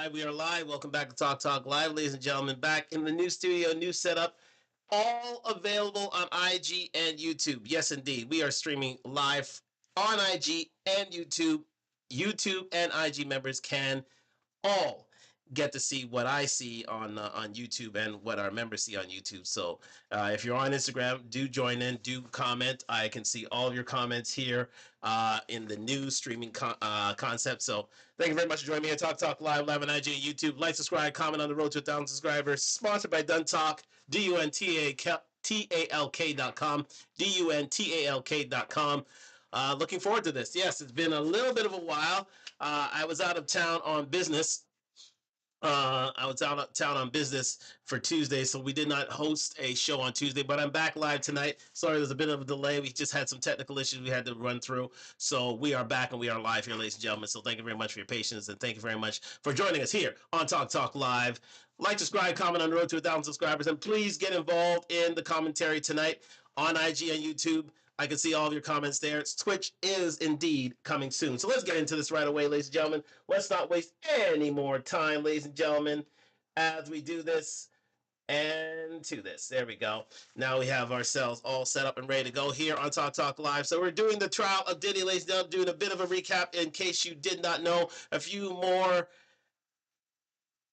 live. We are live. Welcome back to Talk Talk Live, ladies and gentlemen. Back in the new studio, new setup, all available on IG and YouTube. Yes, indeed. We are streaming live on IG and YouTube. YouTube and IG members can all get to see what I see on YouTube and what our members see on YouTube. So if you're on Instagram, do join in, do comment. I can see all of your comments here in the new streaming concept. So thank you very much for joining me on Talk Talk Live on IG and YouTube. Like, subscribe, comment on the road to 1,000 subscribers. Sponsored by Dun Talk, DUNTALK.com, DUNTALK.com. Looking forward to this. Yes, it's been a little bit of a while. I was out of town on business. I was out of town on business for Tuesday, so we did not host a show on Tuesday, but I'm back live tonight. Sorry, there's a bit of a delay. We just had some technical issues we had to run through. So we are back and we are live here, ladies and gentlemen. So thank you very much for your patience and thank you very much for joining us here on Talk Talk Live. Like, subscribe, comment on the road to 1,000 subscribers, and please get involved in the commentary tonight on IG and YouTube. I can see all of your comments there. Twitch is indeed coming soon. So let's get into this right away, ladies and gentlemen. Let's not waste any more time, ladies and gentlemen, as we do this and to this. There we go. Now we have ourselves all set up and ready to go here on Talk Talk Live. So we're doing the trial of Diddy, ladies and gentlemen, doing a bit of a recap in case you did not know. A few more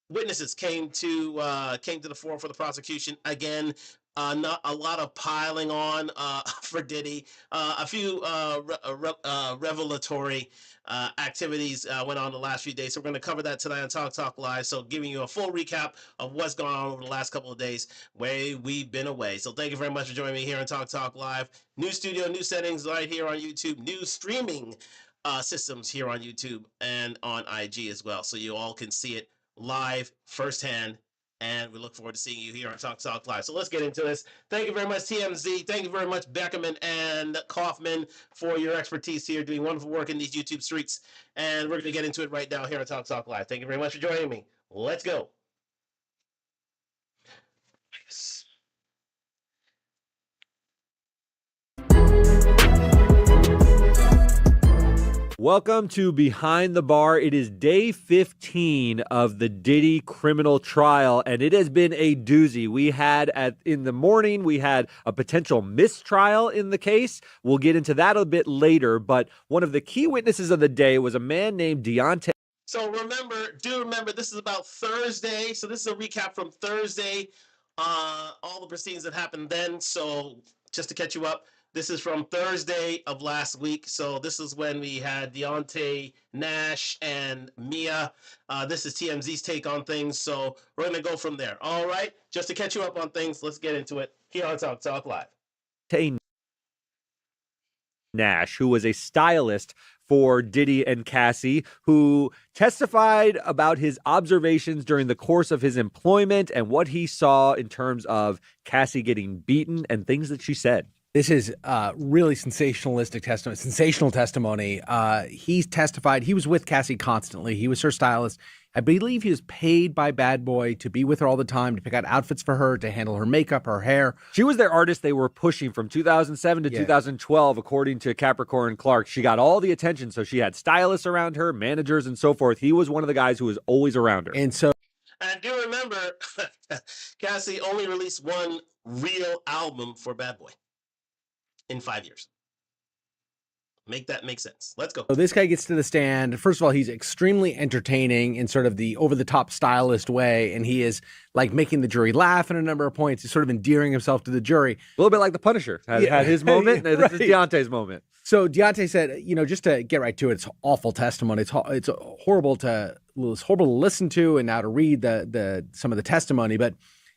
witnesses came to the fore for the prosecution. Again, not a lot of piling on for Diddy. A few revelatory activities went on the last few days. So we're going to cover that tonight on Talk Talk Live. So giving you a full recap of what's going on over the last couple of days where we've been away. So thank you very much for joining me here on Talk Talk Live. New studio, new settings right here on YouTube, new streaming systems here on YouTube and on IG as well. So you all can see it live firsthand, and we look forward to seeing you here on Talk Talk Live. So let's get into this. Thank you very much, TMZ. Thank you very much, Beckerman and Kaufman, for your expertise here, doing wonderful work in these YouTube streets. And we're going to get into it right now here on Talk Talk Live. Thank you very much for joining me. Let's go. Yes. Welcome to Behind the Bar. It is day 15 of the Diddy criminal trial, and it has been a doozy. In the morning, we had a potential mistrial in the case. We'll get into that a bit later, but one of the key witnesses of the day was a man named Deontay. So remember, this is about Thursday. So this is a recap from Thursday, all the proceedings that happened then. So just to catch you up, this is from Thursday of last week. So this is when we had Deontay, Nash, and Mia. This is TMZ's take on things. So we're going to go from there. All right. Just to catch you up on things, let's get into it here on Talk Talk Live. Nash, who was a stylist for Diddy and Cassie, who testified about his observations during the course of his employment and what he saw in terms of Cassie getting beaten and things that she said. This is really sensational testimony. He's testified. He was with Cassie constantly. He was her stylist. I believe he was paid by Bad Boy to be with her all the time, to pick out outfits for her, to handle her makeup, her hair. She was their artist they were pushing from 2007 to 2012, according to Capricorn Clark. She got all the attention, so she had stylists around her, managers, and so forth. He was one of the guys who was always around her. And so, and do remember, Cassie only released one real album for Bad Boy in 5 years. Make that make sense. Let's go. So this guy gets to the stand. First of all, he's extremely entertaining in sort of the over-the-top stylist way, and he is like making the jury laugh in a number of points. He's sort of endearing himself to the jury. A little bit like the Punisher had his moment. Right. This is Deontay's moment. So Deontay said, just to get right to it, it's awful testimony. It's horrible to listen to and now to read some of the testimony. But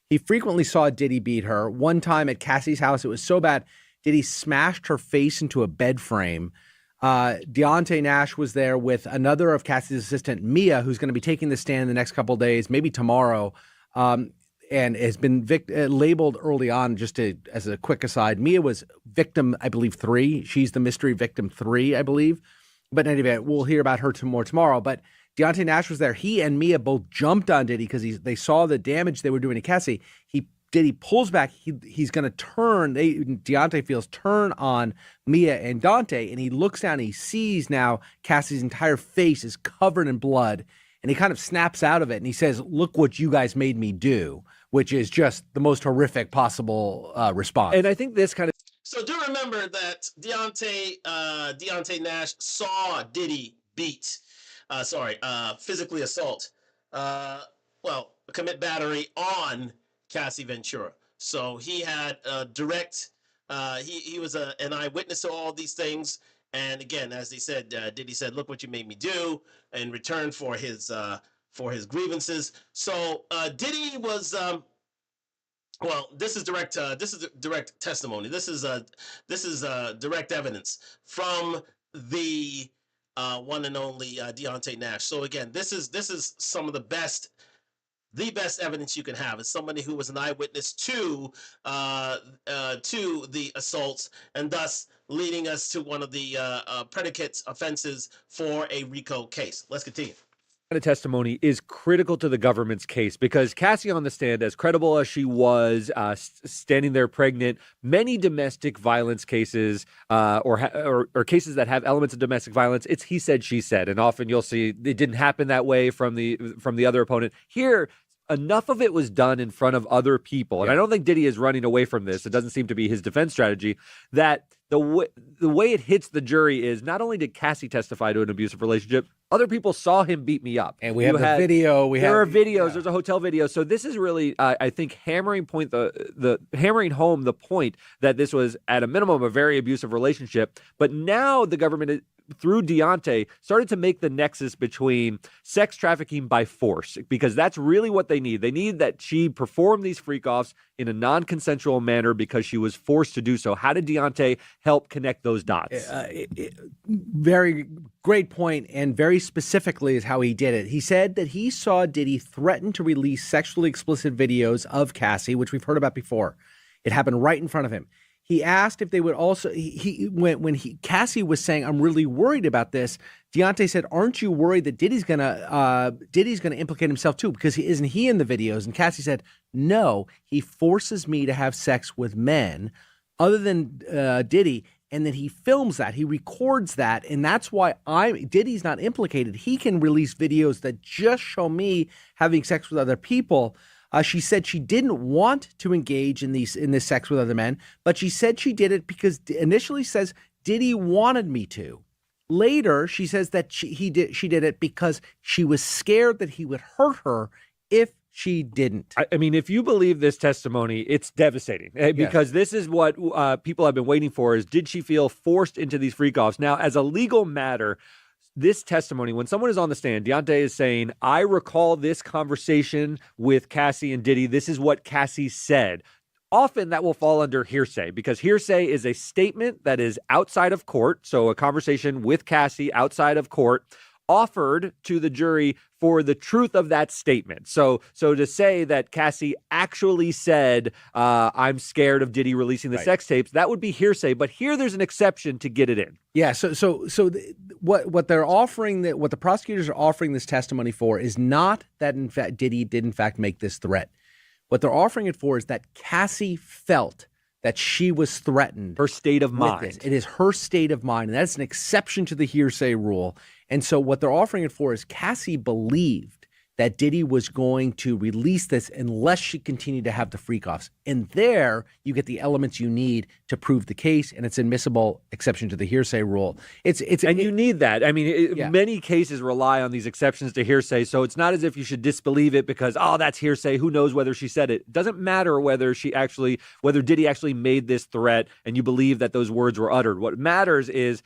he frequently saw Diddy beat her. One time at Cassie's house, it was so bad, Diddy smashed her face into a bed frame. Deontay Nash was there with another of Cassie's assistant, Mia, who's going to be taking the stand in the next couple of days, maybe tomorrow, and has been labeled early on. As a quick aside, Mia was victim, I believe, 3. She's the mystery victim 3, I believe. But in any event, we'll hear about her more tomorrow. But Deontay Nash was there. He and Mia both jumped on Diddy because they saw the damage they were doing to Cassie. Diddy pulls back. He's going to turn. Deontay feels turn on Mia and Dante, and he looks down and he sees now Cassie's entire face is covered in blood. and he kind of snaps out of it and he says, "Look what you guys made me do," which is just the most horrific possible response. And I think this kind of So do remember that Deontay Nash saw Diddy physically assault, commit battery on Cassie Ventura. So he had direct. He was an eyewitness to all these things. And again, as they said, Diddy said, "Look what you made me do," in return for his grievances. So Diddy was. This is direct. This is direct testimony. This is direct evidence from the one and only Deontay Nash. So again, this is some of the best evidence you can have. Is somebody who was an eyewitness to the assaults, and thus leading us to one of the predicate offenses for a RICO case. Let's continue. Of testimony is critical to the government's case because Cassie on the stand, as credible as she was, standing there pregnant, many domestic violence cases or cases that have elements of domestic violence, it's he said, she said, and often you'll see it didn't happen that way from the other opponent. Here, enough of it was done in front of other people, and I don't think Diddy is running away from this. It doesn't seem to be his defense strategy that the way it hits the jury is not only did Cassie testify to an abusive relationship, other people saw him beat me up. And we have the video. There are videos. Yeah. There's a hotel video. So this is really, I think, hammering home the point that this was, at a minimum, a very abusive relationship. But now the government, through Deontay, started to make the nexus between sex trafficking by force, because that's really what they need. They need that she perform these freak-offs in a non-consensual manner because she was forced to do so. How did Deontay help connect those dots? Very great point, and very specifically is how he did it. He said that he saw Diddy threaten to release sexually explicit videos of Cassie, which we've heard about before. It happened right in front of him. He asked if they would also. When Cassie was saying, "I'm really worried about this," Deontay said, "Aren't you worried that Diddy's gonna implicate himself too? Because isn't he in the videos?" And Cassie said, "No, he forces me to have sex with men, other than Diddy." And then he films that, he records that, and that's why Diddy's not implicated. He can release videos that just show me having sex with other people. She said she didn't want to engage in this sex with other men, but she said she did it because initially says Diddy wanted me to. Later, she says that she did it because she was scared that he would hurt her if she didn't. I mean, if you believe this testimony, it's devastating because this is what people have been waiting for: is did she feel forced into these freak-offs? Now, as a legal matter, this testimony, when someone is on the stand, Deontay is saying, "I recall this conversation with Cassie and Diddy. This is what Cassie said." Often that will fall under hearsay, because hearsay is a statement that is outside of court. So a conversation with Cassie outside of court, offered to the jury for the truth of that statement. So to say that Cassie actually said, "I'm scared of Diddy releasing the sex tapes," that would be hearsay. But here there's an exception to get it in. Yeah. What they're offering, what the prosecutors are offering this testimony for, is not that in fact Diddy did in fact make this threat. What they're offering it for is that Cassie felt that she was threatened. Her state of mind. It is her state of mind, and that's an exception to the hearsay rule. And so what they're offering it for is Cassie believed that Diddy was going to release this unless she continued to have the freak-offs. And there you get the elements you need to prove the case, and it's admissible, exception to the hearsay rule. You need that. I mean, many cases rely on these exceptions to hearsay, so it's not as if you should disbelieve it because, that's hearsay. Who knows whether she said it? It doesn't matter whether Diddy actually made this threat and you believe that those words were uttered. What matters is,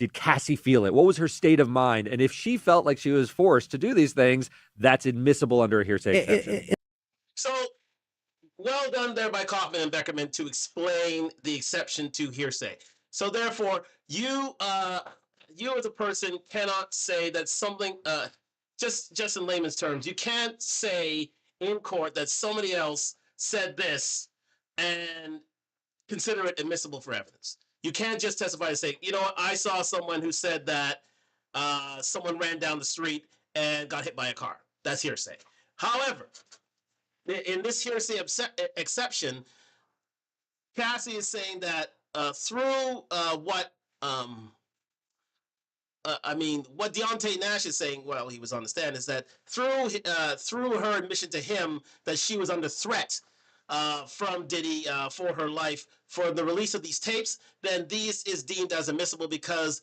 did Cassie feel it? What was her state of mind? And if she felt like she was forced to do these things, that's admissible under a hearsay exception. So, well done there by Kaufman and Beckerman to explain the exception to hearsay. So therefore, you as a person cannot say that something, just in layman's terms, you can't say in court that somebody else said this and consider it admissible for evidence. You can't just testify and say, I saw someone who said that someone ran down the street and got hit by a car. That's hearsay. However, in this hearsay exception, Cassie is saying that through what I mean, what Deontay Nash is saying, well, he was on the stand, is that through her admission to him that she was under threat from Diddy for her life for the release of these tapes, then these is deemed as admissible because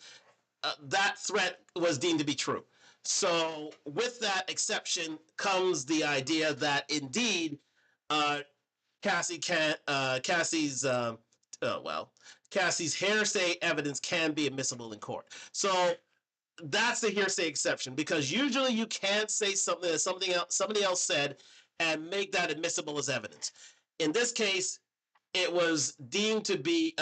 that threat was deemed to be true. So, with that exception comes the idea that indeed uh, Cassie can Cassie's Cassie's hearsay evidence can be admissible in court. So that's the hearsay exception because usually you can't say something that somebody else said and make that admissible as evidence. In this case, it was deemed to be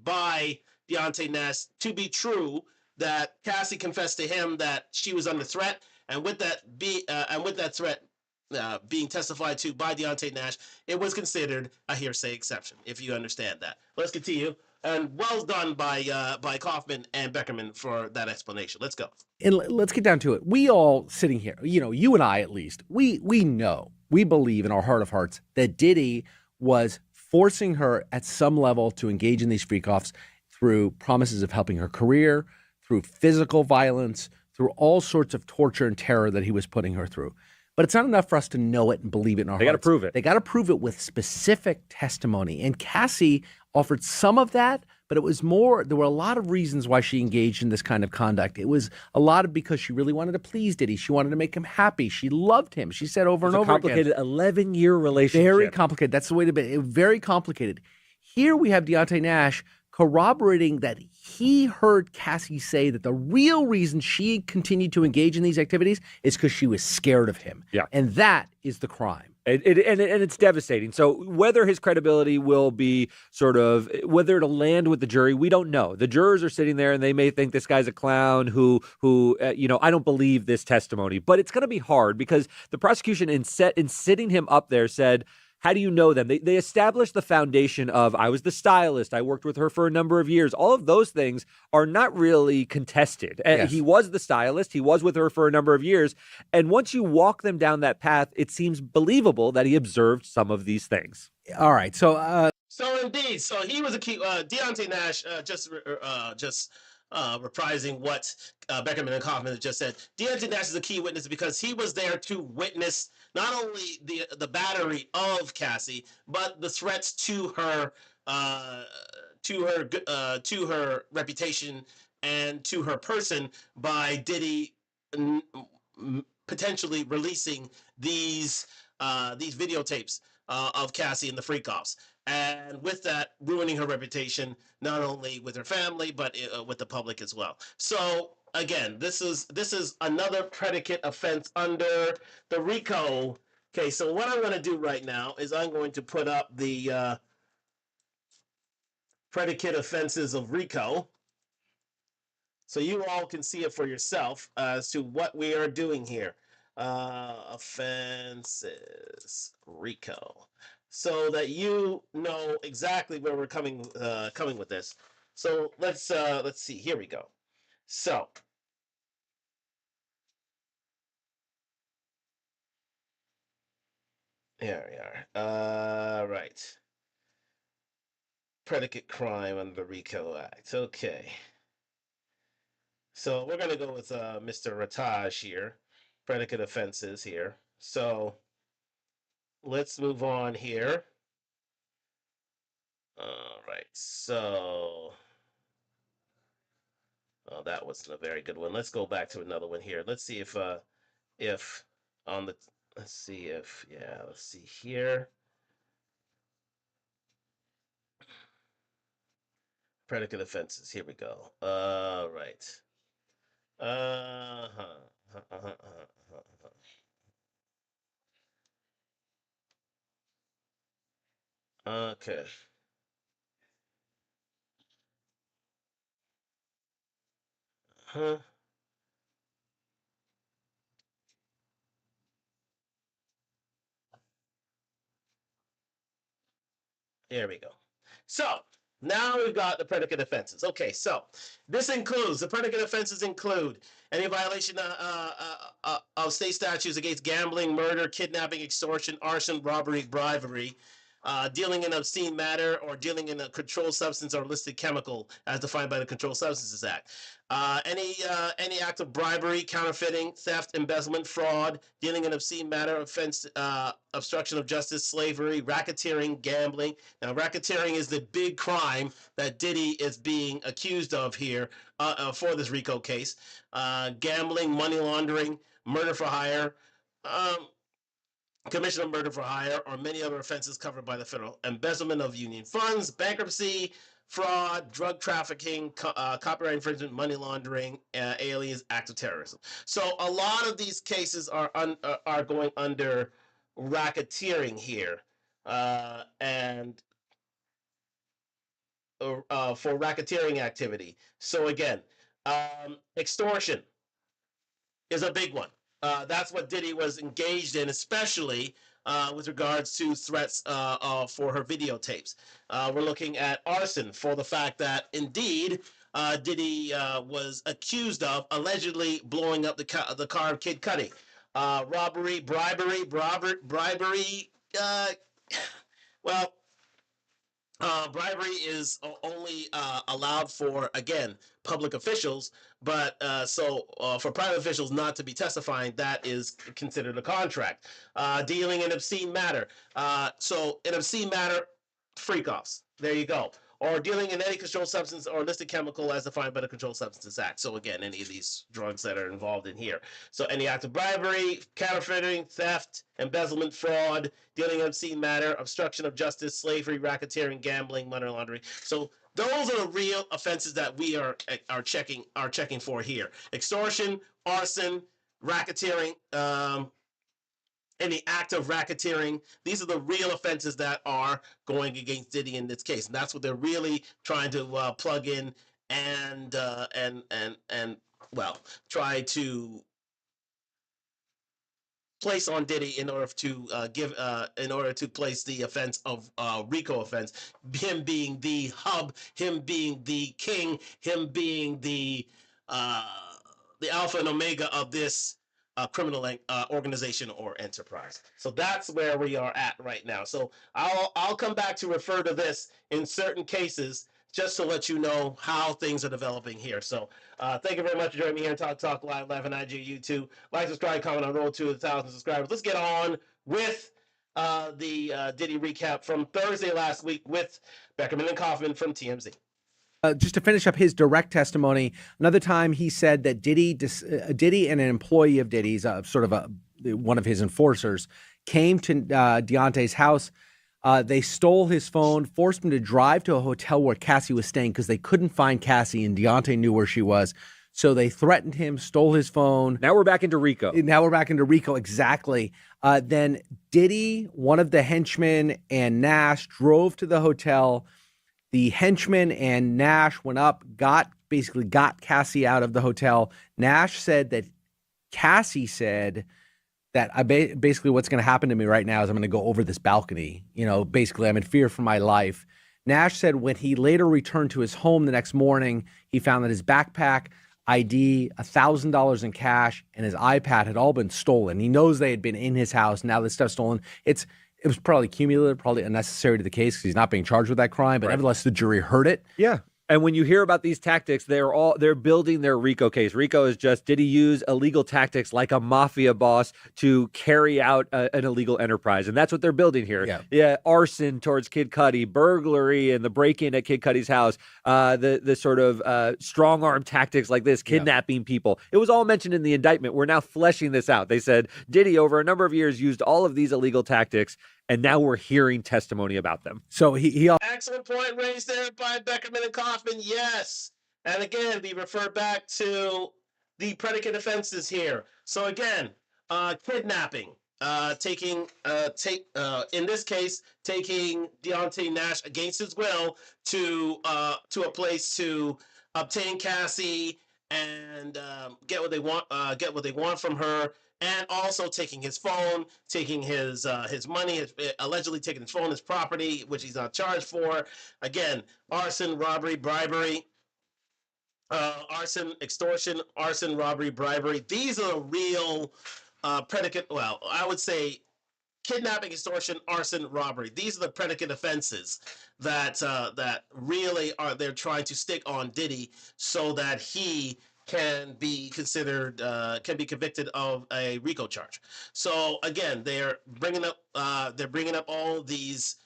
by Deontay Nash to be true that Cassie confessed to him that she was under threat, and with that threat being testified to by Deontay Nash, it was considered a hearsay exception. If you understand that, let's continue. And well done by Kaufman and Beckerman for that explanation. Let's go. And let's get down to it. We all sitting here, you and I at least, we know, we believe in our heart of hearts that Diddy was forcing her at some level to engage in these freak-offs through promises of helping her career, through physical violence, through all sorts of torture and terror that he was putting her through. But it's not enough for us to know it and believe it in our hearts. They got to prove it. They got to prove it with specific testimony. And Cassie offered some of that, but it was more, there were a lot of reasons why she engaged in this kind of conduct. It was a lot of because she really wanted to please Diddy. She wanted to make him happy. She loved him. She said over and over again. Complicated 11-year relationship. Very complicated. That's the way to be. Very complicated. Here we have Deontay Nash corroborating that he heard Cassie say that the real reason she continued to engage in these activities is because she was scared of him. Yeah. And that is the crime. And it's devastating. So whether his credibility will be whether it'll land with the jury, we don't know. The jurors are sitting there and they may think this guy's a clown who I don't believe this testimony. But it's going to be hard because the prosecution in sitting him up there said, how do you know them? They established the foundation of, I was the stylist. I worked with her for a number of years. All of those things are not really contested. Yes. He was the stylist. He was with her for a number of years. And once you walk them down that path, it seems believable that he observed some of these things. All right. So indeed. So he was a key. Deontay Nash just reprising what Beckerman and Kaufman just said. Deontay Nash is a key witness because he was there to witness not only the battery of Cassie, but the threats to her reputation and to her person by Diddy potentially releasing these videotapes of Cassie and the freak-offs. And with that, ruining her reputation, not only with her family, but with the public as well. So, again, this is another predicate offense under the RICO. Okay, so what I'm going to do right now is I'm going to put up the predicate offenses of RICO so you all can see it for yourself as to what we are doing here. Offenses RICO. So that you know exactly where we're coming with this. So let's see. Here we go. So here we are. Right. Predicate crime under the RICO Act. Okay. So we're gonna go with Mr. Rataj here. Predicate offenses here. So let's move on here. All right, so that wasn't a very good one. Let's go back to another one here. Let's see if on the let's see here. Predicate offenses. Here we go. Right. Okay. Huh. There we go. So now we've got the predicate offenses. Okay, so the predicate offenses include any violation of state statutes against gambling, murder, kidnapping, extortion, arson, robbery, bribery, dealing in obscene matter, or dealing in a controlled substance or listed chemical as defined by the Controlled Substances Act. Any act of bribery, counterfeiting, theft, embezzlement, fraud, dealing in obscene matter, offense, obstruction of justice, slavery, racketeering, gambling. Now, racketeering is the big crime that Diddy is being accused of here for this RICO case. Gambling, money laundering, murder for hire, commission of murder for hire, or many other offenses covered by the federal, embezzlement of union funds, bankruptcy, fraud, drug trafficking, copyright infringement, money laundering, aliens, acts of terrorism. So a lot of these cases are going under racketeering here, and for racketeering activity. So again, extortion is a big one. That's what Diddy was engaged in, especially with regards to threats for her videotapes. We're looking at arson for the fact that indeed Diddy was accused of allegedly blowing up the car of Kid Cudi. Robbery, bribery. Well, bribery is only allowed for, again, public officials, but for private officials not to be testifying, that is considered a contract. Dealing in obscene matter. So in obscene matter, freak-offs. There you go. Or dealing in any controlled substance or listed chemical as defined by the Controlled Substances Act. So again, any of these drugs that are involved in here. So any act of bribery, counterfeiting, theft, embezzlement, fraud, dealing in obscene matter, obstruction of justice, slavery, racketeering, gambling, money laundering. So those are the real offenses that we are checking for here: extortion, arson, racketeering, any act of racketeering. These are the real offenses that are going against Diddy in this case, and that's what they're really trying to plug in and well, try to place on Diddy in order to place the offense of RICO offense, him being the hub, him being the king, him being the alpha and omega of this criminal organization or enterprise. So that's where we are at right now. So I'll come back to refer to this in certain cases, just to let you know how things are developing here. So thank you very much for joining me here on Talk Live on IG, YouTube. Like, subscribe, comment on road to 1,000 subscribers. Let's get on with the Diddy recap from Thursday last week with Beckerman and Kaufman from TMZ. Just to finish up his direct testimony, another time he said that Diddy and an employee of Diddy's, one of his enforcers, came to Deontay's house. They stole his phone, forced him to drive to a hotel where Cassie was staying because they couldn't find Cassie, and Deontay knew where she was. So they threatened him, stole his phone. Now we're back into RICO. Exactly. Then Diddy, one of the henchmen, and Nash drove to the hotel. The henchman and Nash went up, got Cassie out of the hotel. Nash said that Cassie said that basically what's going to happen to me right now is I'm going to go over this balcony. Basically I'm in fear for my life. Nash said when he later returned to his home the next morning, he found that his backpack, ID, $1,000 in cash, and his iPad had all been stolen. He knows they had been in his house. Now this stuff's stolen. It was probably cumulative, probably unnecessary to the case because he's not being charged with that crime, but nevertheless, the jury heard it. Yeah. And when you hear about these tactics, they're building their RICO case. RICO is just, did he use illegal tactics like a mafia boss to carry out an illegal enterprise? And that's what they're building here. Yeah, arson towards Kid Cudi, burglary, and the break-in at Kid Cudi's house, the sort of strong-arm tactics like this, kidnapping people. It was all mentioned in the indictment. We're now fleshing this out. They said Diddy, over a number of years, used all of these illegal tactics, and now we're hearing testimony about them. So he excellent point raised there by Beckerman and Kaufman. Yes. And again, we refer back to the predicate offenses here. So again, kidnapping, in this case, taking Deontay Nash against his will to a place to obtain Cassie and get what they want from her. And also taking his phone, taking his money, allegedly taking his phone, his property, which he's not charged for. Again, arson, robbery, bribery, arson, extortion, arson, robbery, bribery. These are real predicate. Well, I would say kidnapping, extortion, arson, robbery. These are the predicate offenses that really are they're trying to stick on Diddy so that he can be considered can be convicted of a RICO charge. So again, they're bringing up all these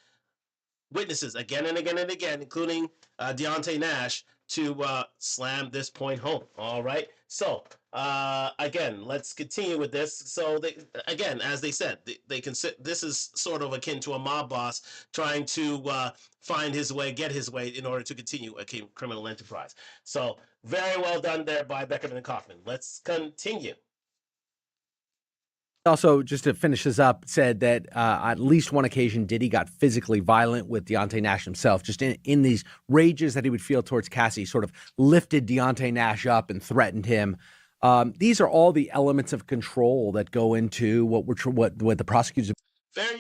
witnesses again and again and again, including Deontay Nash, to slam this point home. All right. So again, let's continue with this. So again, as they said, they consider this is sort of akin to a mob boss trying to find his way, get his way in order to continue a criminal enterprise. So very well done there by Beckerman and Kaufman. Let's continue. Also, just to finish this up, said that at least one occasion Diddy got physically violent with Deontay Nash himself, just in these rages that he would feel towards Cassie, sort of lifted Deontay Nash up and threatened him. These are all the elements of control that go into what the prosecutors have Fair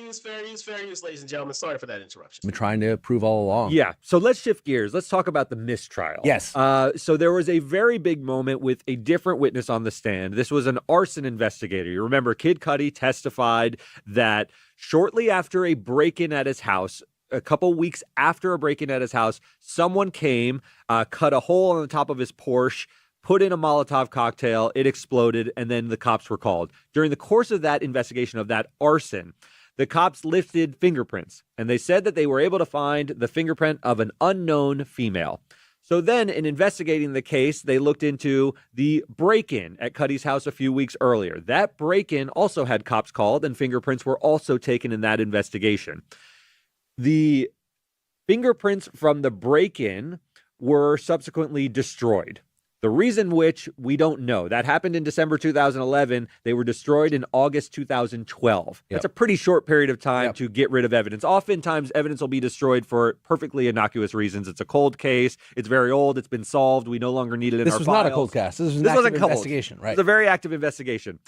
use, ladies and gentlemen. Sorry for that interruption. been trying to prove all along. Yeah. So let's shift gears. Let's talk about the mistrial. Yes. So there was a very big moment with a different witness on the stand. This was an arson investigator. You remember Kid Cudi testified that shortly after a break-in at his house, a couple weeks after a break-in at his house, someone came, cut a hole on the top of his Porsche, put in a Molotov cocktail, it exploded, and then the cops were called. During the course of that investigation of that arson, the cops lifted fingerprints, and they said that they were able to find the fingerprint of an unknown female. So then, in investigating the case, they looked into the break-in at Cudi's house a few weeks earlier. That break-in also had cops called, and fingerprints were also taken in that investigation. The fingerprints from the break-in were subsequently destroyed. The reason which we don't know. That happened in December 2011. They were destroyed in August 2012. That's a pretty short period of time to get rid of evidence. Oftentimes, evidence will be destroyed for perfectly innocuous reasons. It's a cold case. It's very old. It's been solved. We no longer need it in our files. This was not a cold case. This was an active investigation, right? It was a very active investigation.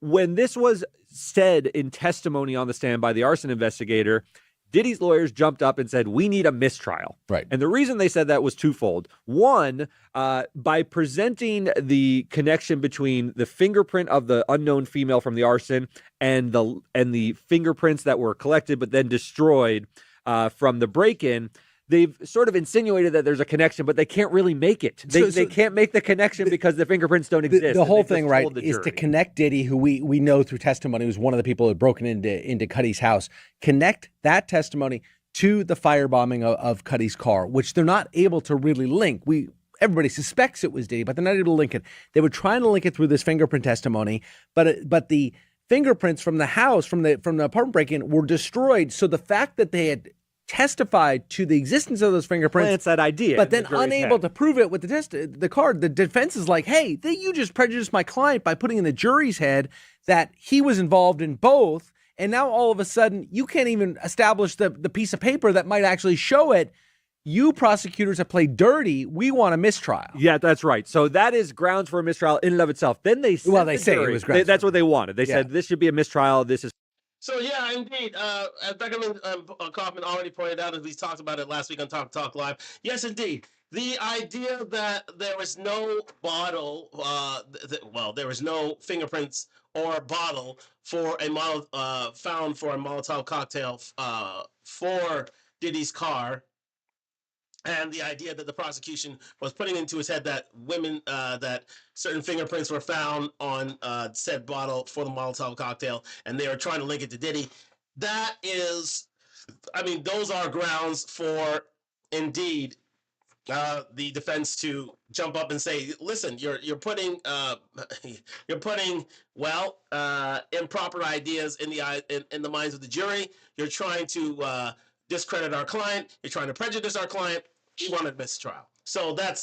When this was said in testimony on the stand by the arson investigator, Diddy's lawyers jumped up and said, we need a mistrial. Right. And the reason they said that was twofold. One, by presenting the connection between the fingerprint of the unknown female from the arson and the fingerprints that were collected but then destroyed from the break-in, they've sort of insinuated that there's a connection, but they can't really make it. They can't make the connection because the fingerprints don't exist. The whole thing, right, is to connect Diddy, who we know through testimony was one of the people who had broken into Cudi's house, connect that testimony to the firebombing of Cudi's car, which they're not able to really link. Everybody suspects it was Diddy, but they're not able to link it. They were trying to link it through this fingerprint testimony, but the fingerprints from the house, from the apartment break-in, were destroyed. So the fact that they had testified to the existence of those fingerprints. Plants that idea. But then unable to prove it with the card. The defense is like, hey, you just prejudiced my client by putting in the jury's head that he was involved in both. And now all of a sudden, you can't even establish the piece of paper that might actually show it. You prosecutors have played dirty. We want a mistrial. Yeah, that's right. So that is grounds for a mistrial in and of itself. Then they said they say it was grounds. That's what they wanted. They said this should be a mistrial. This is. So yeah, indeed. As Beckerman Kaufman already pointed out, as we talked about it last week on Talk Live. Yes, indeed. The idea that there was no bottle, there was no fingerprints or bottle for a found for a Molotov cocktail for Diddy's car. And the idea that the prosecution was putting into his head that that certain fingerprints were found on said bottle for the Molotov cocktail, and they were trying to link it to Diddy. That is, those are grounds for, indeed, the defense to jump up and say, "Listen, you're putting improper ideas in the minds of the jury. You're trying to discredit our client. You're trying to prejudice our client. We want a mistrial." So that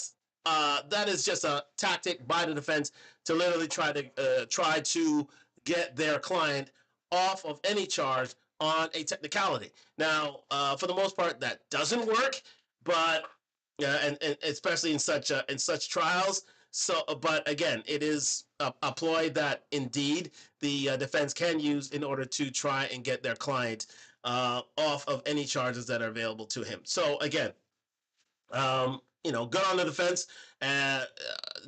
is just a tactic by the defense to literally try to get their client off of any charge on a technicality. Now, for the most part, that doesn't work, but and especially in such trials. So, but again, it is a ploy that indeed the defense can use in order to try and get their client off of any charges that are available to him. So again, good on the defense,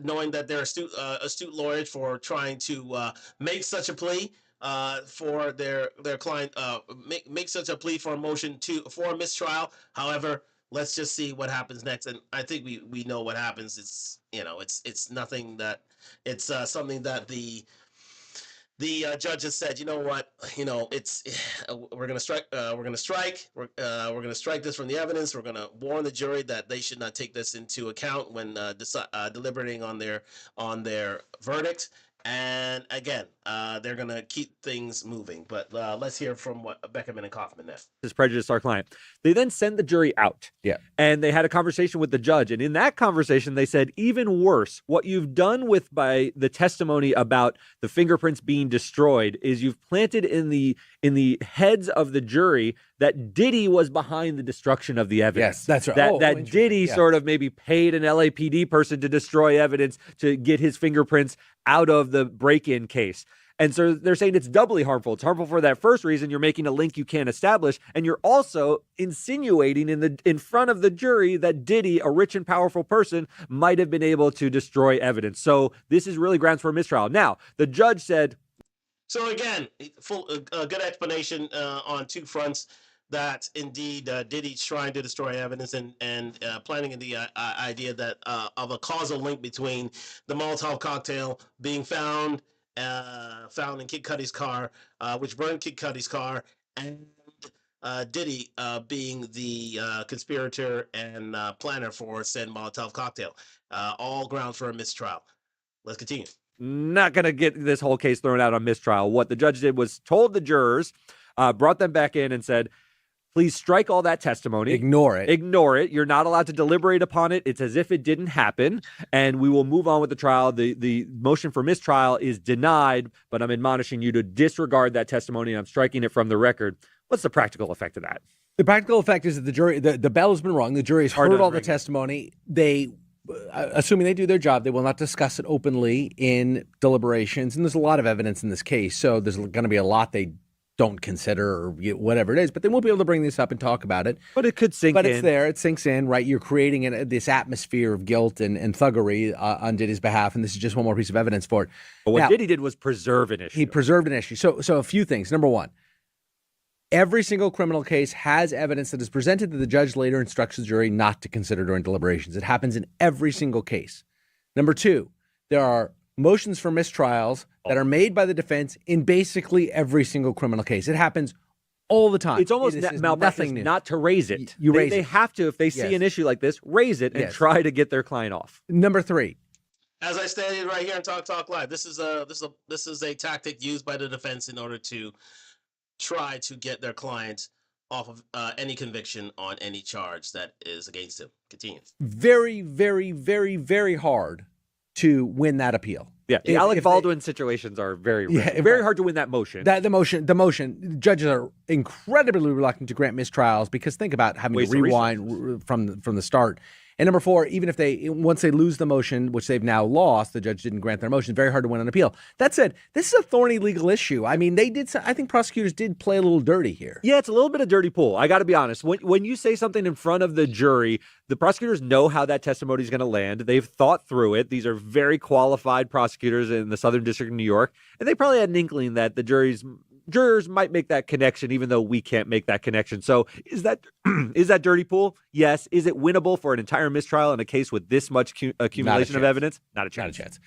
knowing that they're astute lawyers for trying to make such a plea. for their client make such a plea for a motion for a mistrial. However, let's just see what happens next. And I think we know what happens. It's it's nothing that it's something that the judge has said, you know what, it's we're gonna strike, we're gonna strike this from the evidence. We're gonna warn the jury that they should not take this into account when deliberating on their verdict. And again, they're gonna keep things moving. But let's hear from what Beckerman and Kaufman now. This prejudiced our client. They then send the jury out. Yeah. And they had a conversation with the judge. And in that conversation, they said, even worse, what you've done by the testimony about the fingerprints being destroyed is you've planted in the heads of the jury that Diddy was behind the destruction of the evidence. Yes, that's right. That Diddy sort of maybe paid an LAPD person to destroy evidence to get his fingerprints out of the break-in case. And so they're saying it's doubly harmful. It's harmful for that first reason. You're making a link you can't establish. And you're also insinuating in front of the jury that Diddy, a rich and powerful person, might have been able to destroy evidence. So this is really grounds for a mistrial. Now, the judge said. So again, good explanation on two fronts. That indeed Diddy's trying to destroy evidence and planning in the idea that of a causal link between the Molotov cocktail being found in Kid Cudi's car, which burned Kid Cudi's car, and Diddy being the conspirator and planner for said Molotov cocktail. All grounds for a mistrial. Let's continue. Not going to get this whole case thrown out on mistrial. What the judge did was told the jurors, brought them back in and said, please strike all that testimony. Ignore it. You're not allowed to deliberate upon it. It's as if it didn't happen, and we will move on with the trial. The motion for mistrial is denied, but I'm admonishing you to disregard that testimony. I'm striking it from the record. What's the practical effect of that? The practical effect is that the jury, the bell has been rung. The jury's heard all the testimony. They, assuming they do their job, they will not discuss it openly in deliberations. And there's a lot of evidence in this case, so there's going to be a lot they don't consider or whatever it is, but they won't be able to bring this up and talk about it. But it could sink in. But it's there. It sinks in, right? You're creating this atmosphere of guilt and thuggery on Diddy's behalf, and this is just one more piece of evidence for it. But what Diddy did was preserve an issue. He preserved an issue. So a few things. Number one, every single criminal case has evidence that is presented that the judge later instructs the jury not to consider during deliberations. It happens in every single case. Number two, there are motions for mistrials that are made by the defense in basically every single criminal case. It happens all the time. It's almost malpractice not to raise it. They have to, if they see an issue like this, raise it and try to get their client off. Number three. As I stated right here on Talk Live, this is a tactic used by the defense in order to try to get their client off of any conviction on any charge that is against him. Continue. Very, very, very, very hard to win that appeal. Yeah, the Alec Baldwin situations are very very hard to win that motion. The motion. Judges are incredibly reluctant to grant mistrials because think about having to rewind from the start. And number four, even if once they lose the motion, which they've now lost, the judge didn't grant their motion, very hard to win an appeal. That said, this is a thorny legal issue. I mean, I think prosecutors did play a little dirty here. Yeah, it's a little bit of dirty pool. I got to be honest. When you say something in front of the jury, the prosecutors know how that testimony is going to land. They've thought through it. These are very qualified prosecutors in the Southern District of New York, and they probably had an inkling that the jurors might make that connection, even though we can't make that connection. So is that dirty pool? Yes. Is it winnable for an entire mistrial in a case with this much accumulation of evidence? Not a chance.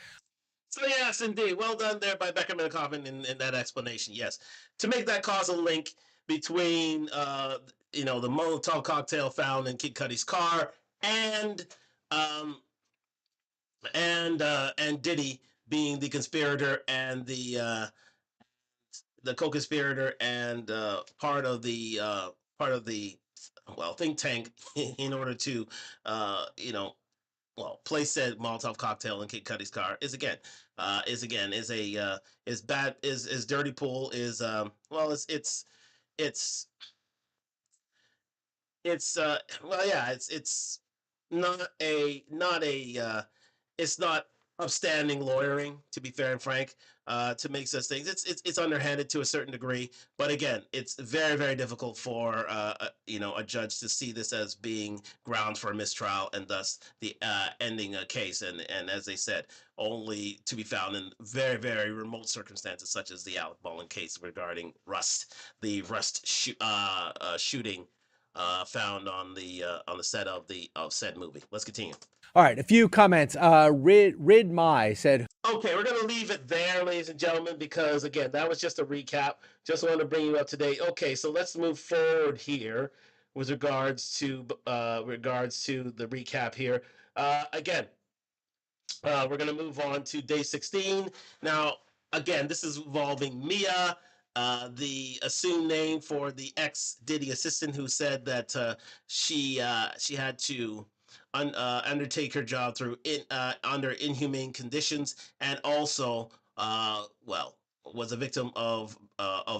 So yes, indeed. Well done there by Beckerman and Kaufman in that explanation. Yes. To make that causal link between the Molotov cocktail found in Kid Cudi's car and Diddy being the conspirator and the co-conspirator and part of the think tank in order to place said Molotov cocktail in Kid Cudi's car is dirty pool it's not upstanding lawyering, to be fair and frank, to make such things. It's underhanded to a certain degree, but again, it's very very difficult for a judge to see this as being grounds for a mistrial and thus the ending a case. And as they said, only to be found in very very remote circumstances, such as the Alec Baldwin case regarding the Rust shooting found on the set of said movie. Let's continue. All right, a few comments. Rid Mai said, Okay, we're gonna leave it there, ladies and gentlemen, because again, that was just a recap. Just wanted to bring you up to date. Okay, so let's move forward here with regards to the recap here. Again, we're going to move on to day 16. Now, again, this is involving Mia, the assumed name for the ex Diddy assistant, who said that she had to undertake her job under inhumane conditions, and also, was a victim of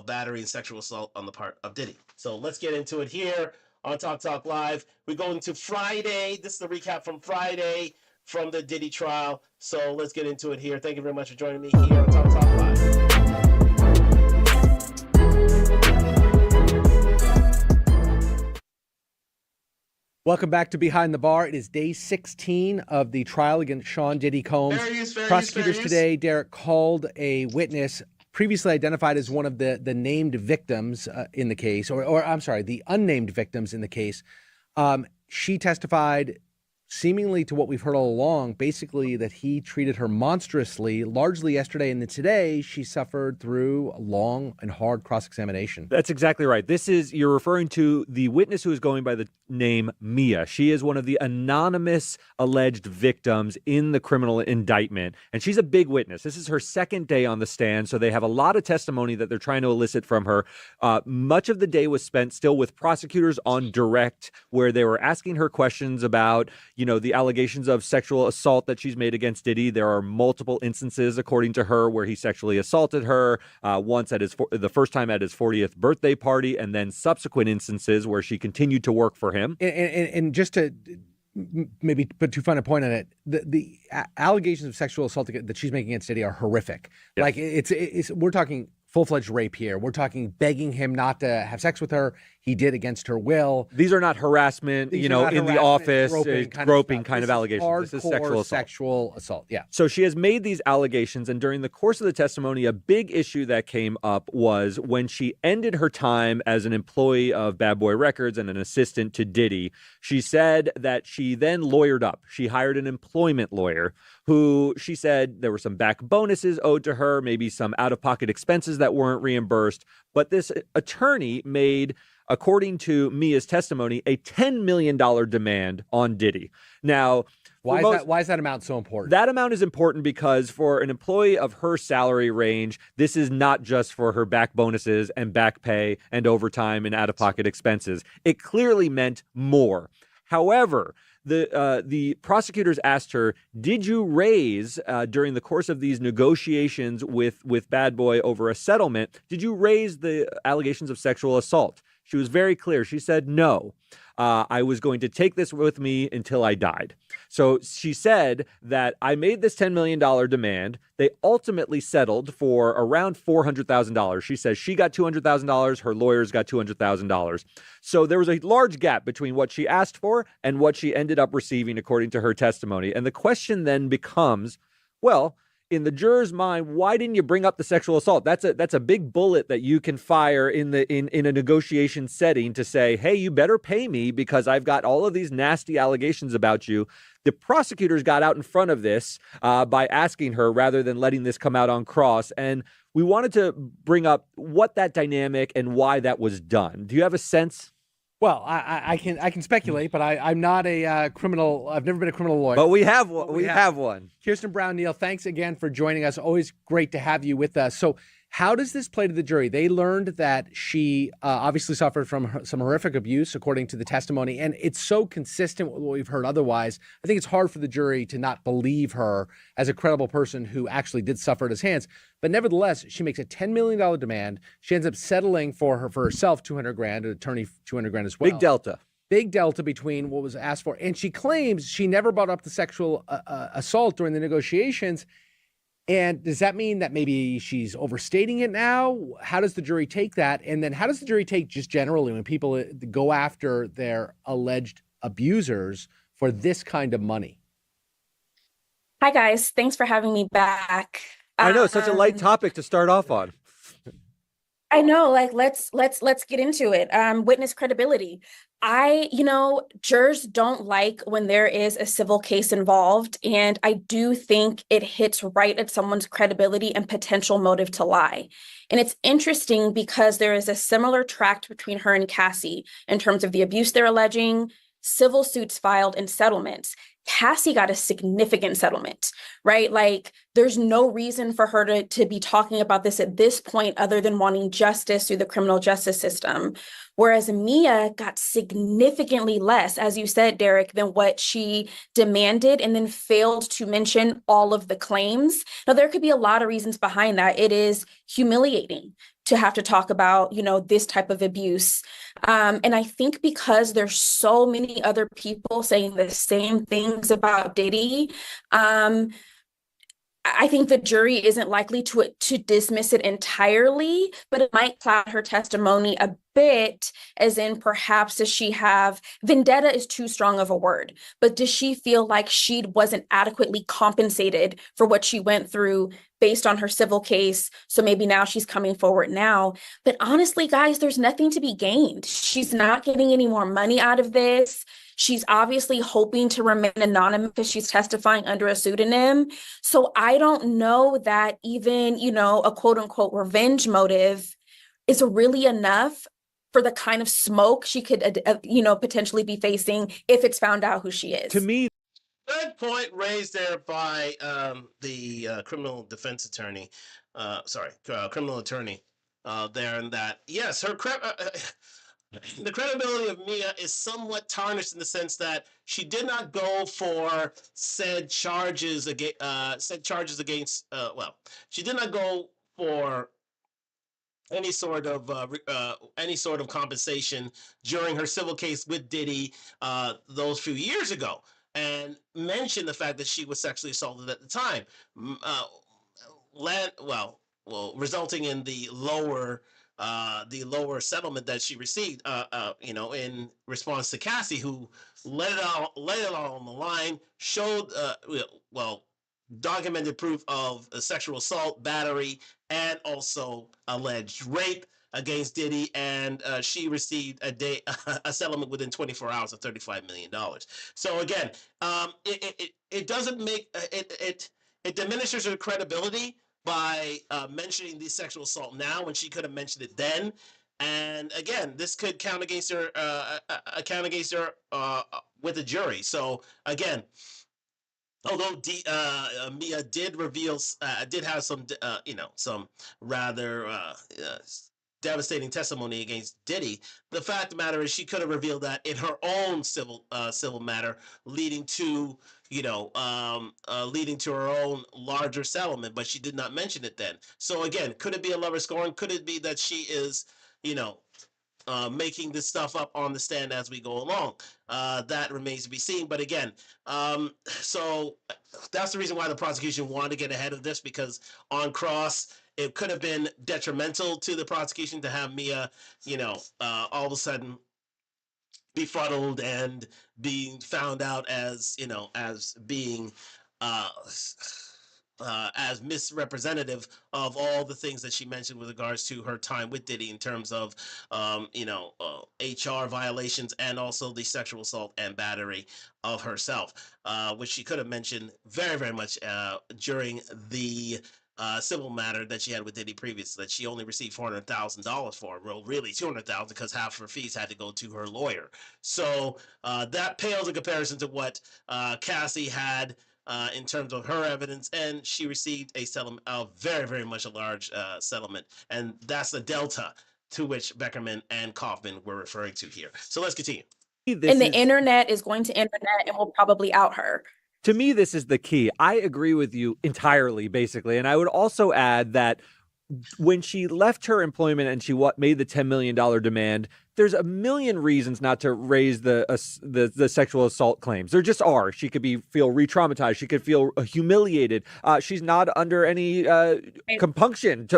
battery and sexual assault on the part of Diddy. So let's get into it here on Talk Live. We're going to Friday. This is the recap from Friday from the Diddy trial. So let's get into it here. Thank you very much for joining me here on Talk Live. welcome back to Behind the Bar. It is day 16 of the trial against Sean Diddy Combs. Prosecutors today, Derek, called a witness previously identified as one of the named victims in the case, or I'm sorry, the unnamed victims in the case. She testified seemingly to what we've heard all along, basically that he treated her monstrously, largely yesterday, and then today she suffered through a long and hard cross-examination. That's exactly right. You're referring to the witness who is going by the name Mia. She is one of the anonymous alleged victims in the criminal indictment, and she's a big witness. This is her second day on the stand, so they have a lot of testimony that they're trying to elicit from her. Much of the day was spent still with prosecutors on direct, where they were asking her questions about the allegations of sexual assault that she's made against Diddy. There are multiple instances, according to her, where he sexually assaulted her, once at the first time at his 40th birthday party, and then subsequent instances where she continued to work for him. And just to maybe put too fine a point on it, the allegations of sexual assault that she's making against Diddy are horrific. Yes. Like it's we're talking full-fledged rape here. We're talking begging him not to have sex with her. He did against her will. These are not harassment, in the office, groping kind of allegations. This is sexual assault. Yeah. So she has made these allegations, and during the course of the testimony, a big issue that came up was when she ended her time as an employee of Bad Boy Records and an assistant to Diddy. She said that she then lawyered up. She hired an employment lawyer who she said there were some back bonuses owed to her, maybe some out-of-pocket expenses that weren't reimbursed. But this attorney made, according to Mia's testimony, a $10 million demand on Diddy. Now, why is that amount so important? That amount is important because for an employee of her salary range, this is not just for her back bonuses and back pay and overtime and out-of-pocket expenses. It clearly meant more. However, the prosecutors asked her, did you raise, during the course of these negotiations with Bad Boy over a settlement, did you raise the allegations of sexual assault? She was very clear. She said, no, I was going to take this with me until I died. So she said that I made this $10 million demand. They ultimately settled for around $400,000. She says she got $200,000. Her lawyers got $200,000. So there was a large gap between what she asked for and what she ended up receiving, according to her testimony. And the question then becomes, well, in the juror's mind, why didn't you bring up the sexual assault? That's a big bullet that you can fire in a negotiation setting to say, hey, you better pay me because I've got all of these nasty allegations about you. The prosecutors got out in front of this by asking her rather than letting this come out on cross. And we wanted to bring up what that dynamic and why that was done. Do you have a sense? Well, I can speculate, but I'm not a criminal. I've never been a criminal lawyer. But we have one. We have one. Kirsten Brown Neal, thanks again for joining us. Always great to have you with us. So how does this play to the jury? They learned that she obviously suffered from some horrific abuse, according to the testimony, and it's so consistent with what we've heard otherwise. I think it's hard for the jury to not believe her as a credible person who actually did suffer at his hands. But nevertheless, she makes a $10 million demand. She ends up settling for herself $200,000, an attorney $200,000 as well. Big delta. big delta between what was asked for. And she claims she never brought up the sexual assault during the negotiations. And does that mean that maybe she's overstating it now? How does the jury take that? And then how does the jury take just generally when people go after their alleged abusers for this kind of money? Hi guys, thanks for having me back. I know, such a light topic to start off on. I know, like let's get into it. Witness credibility. Jurors don't like when there is a civil case involved, and I do think it hits right at someone's credibility and potential motive to lie. And it's interesting because there is a similar tract between her and Cassie in terms of the abuse they're alleging, civil suits filed, and settlements. Cassie got a significant settlement, right? Like there's no reason for her to be talking about this at this point other than wanting justice through the criminal justice system. Whereas Mia got significantly less, as you said, Derek, than what she demanded, and then failed to mention all of the claims. Now, there could be a lot of reasons behind that. It is humiliating to have to talk about, this type of abuse. And I think because there's so many other people saying the same things about Diddy, I think the jury isn't likely to dismiss it entirely, but it might cloud her testimony a bit, as in perhaps does she have, vendetta is too strong of a word, but does she feel like she wasn't adequately compensated for what she went through based on her civil case? So maybe now she's coming forward now. But honestly, guys, there's nothing to be gained. She's not getting any more money out of this. She's obviously hoping to remain anonymous because she's testifying under a pseudonym. So I don't know that even, a quote unquote revenge motive is really enough for the kind of smoke she could, potentially be facing if it's found out who she is. To me, good point raised there by the criminal defense attorney, criminal attorney there, and that, yes, the credibility of Mia is somewhat tarnished in the sense that she did not go for said charges against. She did not go for any sort of compensation during her civil case with Diddy those few years ago, and mentioned the fact that she was sexually assaulted at the time. Uh, Resulting in the lower settlement that she received, in response to Cassie, who laid it all on the line, showed, documented proof of sexual assault, battery, and also alleged rape against Diddy, and she received a settlement within 24 hours of $35 million. So again, it doesn't make it diminishes her credibility by mentioning the sexual assault now when she could have mentioned it then. And again, this could count against her with the jury. So again, although Mia did have some rather devastating testimony against Diddy, the fact of the matter is she could have revealed that in her own civil matter, leading to leading to her own larger settlement, but she did not mention it then. So again, could it be a lover scorn? Could it be that she is, making this stuff up on the stand as we go along? That remains to be seen. But again, so that's the reason why the prosecution wanted to get ahead of this, because on cross, it could have been detrimental to the prosecution to have Mia, all of a sudden befuddled and being found out as being uh, as misrepresentative of all the things that she mentioned with regards to her time with Diddy in terms of HR violations and also the sexual assault and battery of herself, which she could have mentioned very, very much during the civil matter that she had with Diddy previously, that she only received $400,000 for. Well, really $200,000, because half of her fees had to go to her lawyer. So that pales in comparison to what Cassie had in terms of her evidence, and she received a settlement, very, very much a large settlement, and that's the delta to which Beckerman and Kaufman were referring to here. So let's continue. The internet is going to internet and will probably out her. To me, this is the key. I agree with you entirely, basically. And I would also add that when she left her employment and she made the $10 million demand, there's a million reasons not to raise the sexual assault claims. There just are. She could feel re-traumatized. She could feel humiliated. She's not under any compunction.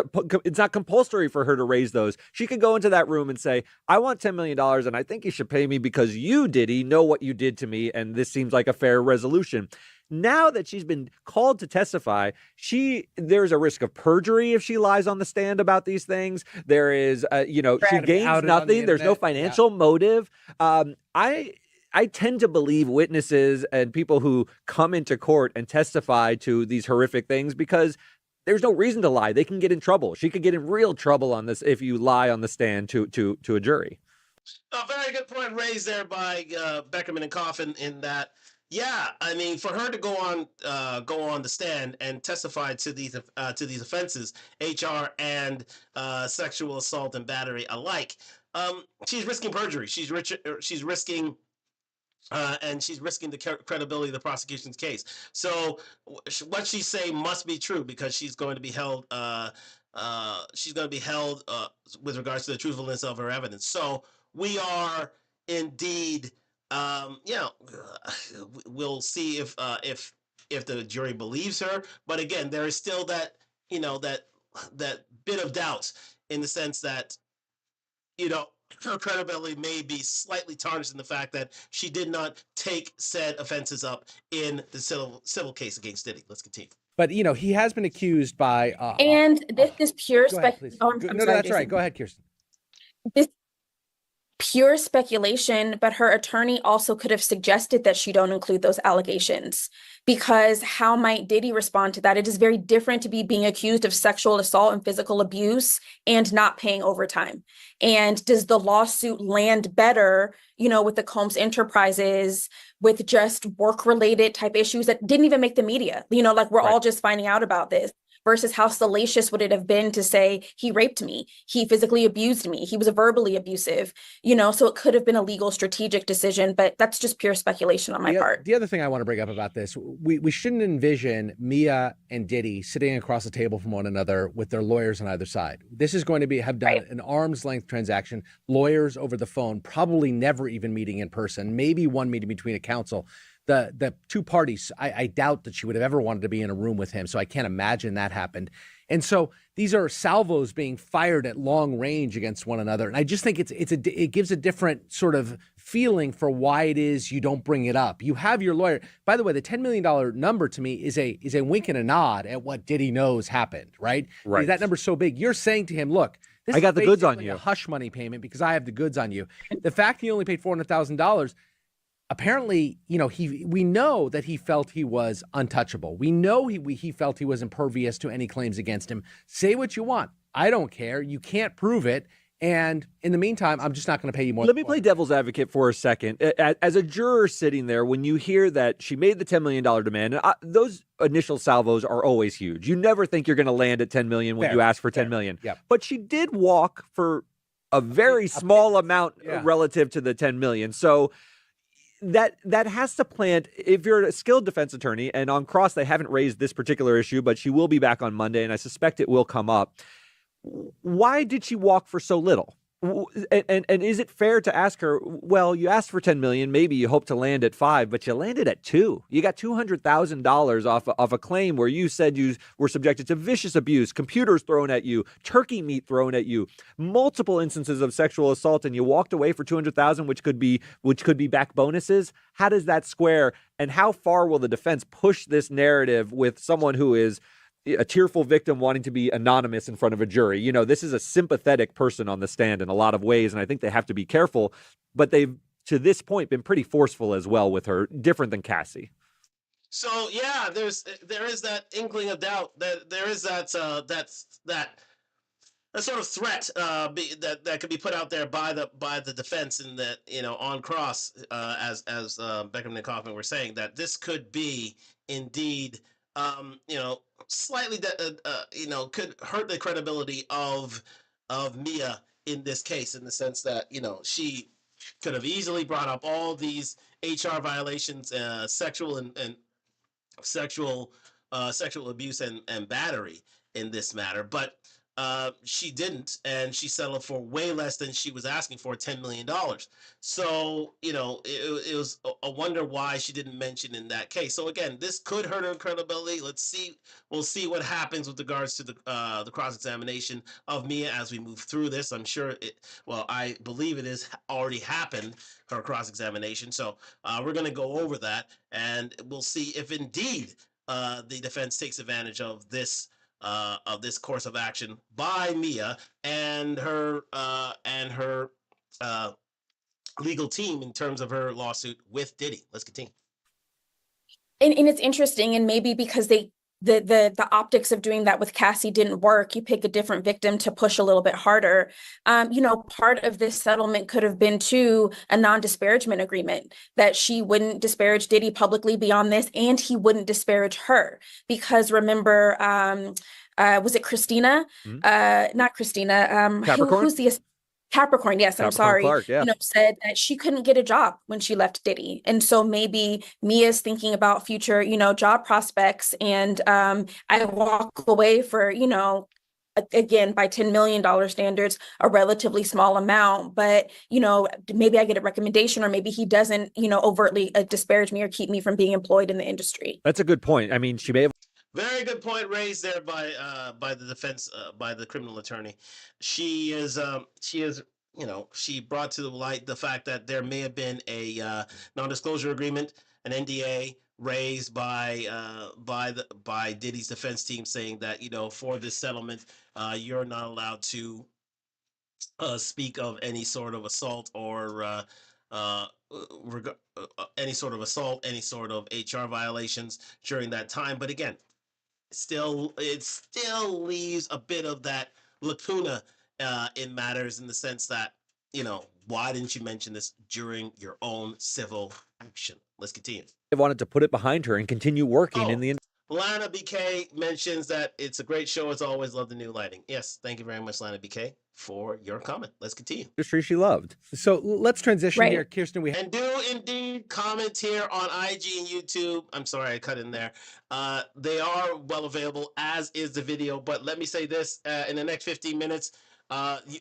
It's not compulsory for her to raise those. She could go into that room and say, I want $10 million and I think you should pay me because you, Diddy, know what you did to me and this seems like a fair resolution. Now that she's been called to testify, there's a risk of perjury if she lies on the stand about these things. There is, she gains nothing. There's no financial motive. I tend to believe witnesses and people who come into court and testify to these horrific things because there's no reason to lie. They can get in trouble. She could get in real trouble on this if you lie on the stand to a jury. A very good point raised there by Beckerman and Coffin in that. Yeah, I mean, for her to go on the stand and testify to these offenses, HR and sexual assault and battery alike, she's risking perjury. She's risking. And she's risking the credibility of the prosecution's case. So what she say must be true because she's going to be held. With regards to the truthfulness of her evidence. So we are indeed. We'll see if the jury believes her. But again, there is still that that bit of doubt in the sense that her credibility may be slightly tarnished in the fact that she did not take said offenses up in the civil case against Diddy. Let's continue. But he has been accused by. And this is pure speculation. No, that's right. Go ahead, Kirsten. This pure speculation, but her attorney also could have suggested that she don't include those allegations because how might Diddy respond to that? It is very different to be being accused of sexual assault and physical abuse and not paying overtime. And does the lawsuit land better, with the Combs Enterprises, with just work-related type issues that didn't even make the media, like we're all just finding out about this? Versus how salacious would it have been to say he raped me, he physically abused me, he was verbally abusive, so it could have been a legal strategic decision, but that's just pure speculation on my part. The other thing I want to bring up about this, we shouldn't envision Mia and Diddy sitting across the table from one another with their lawyers on either side. This is going to have done an arm's length transaction, lawyers over the phone, probably never even meeting in person, maybe one meeting between a counsel. The two parties, I doubt that she would have ever wanted to be in a room with him. So I can't imagine that happened. And so these are salvos being fired at long range against one another. And I just think it gives a different sort of feeling for why it is you don't bring it up. You have your lawyer. By the way, the $10 million number to me is a wink and a nod at what Diddy knows happened, right? Right. That number's so big. You're saying to him, look, I got the goods on you. A hush money payment because I have the goods on you. The fact he only paid $400,000. Apparently, we know that he felt he was untouchable. We know he felt he was impervious to any claims against him. Say what you want. I don't care. You can't prove it. And in the meantime, I'm just not going to pay you more. Let me play devil's advocate for a second. As a juror sitting there, when you hear that she made the $10 million demand, those initial salvos are always huge. You never think you're going to land at $10 million when you ask for $10 million. Yep. But she did walk for a very small amount relative to the $10 million. So that has to plant, if you're a skilled defense attorney, and on cross they haven't raised this particular issue, but she will be back on Monday, and I suspect it will come up. Why did she walk for so little? And is it fair to ask her, well, you asked for $10 million, maybe you hope to land at $5 million, but you landed at $2 million. You got $200,000 off a claim where you said you were subjected to vicious abuse, computers thrown at you, turkey meat thrown at you, multiple instances of sexual assault, and you walked away for $200,000, which could be back bonuses. How does that square? And how far will the defense push this narrative with someone who is a tearful victim wanting to be anonymous in front of a jury? This is a sympathetic person on the stand in a lot of ways, and I think they have to be careful. But they've, to this point, been pretty forceful as well with her, different than Cassie. So yeah, there is that inkling of doubt. That there is that sort of threat that could be put out there by the defense, and that on cross, as Beckham and Kaufman were saying, that this could be indeed slightly could hurt the credibility of Mia in this case, in the sense that she could have easily brought up all these HR violations, sexual abuse and battery in this matter. But she didn't, and she settled for way less than she was asking for, $10 million. So it was a wonder why she didn't mention in that case. So again, this could hurt her credibility. Let's see. We'll see what happens with regards to the cross examination of Mia as we move through this. I'm sure it. Well, I believe it has already happened, her cross examination. So we're going to go over that, and we'll see if indeed the defense takes advantage of this course of action by Mia and her uh, legal team in terms of her lawsuit with Diddy. Let's continue. And it's interesting, and maybe because the optics of doing that with Cassie didn't work, you pick a different victim to push a little bit harder. Part of this settlement could have been to a non-disparagement agreement, that she wouldn't disparage Diddy publicly beyond this, and he wouldn't disparage her. Because remember, was it Christina? Not Christina. Capricorn? Who's the Capricorn? Yes, I'm Capricorn sorry. Clark, yeah. Said that she couldn't get a job when she left Diddy, and so maybe Mia's thinking about future, job prospects, and I walk away for, again, by $10 million standards, a relatively small amount, but maybe I get a recommendation, or maybe he doesn't, overtly disparage me or keep me from being employed in the industry. That's a good point. I mean, she may have. Very good point raised there by the defense, by the criminal attorney. She is she brought to the light the fact that there may have been a non-disclosure agreement, an NDA raised by Diddy's defense team, saying that for this settlement, you're not allowed to speak of any sort of assault or any sort of assault, any sort of HR violations during that time. But again, it still leaves a bit of that lacuna in matters, in the sense that why didn't you mention this during your own civil action? Let's continue. Wanted to put it behind her and continue working in the. Lana BK mentions that it's a great show as always. Love the new lighting. Yes, thank you very much, Lana BK, for your comment. Let's continue. Industry she loved. So let's transition here, Kirsten. And do indeed comment here on IG and YouTube. I'm sorry I cut in there. They are well available, as is the video. But let me say this: in the next 15 minutes,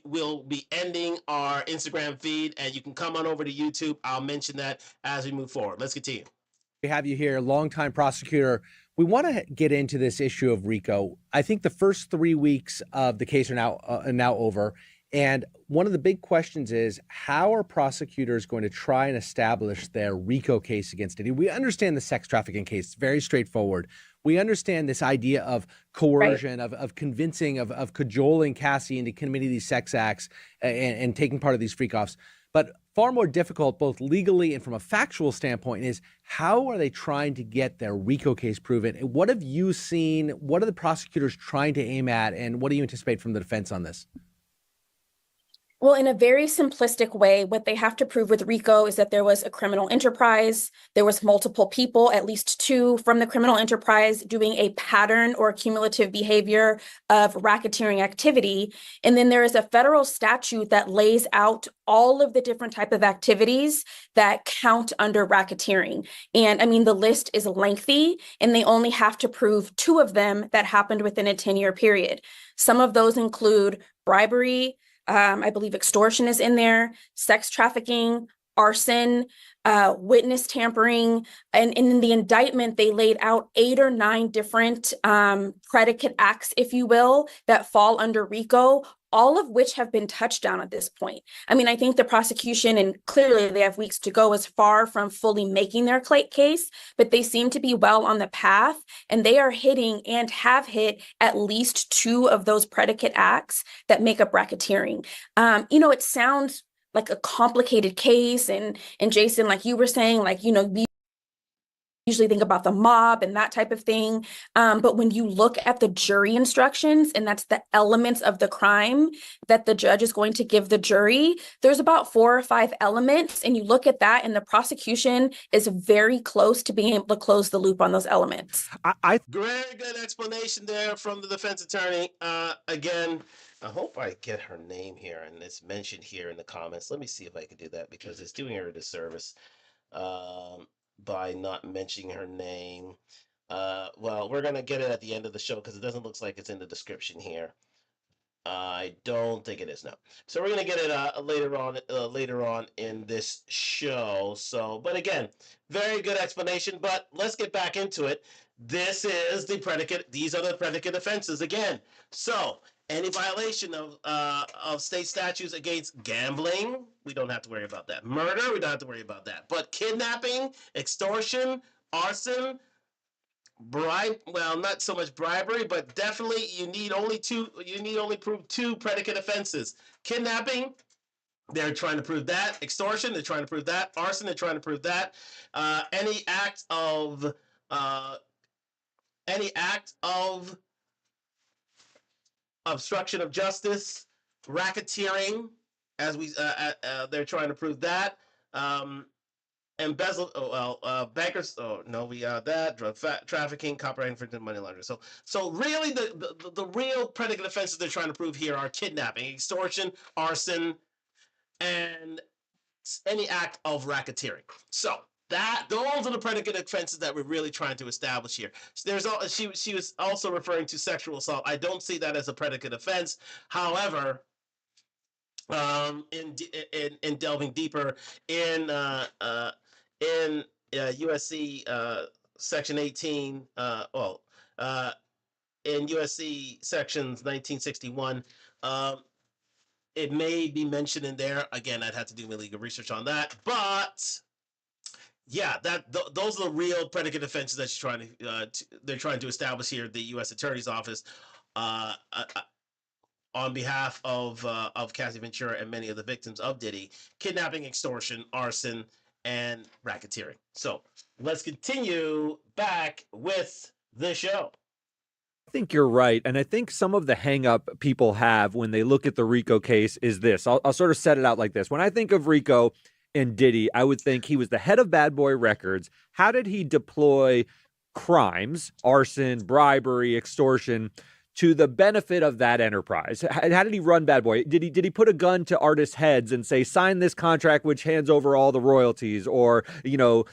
we'll be ending our Instagram feed, and you can come on over to YouTube. I'll mention that as we move forward. Let's continue. We have you here, longtime prosecutor. We want to get into this issue of RICO. I think the first 3 weeks of the case are now over. And one of the big questions is, how are prosecutors going to try and establish their RICO case against Diddy? We understand the sex trafficking case. It's very straightforward. We understand this idea of coercion, right, of convincing, of cajoling Cassie into committing these sex acts and taking part of these freak-offs. But far more difficult, both legally and from a factual standpoint, is how are they trying to get their RICO case proven? And what have you seen? What are the prosecutors trying to aim at? And what do you anticipate from the defense on this? Well, in a very simplistic way, what they have to prove with RICO is that there was a criminal enterprise, there was multiple people, at least two from the criminal enterprise, doing a pattern or cumulative behavior of racketeering activity. And then there is a federal statute that lays out all of the different type of activities that count under racketeering. And I mean, the list is lengthy, and they only have to prove two of them that happened within a 10-year period. Some of those include bribery, I believe extortion is in there, sex trafficking, arson, witness tampering. And in the indictment, they laid out 8 or 9 different predicate acts, if you will, that fall under RICO, all of which have been touched on at this point. I mean, I think the prosecution, and clearly they have weeks to go, is far from fully making their case, but they seem to be well on the path, and they are hitting and have hit at least 2 of those predicate acts that make up racketeering. It sounds like a complicated case, and Jason, like you were saying, like, we usually think about the mob and that type of thing. But when you look at the jury instructions, and that's the elements of the crime that the judge is going to give the jury, there's about 4 or 5 elements. And you look at that, and the prosecution is very close to being able to close the loop on those elements. Very good explanation there from the defense attorney. Again, I hope I get her name here and it's mentioned here in the comments. Let me see if I can do that, because it's doing her a disservice by not mentioning her name. Well, we're going to get it at the end of the show, because it doesn't look like it's in the description here. I don't think it is, no. So we're gonna get it later on in this show. So, but again, very good explanation. But let's get back into it. This is the predicate. These are the predicate offenses again. So any violation of state statutes against gambling, we don't have to worry about that. Murder, we don't have to worry about that. But kidnapping, extortion, arson, not so much bribery, but definitely you need only prove two predicate offenses. Kidnapping, they're trying to prove that. Extortion, they're trying to prove that. Arson, they're trying to prove that. Any act of obstruction of justice, racketeering, they're trying to prove that. Embezzle, bankers, that drug trafficking, copyright infringement, money laundering. So really the real predicate offenses they're trying to prove here are kidnapping, extortion, arson, and any act of racketeering. So those are the predicate offenses that we're really trying to establish here. She was also referring to sexual assault. I don't see that as a predicate offense. However, in delving deeper in USC section 18, in USC sections 1961, it may be mentioned in there. Again, I'd have to do my legal research on that, but yeah, those are the real predicate offenses that they're trying to establish here at the U.S. Attorney's Office. On behalf of Cassie Ventura and many of the victims of Diddy: kidnapping, extortion, arson, and racketeering. So let's continue back with the show. I think you're right. And I think some of the hang up people have when they look at the Rico case is this. I'll sort of set it out like this. When I think of Rico and Diddy, I would think he was the head of Bad Boy Records. How did he deploy crimes, arson, bribery, extortion, to the benefit of that enterprise? How did he run Bad Boy? Did he put a gun to artists' heads and say, sign this contract which hands over all the royalties, or go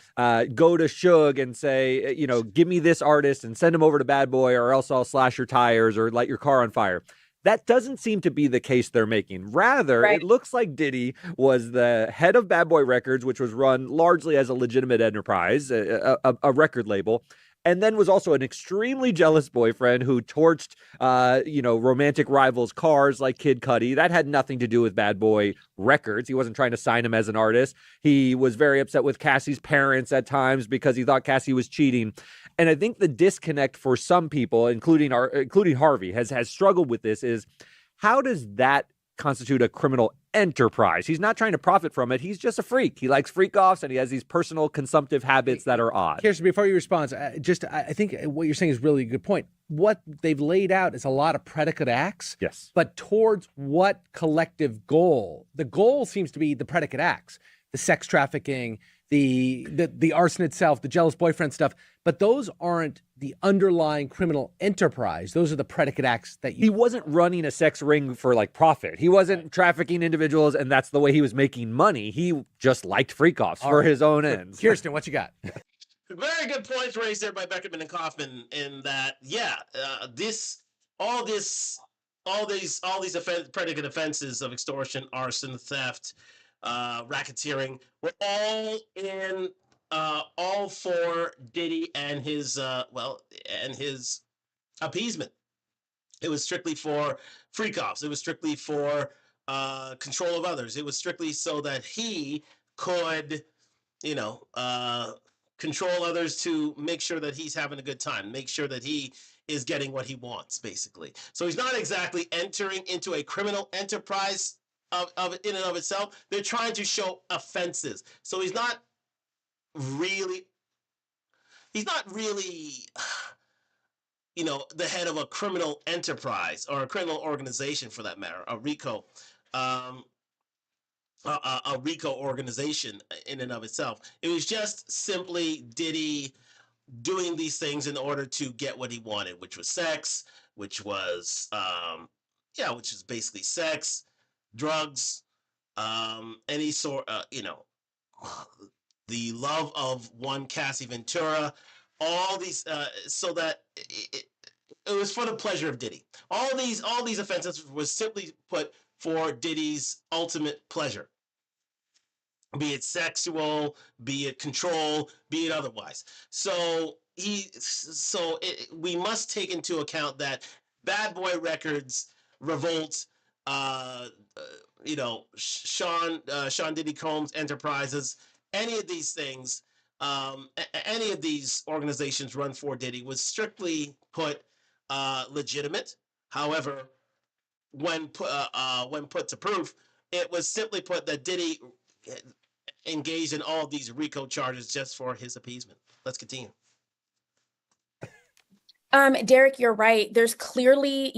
to Suge and say, give me this artist and send him over to Bad Boy, or else I'll slash your tires or light your car on fire? That doesn't seem to be the case they're making. Rather, It looks like Diddy was the head of Bad Boy Records, which was run largely as a legitimate enterprise, a record label, and then was also an extremely jealous boyfriend who torched, romantic rivals' cars like Kid Cudi. That had nothing to do with Bad Boy Records. He wasn't trying to sign him as an artist. He was very upset with Cassie's parents at times because he thought Cassie was cheating. And I think the disconnect for some people, including Harvey, has struggled with this is, how does that constitute a criminal enterprise? He's not trying to profit from it. He's just a freak. He likes freak offs, and he has these personal consumptive habits that are odd. Kirsten, before you respond, I think what you're saying is really a good point. What they've laid out is a lot of predicate acts. Yes. But towards what collective goal? The goal seems to be the predicate acts, the sex trafficking, the arson itself, the jealous boyfriend stuff. But those aren't the underlying criminal enterprise. Those are the predicate acts that He wasn't running a sex ring for profit. He wasn't trafficking individuals, and that's the way he was making money. He just liked freak offs for his own ends. Kirsten, what you got? Very good points raised there by Beckerman and Kaufman in that, all these predicate offenses of extortion, arson, theft, racketeering were all for Diddy and his appeasement. It was strictly for freak offs. It was strictly for control of others. It was strictly so that he could, control others to make sure that he's having a good time, make sure that he is getting what he wants, basically. So he's not exactly entering into a criminal enterprise of in and of itself. They're trying to show offenses. So he's not really the head of a criminal enterprise or a criminal organization, for that matter, a RICO organization in and of itself. It was just simply Diddy doing these things in order to get what he wanted, which was sex, which is basically sex, drugs, any sort, the love of one Cassie Ventura, all these, so that was for the pleasure of Diddy. All these offenses was simply put for Diddy's ultimate pleasure, be it sexual, be it control, be it otherwise. We must take into account that Bad Boy Records, Revolt, uh, uh, Sean Diddy Combs Enterprises, any of these things, any of these organizations run for Diddy was strictly put legitimate. However, when put to proof, it was simply put that Diddy engaged in all these RICO charges just for his appeasement. Let's continue. Derek, you're right. There's clearly,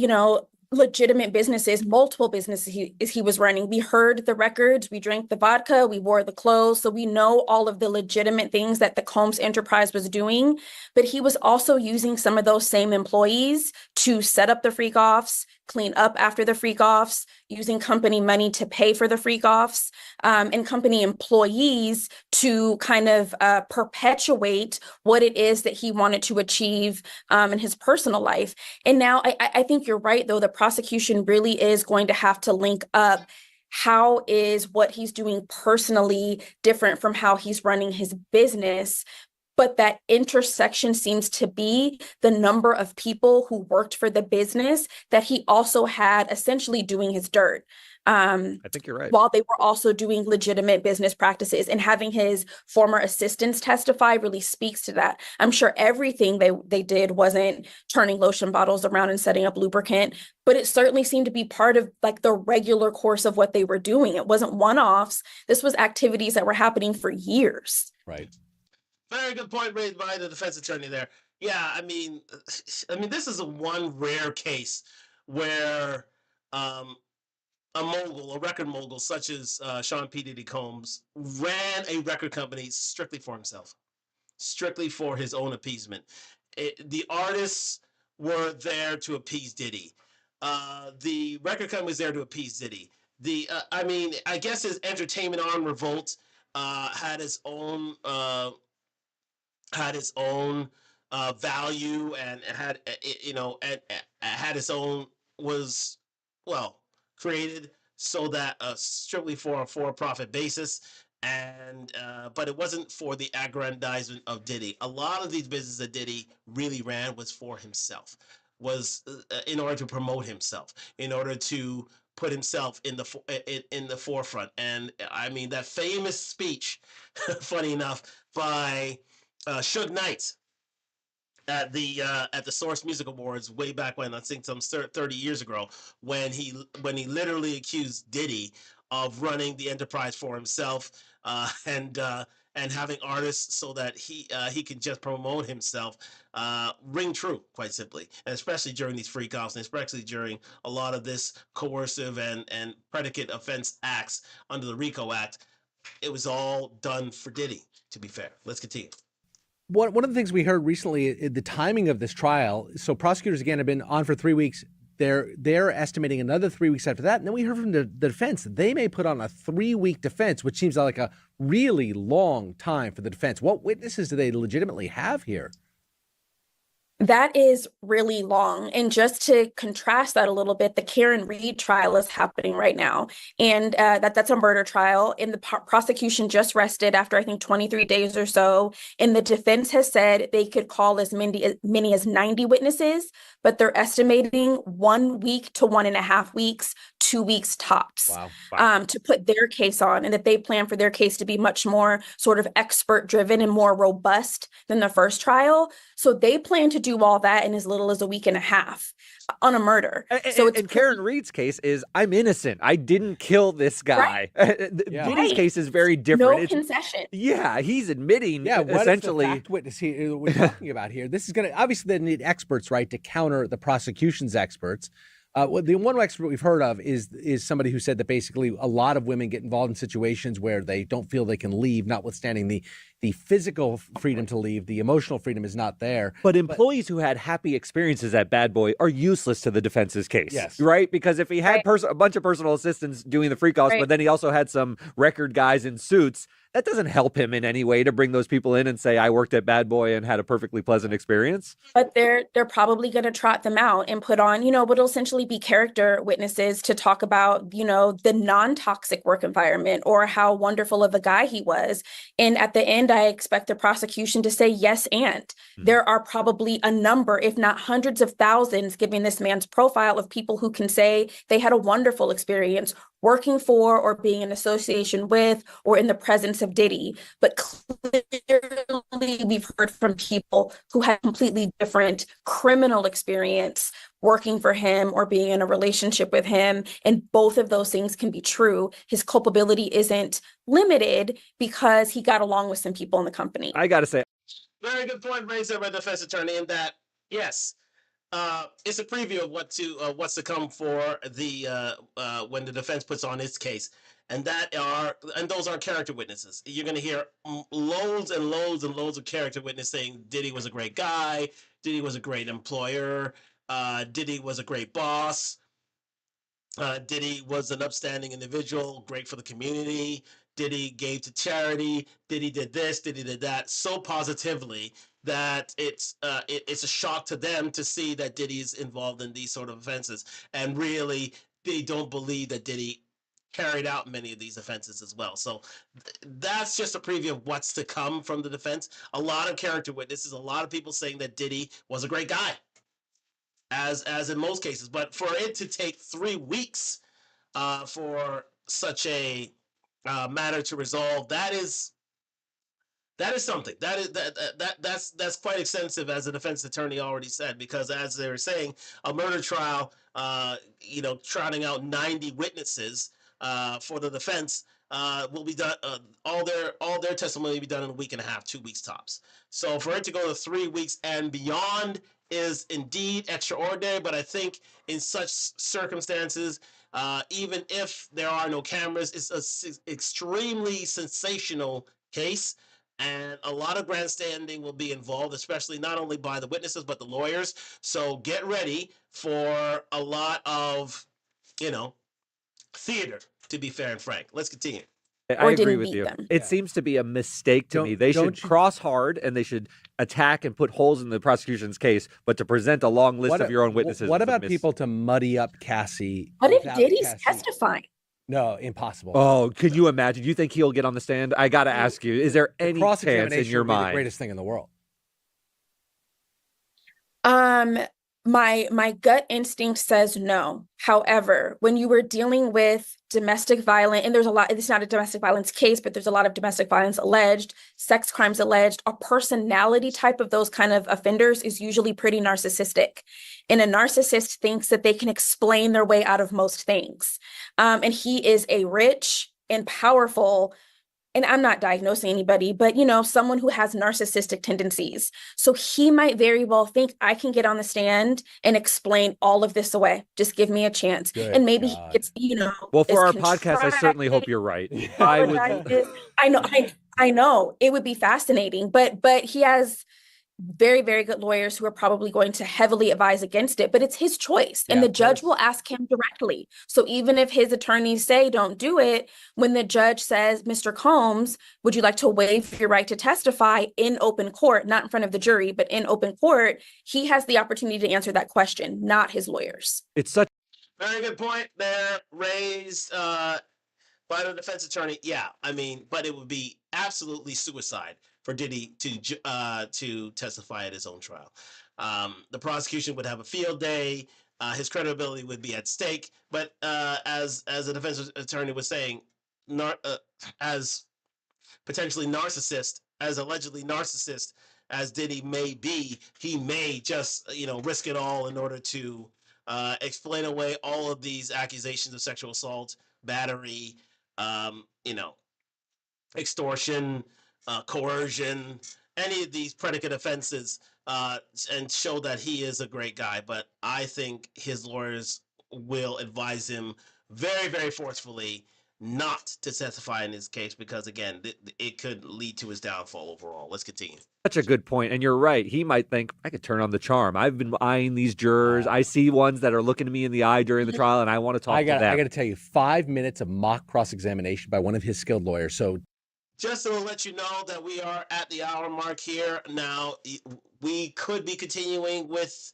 legitimate businesses, multiple businesses he was running. We heard the records, we drank the vodka, we wore the clothes. So we know all of the legitimate things that the Combs enterprise was doing. But he was also using some of those same employees to set up the freak offs, clean up after the freak offs, using company money to pay for the freak offs, and company employees to kind of perpetuate what it is that he wanted to achieve in his personal life. And now I think you're right, though. The prosecution really is going to have to link up how is what he's doing personally different from how he's running his business. But that intersection seems to be the number of people who worked for the business that he also had essentially doing his dirt. I think you're right. While they were also doing legitimate business practices, and having his former assistants testify really speaks to that. I'm sure everything they did wasn't turning lotion bottles around and setting up lubricant, but it certainly seemed to be part of like the regular course of what they were doing. It wasn't one-offs. This was activities that were happening for years. Right. Very good point made by the defense attorney there. Yeah, I mean, this is a one rare case where a record mogul such as Sean P. Diddy Combs ran a record company strictly for himself, strictly for his own appeasement. The artists were there to appease Diddy. The record company was there to appease Diddy. I guess his entertainment arm, Revolt, had its own value, and had had its own, was, well, created so that strictly for a for-profit basis, and but it wasn't for the aggrandizement of Diddy. A lot of these businesses that Diddy really ran was for himself, was in order to promote himself, in order to put himself in the forefront. And I mean, that famous speech, funny enough, by Suge Knight at the Source Music Awards way back when, I think some 30 years ago, when he literally accused Diddy of running the enterprise for himself, and having artists so that he can just promote himself, ring true, quite simply, and especially during these freak offs, and especially during a lot of this coercive and predicate offense acts under the RICO Act. It was all done for Diddy, to be fair. Let's continue. One of the things we heard recently, the timing of this trial. So prosecutors again have been on for 3 weeks. They're estimating another 3 weeks after that. And then we heard from the defense they may put on a 3-week defense, which seems like a really long time for the defense. What witnesses do they legitimately have here? That is really long. And just to contrast that a little bit, the Karen Reed trial is happening right now. And that's a murder trial. And the prosecution just rested after, I think, 23 days or so. And the defense has said they could call as many as 90 witnesses, but they're estimating 1 week to 1.5 weeks, 2 weeks tops. Wow. To put their case on, and that they plan for their case to be much more sort of expert driven and more robust than the first trial. So they plan to do all that in as little as a week and a half on a murder. And Karen Reed's case is, I'm innocent. I didn't kill this guy. Right. Diddy's case is very different. No concession. Yeah, he's admitting essentially. What is the fact witness we're talking about here? This is going to, obviously they need experts, right, to counter the prosecution's experts. The one expert we've heard of is somebody who said that basically a lot of women get involved in situations where they don't feel they can leave, notwithstanding the the physical freedom to leave, the emotional freedom is not there. But employees who had happy experiences at Bad Boy are useless to the defense's case. Yes. Right? Because if he had a bunch of personal assistants doing the freak offs, but then he also had some record guys in suits, that doesn't help him in any way to bring those people in and say, I worked at Bad Boy and had a perfectly pleasant experience. But they're probably going to trot them out and put on, what'll essentially be character witnesses to talk about, the non-toxic work environment or how wonderful of a guy he was. And at the end, I expect the prosecution to say yes, and there are probably a number, if not hundreds of thousands, given this man's profile, of people who can say they had a wonderful experience working for or being in association with or in the presence of Diddy. But clearly we've heard from people who had completely different criminal experience working for him or being in a relationship with him. And both of those things can be true. His culpability isn't limited because he got along with some people in the company. I got to say, very good point raised there by the defense attorney in that, yes, it's a preview of what's to come for the when the defense puts on its case, and those are character witnesses. You're going to hear loads and loads and loads of character witnesses saying Diddy was a great guy, Diddy was a great employer, Diddy was a great boss, Diddy was an upstanding individual, great for the community. Diddy gave to charity. Diddy did this. Diddy did that. So positively that it's a shock to them to see that Diddy's involved in these sort of offenses, and really they don't believe that Diddy carried out many of these offenses as well. So that's just a preview of what's to come from the defense. A lot of character witnesses, a lot of people saying that Diddy was a great guy, as in most cases. But for it to take 3 weeks for such a matter to resolve, that is something. That's quite extensive, as the defense attorney already said, because as they were saying, a murder trial, trotting out 90 witnesses for the defense will be done. All their testimony will be done in a week and a half, 2 weeks tops. So for it to go to 3 weeks and beyond is indeed extraordinary. But I think in such circumstances, even if there are no cameras, it's an extremely sensational case. And a lot of grandstanding will be involved, especially not only by the witnesses, but the lawyers. So get ready for a lot of, theater, to be fair and frank. Let's continue. I agree with you. It seems to be a mistake to me. They should cross hard and they should attack and put holes in the prosecution's case, but to present a long list of your own witnesses. What about people to muddy up Cassie? What if Diddy's testifying? No, impossible. Oh, can you imagine? Do you think he'll get on the stand? I got to ask you, is there any chance in your mind? The greatest thing in the world. My gut instinct says no. However, when you were dealing with domestic violence, and it's not a domestic violence case, but there's a lot of domestic violence alleged, sex crimes alleged, a personality type of those kind of offenders is usually pretty narcissistic. And a narcissist thinks that they can explain their way out of most things. And he is a rich and powerful, and I'm not diagnosing anybody, but someone who has narcissistic tendencies. So he might very well think, I can get on the stand and explain all of this away. Just give me a chance. Good and maybe God. it's, well, for our podcast, I certainly hope you're right. I know it would be fascinating, but he has very, very good lawyers who are probably going to heavily advise against it, but it's his choice. And the judge will ask him directly. So even if his attorneys say don't do it, when the judge says, Mr. Combs, would you like to waive your right to testify in open court, not in front of the jury, but in open court, he has the opportunity to answer that question, not his lawyers. It's such very good point there raised by the defense attorney. Yeah, but it would be absolutely suicide for Diddy to testify at his own trial. The prosecution would have a field day. His credibility would be at stake. But as the defense attorney was saying, as potentially narcissist, as allegedly narcissist as Diddy may be, he may just risk it all in order to explain away all of these accusations of sexual assault, battery, extortion, coercion, any of these predicate offenses, and show that he is a great guy. But I think his lawyers will advise him very, very forcefully not to testify in this case because, again, it could lead to his downfall overall. Let's continue. Such a good point. And you're right. He might think, I could turn on the charm. I've been eyeing these jurors. I see ones that are looking me in the eye during the trial, and I want to talk to them. I got to tell you, 5 minutes of mock cross-examination by one of his skilled lawyers. So just to let you know that we are at the hour mark here. Now, we could be continuing with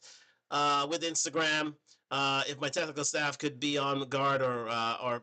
Instagram. If my technical staff could be on guard or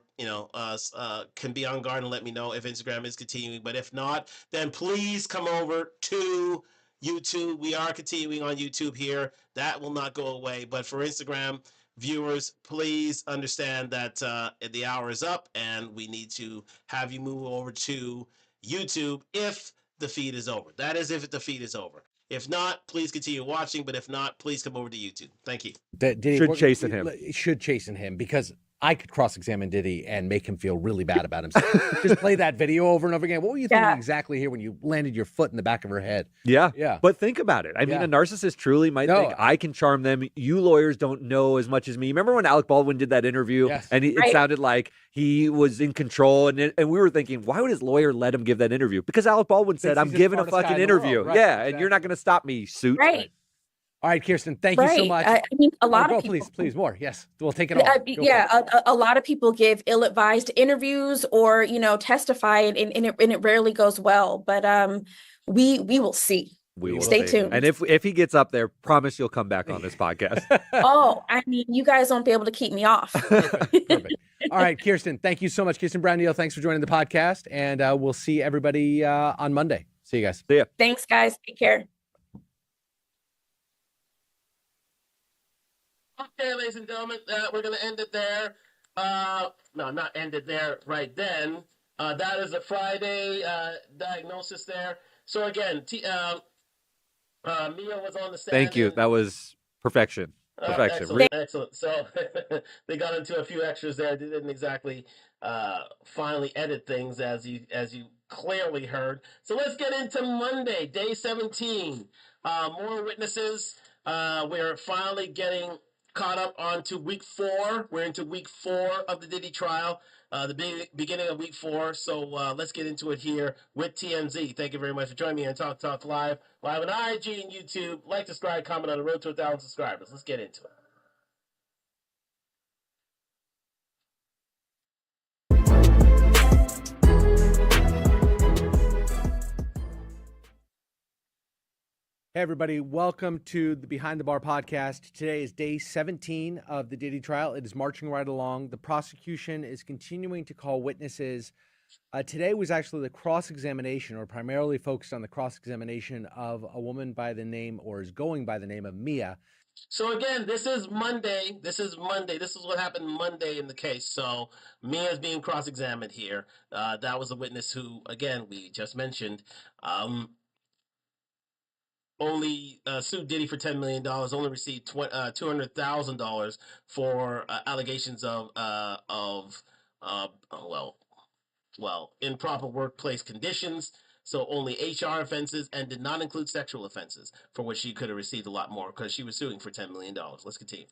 can be on guard and let me know if Instagram is continuing. But if not, then please come over to YouTube. We are continuing on YouTube here. That will not go away. But for Instagram viewers, please understand that the hour is up and we need to have you move over to YouTube if the feed is over. That is if the feed is over. If not, please continue watching. But if not, please come over to YouTube. Thank you. Diddy, should chasten him. Should chasten him because I could cross-examine Diddy and make him feel really bad about himself. Just play that video over and over again. What were you thinking exactly here when you landed your foot in the back of her head? Yeah. But think about it. I mean, a narcissist truly might think, I can charm them. You lawyers don't know as much as me. Remember when Alec Baldwin did that interview? Yes. And it sounded like he was in control. And we were thinking, why would his lawyer let him give that interview? Because Alec Baldwin said, I'm giving a fucking interview. Right, exactly. And you're not going to stop me, suit. Right. All right, Kirsten, thank you so much. I mean, a lot of people. Please, more. Yes, we'll take it all. A lot of people give ill-advised interviews or, testify and it rarely goes well. But we will see. We will stay tuned. And if he gets up there, promise you'll come back on this podcast. I mean, you guys won't be able to keep me off. Perfect. All right, Kirsten, thank you so much. Kirsten Brown-Neal, thanks for joining the podcast. And we'll see everybody on Monday. See you guys. See ya. Thanks, guys. Take care. Okay, ladies and gentlemen, we're going to end it there. No, not end it there right then. That is a Friday diagnosis there. So again, Mia was on the stand. Thank you. That was perfection. Excellent. So they got into a few extras there. They didn't exactly finally edit things as you clearly heard. So let's get into Monday, day 17. More witnesses. We're finally getting caught up onto week 4. We're into week 4 of the Diddy trial, the beginning of week 4. So let's get into it here with TMZ. Thank you very much for joining me on Talk Live on IG and YouTube. Like, subscribe, comment on the road to 1,000 subscribers. Let's get into it. Hey, everybody. Welcome to the Behind the Bar podcast. Today is day 17 of the Diddy trial. It is marching right along. The prosecution is continuing to call witnesses. Today was actually the cross-examination, or primarily focused on the cross-examination of a woman by the name, or is going by the name of Mia. So again, this is Monday. This is what happened Monday in the case. So Mia is being cross-examined here. That was a witness who, again, we just mentioned, only sued Diddy for $10 million, only received $200,000 for allegations of improper workplace conditions. So only HR offenses, and did not include sexual offenses, for which she could have received a lot more because she was suing for $10 million. Let's continue.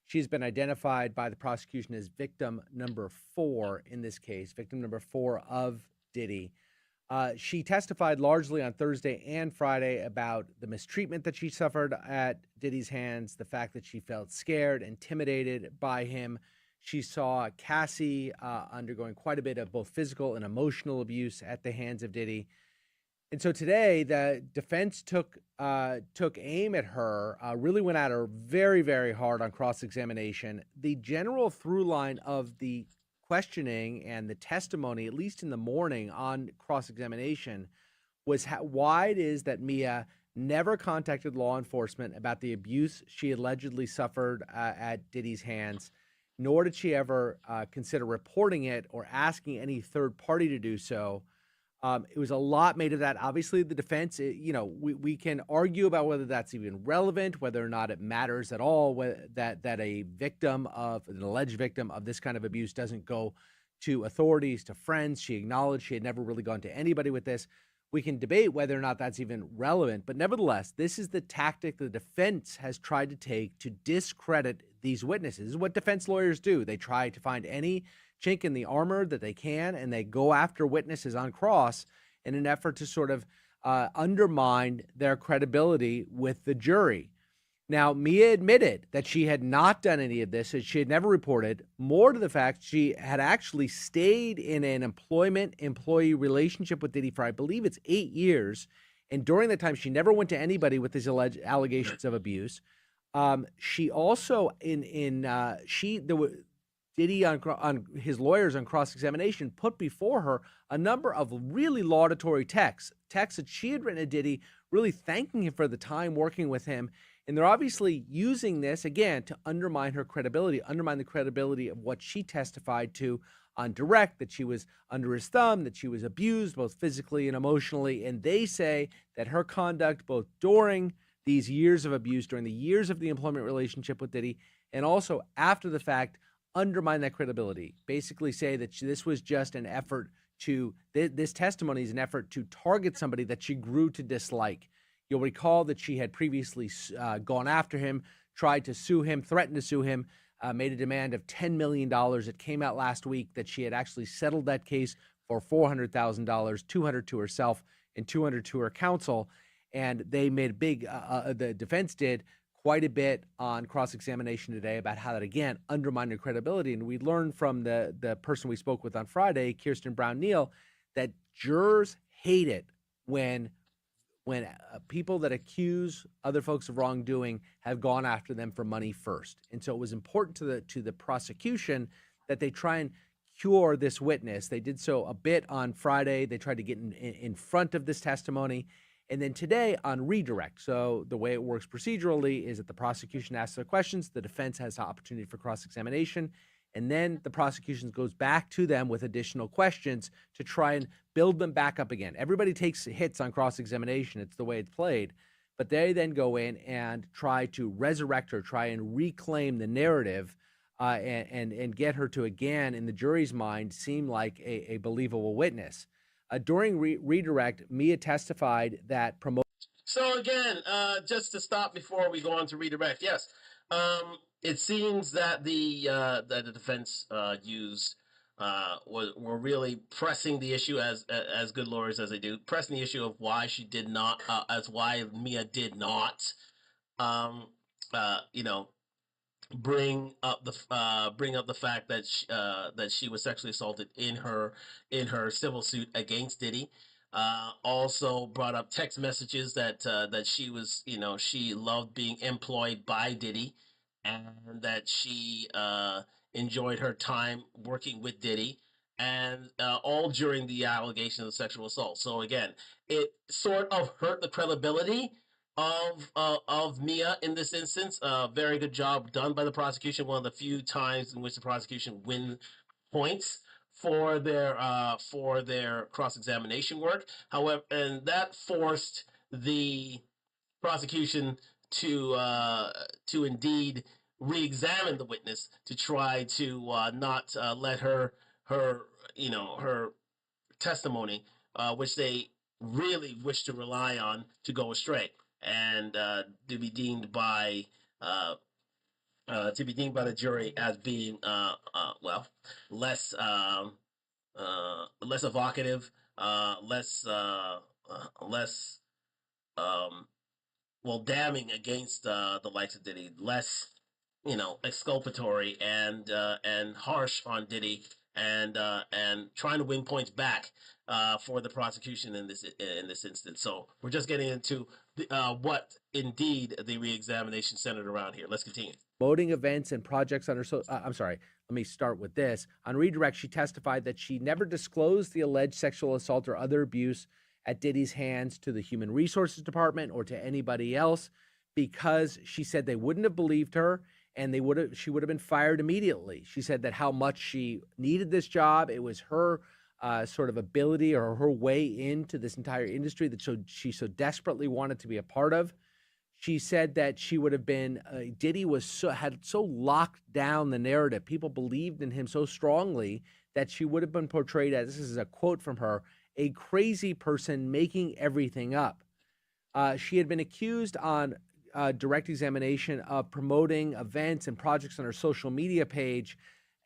She's been identified by the prosecution as victim number 4 in this case, victim number 4 of Diddy. She testified largely on Thursday and Friday about the mistreatment that she suffered at Diddy's hands, the fact that she felt scared, intimidated by him. She saw Cassie undergoing quite a bit of both physical and emotional abuse at the hands of Diddy. And so today, the defense took aim at her, really went at her very, very hard on cross-examination. The general through line of the questioning and the testimony, at least in the morning on cross-examination, was why it is that Mia never contacted law enforcement about the abuse she allegedly suffered at Diddy's hands, nor did she ever consider reporting it or asking any third party to do so. It was a lot made of that. Obviously, the defense, we can argue about whether that's even relevant, whether or not it matters at all, that a victim of an alleged victim of this kind of abuse doesn't go to authorities, to friends. She acknowledged she had never really gone to anybody with this. We can debate whether or not that's even relevant. But nevertheless, this is the tactic the defense has tried to take to discredit these witnesses. This is what defense lawyers do. They try to find any chink in the armor that they can, and they go after witnesses on cross in an effort to sort of undermine their credibility with the jury. Now, Mia admitted that she had not done any of this, that she had never reported. More to the fact, she had actually stayed in an employee relationship with Diddy for, I believe it's 8 years. And during that time, she never went to anybody with these alleged allegations of abuse. She also, Diddy on his lawyers on cross-examination put before her a number of really laudatory texts that she had written to Diddy, really thanking him for the time working with him. And they're obviously using this, again, to undermine her credibility, undermine the credibility of what she testified to on direct, that she was under his thumb, that she was abused both physically and emotionally. And they say that her conduct, both during these years of abuse, during the years of the employment relationship with Diddy, and also after the fact, undermine that credibility. Basically say that this was just an effort to, this testimony is an effort to target somebody that she grew to dislike. You'll recall that she had previously gone after him, tried to sue him, threatened to sue him, made a demand of $10 million. It came out last week that she had actually settled that case for $400,000, $200 to herself and $200 to her counsel. And they made a big, the defense did quite a bit on cross-examination today about how that, again, undermined her credibility. And we learned from the person we spoke with on Friday, Kirsten Brown-Neal, that jurors hate it when people that accuse other folks of wrongdoing have gone after them for money first. And so it was important to the prosecution that they try and cure this witness. They did so a bit on Friday. They tried to get in front of this testimony. And then today on redirect. So the way it works procedurally is that the prosecution asks their questions, the defense has the opportunity for cross-examination, and then the prosecution goes back to them with additional questions to try and build them back up again. Everybody takes hits on cross-examination. It's the way it's played. But they then go in and try to resurrect her, try and reclaim the narrative, and get her to, again, in the jury's mind, seem like a believable witness. During redirect, Mia testified that So again, just to stop before we go on to redirect, yes, it seems that the defense used were really pressing the issue as good lawyers as they do, pressing the issue of why she did not, as why Mia did not, you know, bring up the fact that she was sexually assaulted in her civil suit against Diddy. Also brought up text messages that she was, she loved being employed by Diddy, and that she enjoyed her time working with Diddy, and all during the allegation of sexual assault. So again, it sort of hurt the credibility of Mia in this instance. Very good job done by the prosecution. One of the few times in which the prosecution win points for their cross examination work. However, and that forced the prosecution to indeed re-examine the witness to try to not let her testimony, which they really wish to rely on, to go astray, and to be deemed by the jury as being well, less less evocative, less well, damning against the likes of Diddy, less, exculpatory and harsh on Diddy, and trying to win points back for the prosecution in this instance. So we're just getting into what indeed the reexamination centered around here. Let's continue. promoting events and projects on her. I'm sorry. Let me start with this. On redirect, she testified that she never disclosed the alleged sexual assault or other abuse at Diddy's hands to the Human Resources Department or to anybody else, because she said they wouldn't have believed her, and she would have been fired immediately. She said that how much she needed this job. It was her sort of ability or her way into this entire industry that she so desperately wanted to be a part of. She said that she would have been, Diddy had so locked down the narrative. People believed in him so strongly that she would have been portrayed as, this is a quote from her, a crazy person making everything up. She had been accused on direct examination of promoting events and projects on her social media page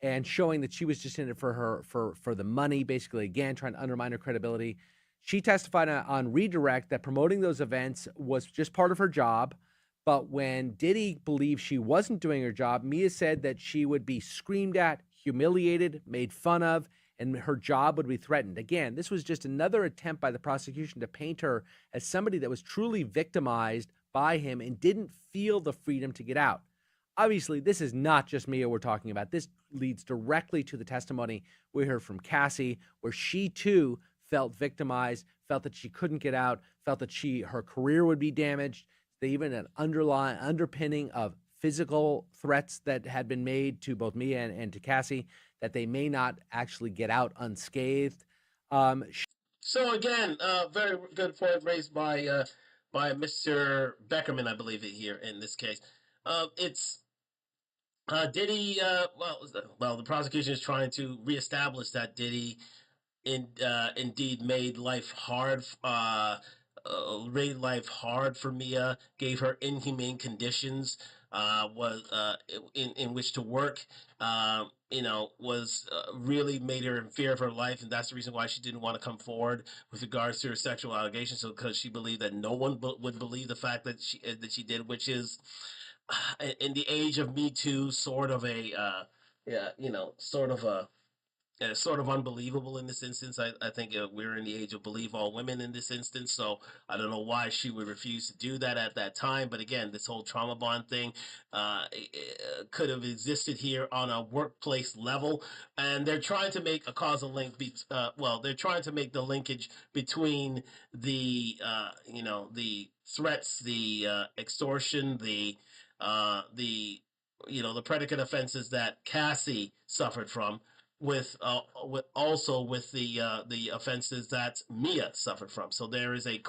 and showing that she was just in it for for the money, basically, again, trying to undermine her credibility. She testified on redirect that promoting those events was just part of her job. But when Diddy believed she wasn't doing her job, Mia said that she would be screamed at, humiliated, made fun of, and her job would be threatened. Again, this was just another attempt by the prosecution to paint her as somebody that was truly victimized by him and didn't feel the freedom to get out. Obviously, this is not just Mia we're talking about. This leads directly to the testimony we heard from Cassie, where she too felt victimized, felt that she couldn't get out, felt that her career would be damaged. They even an underpinning of physical threats that had been made to both Mia and to Cassie, that they may not actually get out unscathed. So again, very good point raised by Mr. Beckerman, I believe it here in this case. It's Diddy. The prosecution is trying to reestablish that Diddy indeed made life hard for Mia, gave her inhumane conditions, was in which to work, was really made her in fear of her life, and that's the reason why she didn't want to come forward with regards to her sexual allegations, so because she believed that no one would believe the fact that she did, which is in the age of Me Too, sort of a yeah, sort of unbelievable in this instance. I think we're in the age of believe all women in this instance. So I don't know why she would refuse to do that at that time. But again, this whole trauma bond thing could have existed here on a workplace level. And they're trying to make a causal link. They're trying to make the linkage between the threats, the extortion, the predicate offenses that Cassie suffered from with the offenses that Mia suffered from. There is a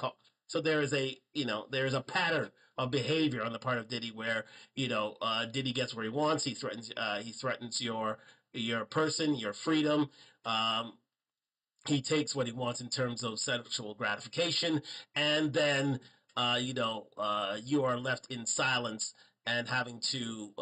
pattern of behavior on the part of Diddy where Diddy gets where he wants. He threatens your person, your freedom. He takes what he wants in terms of sexual gratification, and then you are left in silence and having to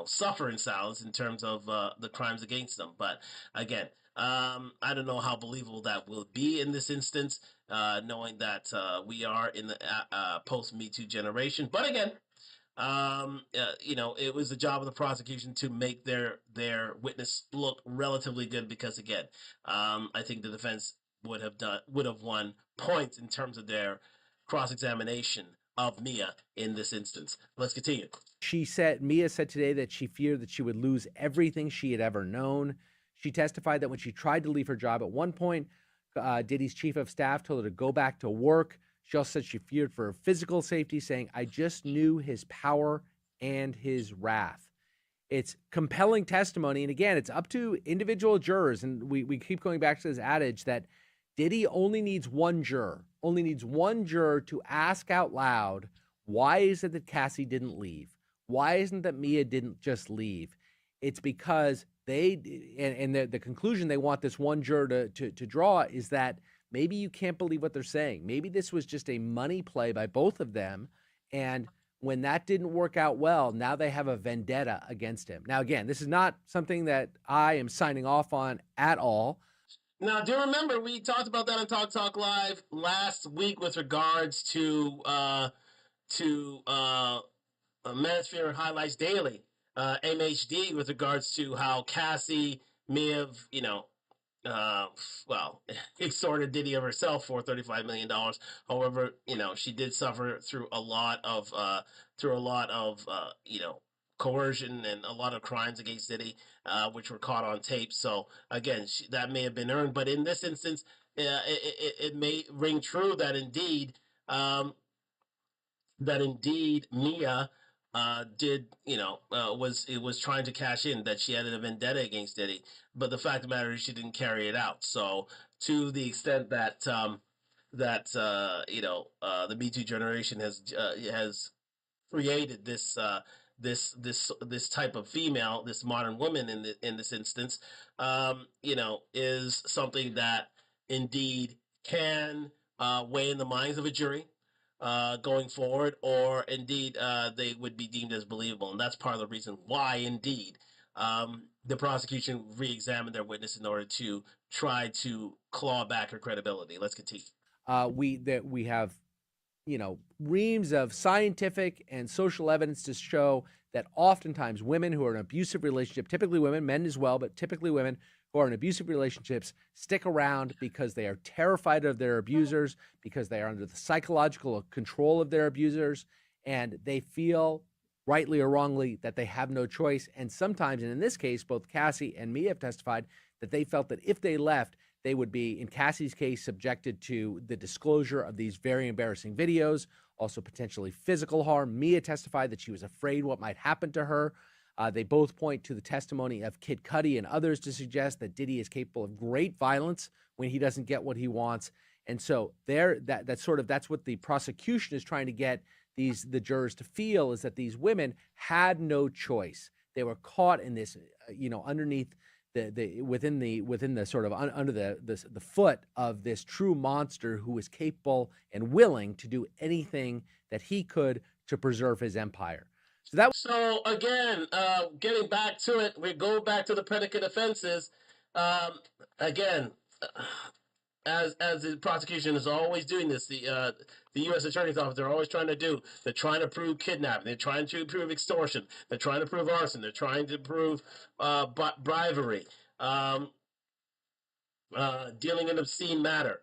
suffer in silence in terms of the crimes against them. But again, I don't know how believable that will be in this instance, knowing that we are in the post Me Too generation. But again, it was the job of the prosecution to make their witness look relatively good because again, I think the defense would have won points in terms of their cross examination of Mia in this instance. Let's continue. Mia said today that she feared that she would lose everything she had ever known. She testified that when she tried to leave her job at one point, Diddy's chief of staff told her to go back to work. She also said she feared for her physical safety, saying, "I just knew his power and his wrath." It's compelling testimony. And again, it's up to individual jurors. And we keep going back to this adage that Diddy only needs one juror, to ask out loud, why is it that Cassie didn't leave? Why isn't that Mia didn't just leave? It's because the conclusion they want this one juror to draw is that maybe you can't believe what they're saying. Maybe this was just a money play by both of them. And when that didn't work out well, now they have a vendetta against him. Now, again, this is not something that I am signing off on at all. Now, do you remember we talked about that on Talk Live last week with regards to Manosphere Highlights Daily, MHD, with regards to how Cassie may have, uh, extorted Diddy of herself for $35 million. However, she did suffer through a lot of coercion and a lot of crimes against Diddy, which were caught on tape. So again, that may have been earned, but in this instance, it may ring true that indeed. Mia did was trying to cash in, that she had a vendetta against Diddy, but the fact of the matter is she didn't carry it out. So to the extent that the Me Too generation has created this type of female, this modern woman in this instance, is something that indeed can weigh in the minds of a jury going forward, or indeed they would be deemed as believable, and that's part of the reason why indeed the prosecution re-examined their witness in order to try to claw back her credibility. Let's continue. We have, reams of scientific and social evidence to show that oftentimes women who are in an abusive relationship, typically women, men as well, but typically women who are in abusive relationships, stick around because they are terrified of their abusers, because they are under the psychological control of their abusers, and they feel, rightly or wrongly, that they have no choice. And sometimes, and in this case, both Cassie and Mia have testified that they felt that if they left, they would be, in Cassie's case, subjected to the disclosure of these very embarrassing videos, also potentially physical harm. Mia testified that she was afraid what might happen to her. They both point to the testimony of Kid Cudi and others to suggest that Diddy is capable of great violence when he doesn't get what he wants. And so that's what the prosecution is trying to get the jurors to feel, is that these women had no choice. They were caught in this, underneath within the sort of under the foot of this true monster who was capable and willing to do anything that he could to preserve his empire. So again, getting back to it, we go back to the predicate offenses. Again, as the prosecution is always doing this, the U.S. Attorney's Office, they're always trying to do. They're trying to prove kidnapping. They're trying to prove extortion. They're trying to prove arson. They're trying to prove bribery. Dealing in obscene matter,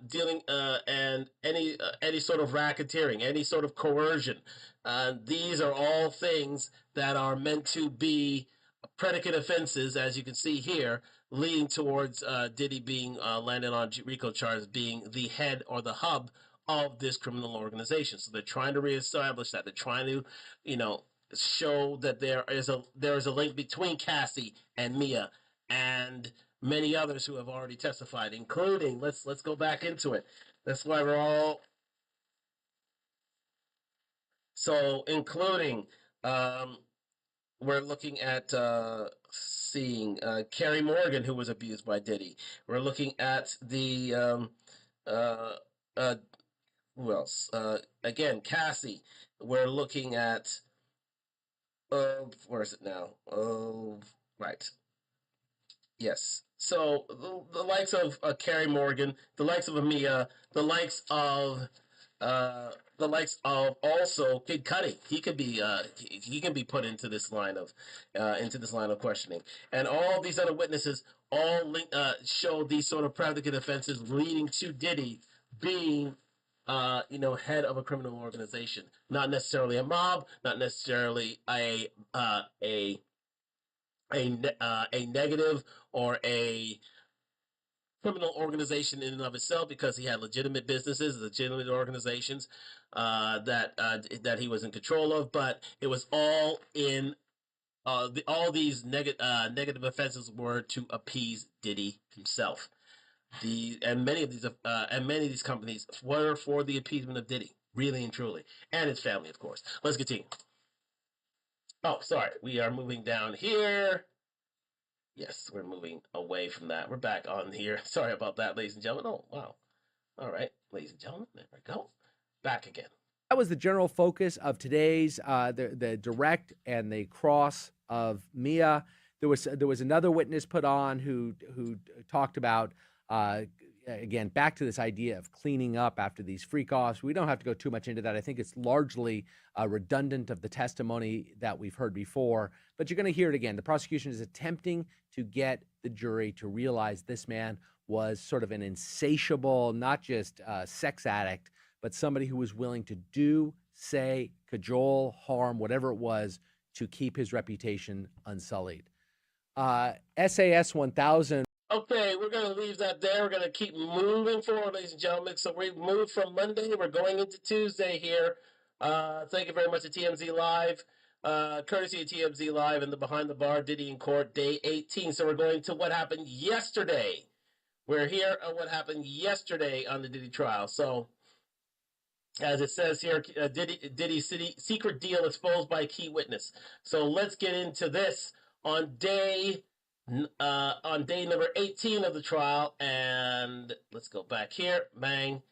dealing and any sort of racketeering, any sort of coercion. These are all things that are meant to be predicate offenses, as you can see here, leading towards Diddy being landed on RICO charges, being the head or the hub of this criminal organization. So they're trying to reestablish that. They're trying to, show that there is a link between Cassie and Mia and many others who have already testified, including let's go back into it. That's why we're all including we're looking at seeing Carrie Morgan, who was abused by Diddy. We're looking at the uh, uh, who else? Again, Cassie. We're looking at where is it now? Right. Yes. So the likes of Carrie Morgan, the likes of Amia, the likes of also Kid Cudi. He could be he can be put into this line of questioning, and all these other witnesses all show these sort of predicate offenses leading to Diddy being head of a criminal organization, not necessarily a mob, not necessarily a negative or a criminal organization in and of itself, because he had legitimate businesses, legitimate organizations that he was in control of. But it was all in all these negative offenses were to appease Diddy himself. Many of these companies were for the appeasement of Diddy, really and truly, and his family, of course. Let's continue. Oh, sorry, we are moving down here. Yes, we're moving away from that. We're back on here. Sorry about that, ladies and gentlemen. Oh, wow. All right, ladies and gentlemen, there we go. Back again. That was the general focus of today's the direct and the cross of Mia. There was another witness put on who talked about again, back to this idea of cleaning up after these freak-offs. We don't have to go too much into that. I think it's largely redundant of the testimony that we've heard before, but you're going to hear it again. The prosecution is attempting to get the jury to realize this man was sort of an insatiable, not just sex addict, but somebody who was willing to do, say, cajole, harm, whatever it was, to keep his reputation unsullied. SAS 1000. Okay, we're going to leave that there. We're going to keep moving forward, ladies and gentlemen. So we moved from Monday. We're going into Tuesday here. Thank you very much to TMZ Live. Courtesy of TMZ Live and the Behind the Bar, Diddy in Court, day 18. So we're going to what happened yesterday. We're here on what happened yesterday on the Diddy trial. So, as it says here, Diddy's secret deal exposed by a key witness. So let's get into this on day number 18 of the trial. And let's go back here, bang,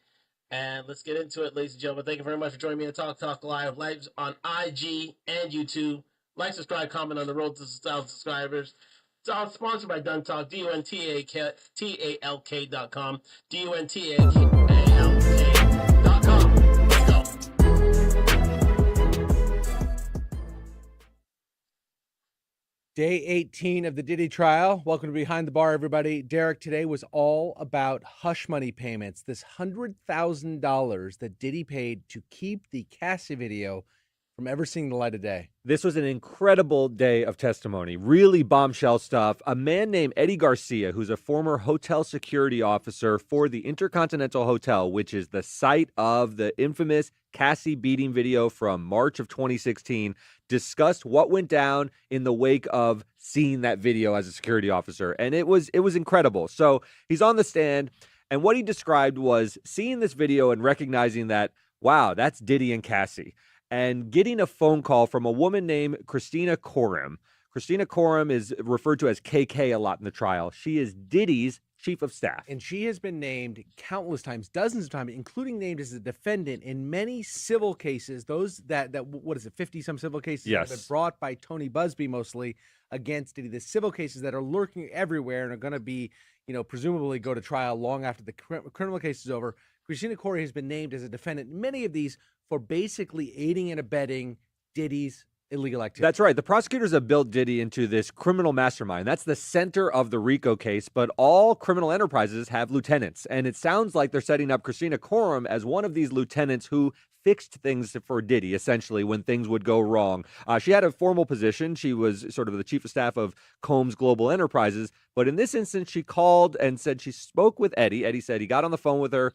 and let's get into it, ladies and gentlemen. Thank you very much for joining me on Talk Live on IG and YouTube. Like, subscribe, comment on the road to 1,000 subscribers. It's all sponsored by Duntalk, DUNTALK.com, DUNTALK.com. Let's go. Day 18 of the Diddy trial. Welcome to Behind the Bar, everybody. Derek, today was all about hush money payments. This $100,000 that Diddy paid to keep the Cassie video from ever seeing the light of day. This was an incredible day of testimony, really bombshell stuff. A man named Eddie Garcia, who's a former hotel security officer for the Intercontinental Hotel, which is the site of the infamous Cassie beating video from March of 2016, discussed what went down in the wake of seeing that video as a security officer. And it was incredible. So he's on the stand, and what he described was seeing this video and recognizing that, wow, that's Diddy and Cassie, and getting a phone call from a woman named Christina Coram. Christina Coram is referred to as KK a lot in the trial. She is Diddy's chief of staff. And she has been named countless times, dozens of times, including named as a defendant in many civil cases. Those that what is it, 50-some civil cases Yes. that have been brought by Tony Busby mostly against Diddy. The civil cases that are lurking everywhere and are going to be, presumably go to trial long after the criminal case is over. Christina Coram has been named as a defendant in many of these for basically aiding and abetting Diddy's illegal activity. That's right. The prosecutors have built Diddy into this criminal mastermind. That's the center of the RICO case, but all criminal enterprises have lieutenants. And it sounds like they're setting up Christina Coram as one of these lieutenants who fixed things for Diddy, essentially, when things would go wrong. She had a formal position. She was sort of the chief of staff of Combs Global Enterprises. But in this instance, she called and said she spoke with Eddie. Eddie said he got on the phone with her,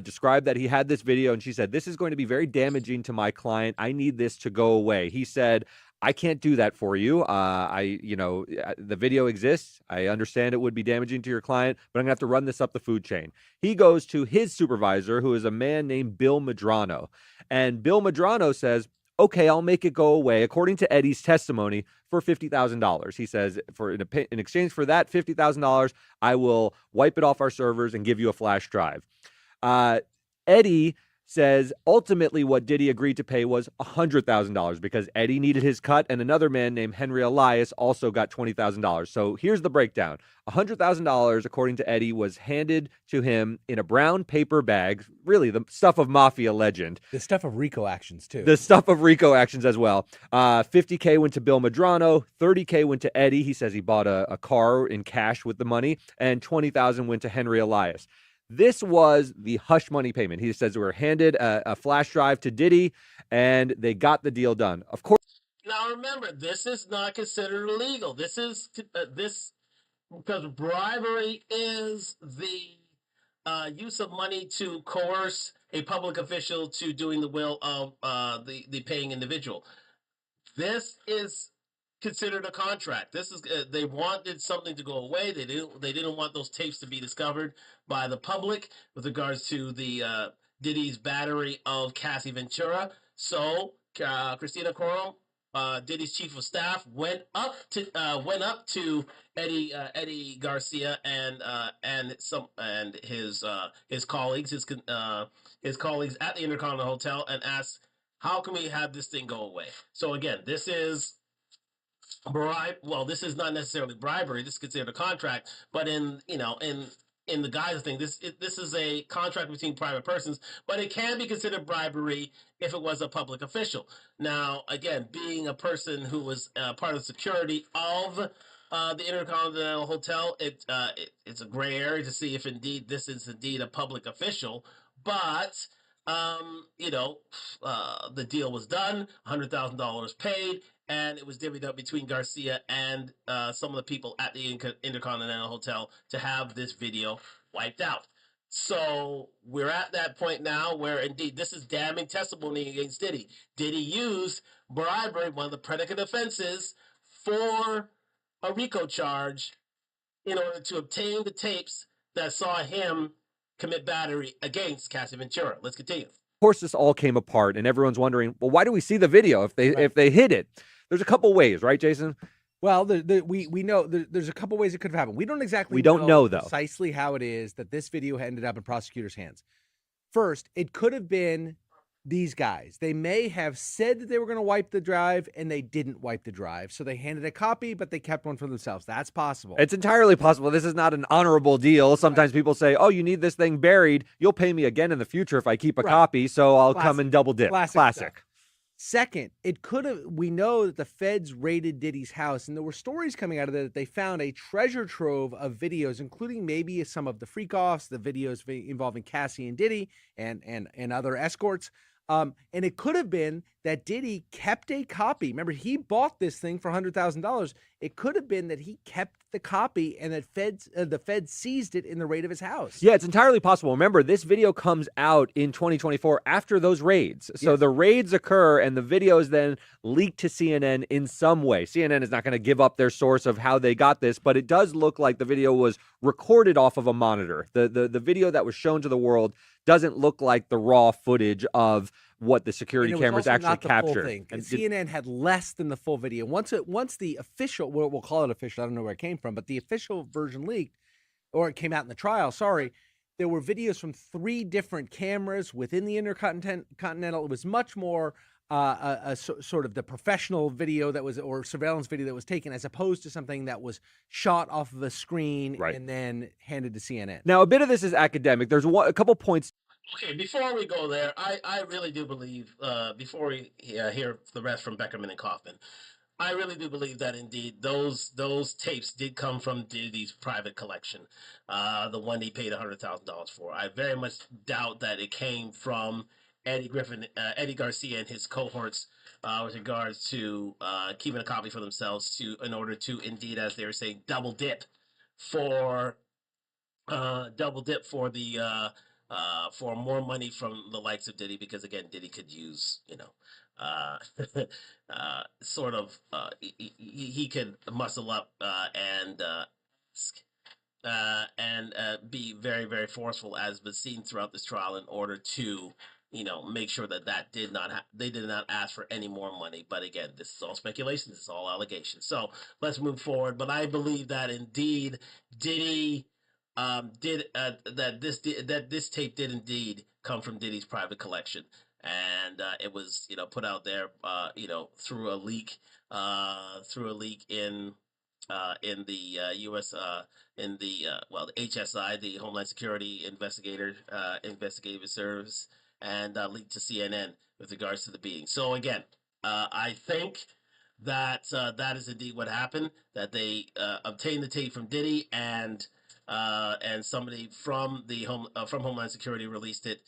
described that he had this video, and she said, this is going to be very damaging to my client. I need this to go away. He said, I can't do that for you. The video exists. I understand it would be damaging to your client, but I'm gonna have to run this up the food chain. He goes to his supervisor, who is a man named Bill Medrano. And Bill Medrano says, okay, I'll make it go away, according to Eddie's testimony, for $50,000. He says, in exchange for that $50,000, I will wipe it off our servers and give you a flash drive. Eddie says ultimately what Diddy agreed to pay was $100,000 because Eddie needed his cut, and another man named Henry Elias also got $20,000. So here's the breakdown. $100,000, according to Eddie, was handed to him in a brown paper bag, really the stuff of mafia legend. The stuff of RICO actions, too. The stuff of RICO actions as well. $50K went to Bill Medrano, $30K went to Eddie. He says he bought a car in cash with the money, and $20,000 went to Henry Elias. This was the hush money payment. He says they were handed a flash drive to Diddy, and they got the deal done. Of course. Now remember, this is not considered illegal. This is because bribery is the use of money to coerce a public official to doing the will of the paying individual. This is considered a contract. This is they wanted something to go away. They didn't want those tapes to be discovered by the public with regards to the Diddy's battery of Cassie Ventura. So Christina Coram, Diddy's chief of staff, went up to Eddie Garcia and his colleagues, his colleagues at the Intercontinental Hotel, and asked, how can we have this thing go away? So again, this is this is not necessarily bribery. This is considered a contract, but in the guise of thing, this is a contract between private persons, but it can be considered bribery if it was a public official. Now, again, being a person who was part of the security of the Intercontinental Hotel, it's a gray area to see if indeed this is indeed a public official, but the deal was done, $100,000 paid, and it was divvied up between Garcia and some of the people at the Intercontinental Hotel to have this video wiped out. So we're at that point now where indeed this is damning testimony against Diddy. Diddy used bribery, one of the predicate offenses, for a RICO charge in order to obtain the tapes that saw him commit battery against Cassie Ventura. Let's continue. Of course, this all came apart, and everyone's wondering, well, why do we see the video if they hid it? There's a couple ways, right, Jason? Well, we know there's a couple ways it could have happened. We don't know though precisely how it is that this video ended up in prosecutors' hands. First, it could have been these guys. They may have said that they were going to wipe the drive and they didn't wipe the drive. So they handed a copy, but they kept one for themselves. That's possible. It's entirely possible. This is not an honorable deal. Sometimes people say, oh, you need this thing buried. You'll pay me again in the future if I keep a copy, so I'll come and double dip. Classic. Second, it could have, we know that the feds raided Diddy's house, and there were stories coming out of it that they found a treasure trove of videos, including maybe some of the freak offs, the videos involving Cassie and Diddy and other escorts. And it could have been that Diddy kept a copy. Remember, he bought this thing for $100,000. It could have been that he kept the copy and that the feds seized it in the raid of his house. Yeah, it's entirely possible. Remember, this video comes out in 2024 after those raids. So the raids occur and the video is then leaked to CNN in some way. CNN is not going to give up their source of how they got this, but it does look like the video was recorded off of a monitor. The video that was shown to the world doesn't look like the raw footage of what the security cameras actually captured. And CNN had less than the full video. Once the official, we'll call it official, I don't know where it came from, but the official version leaked, or it came out in the trial, there were videos from 3 different cameras within the Intercontinental. It was much more sort of the professional video that was, or surveillance video that was taken, as opposed to something that was shot off of a screen and then handed to CNN. Now, a bit of this is academic. There's a couple points. Okay, before we go there, I really do believe, before we hear the rest from Beckerman and Kaufman, I really do believe that indeed those tapes did come from Diddy's private collection, the one he paid $100,000 for. I very much doubt that it came from Eddie Garcia and his cohorts with regards to keeping a copy for themselves in order to indeed, as they were saying, double dip for for more money from the likes of Diddy, because again, Diddy could use, he could muscle up and be very, very forceful, as was seen throughout this trial, in order to make sure that they did not ask for any more money. But again, this is all speculation. This is all allegations. So let's move forward. But I believe that indeed Diddy that this tape did indeed come from Diddy's private collection, and it was put out there through a leak in the U.S. The HSI, the Homeland Security Investigative Service, and leaked to CNN with regards to the beating. So again, I think that that is indeed what happened. That they obtained the tape from Diddy, and somebody from from Homeland Security released it.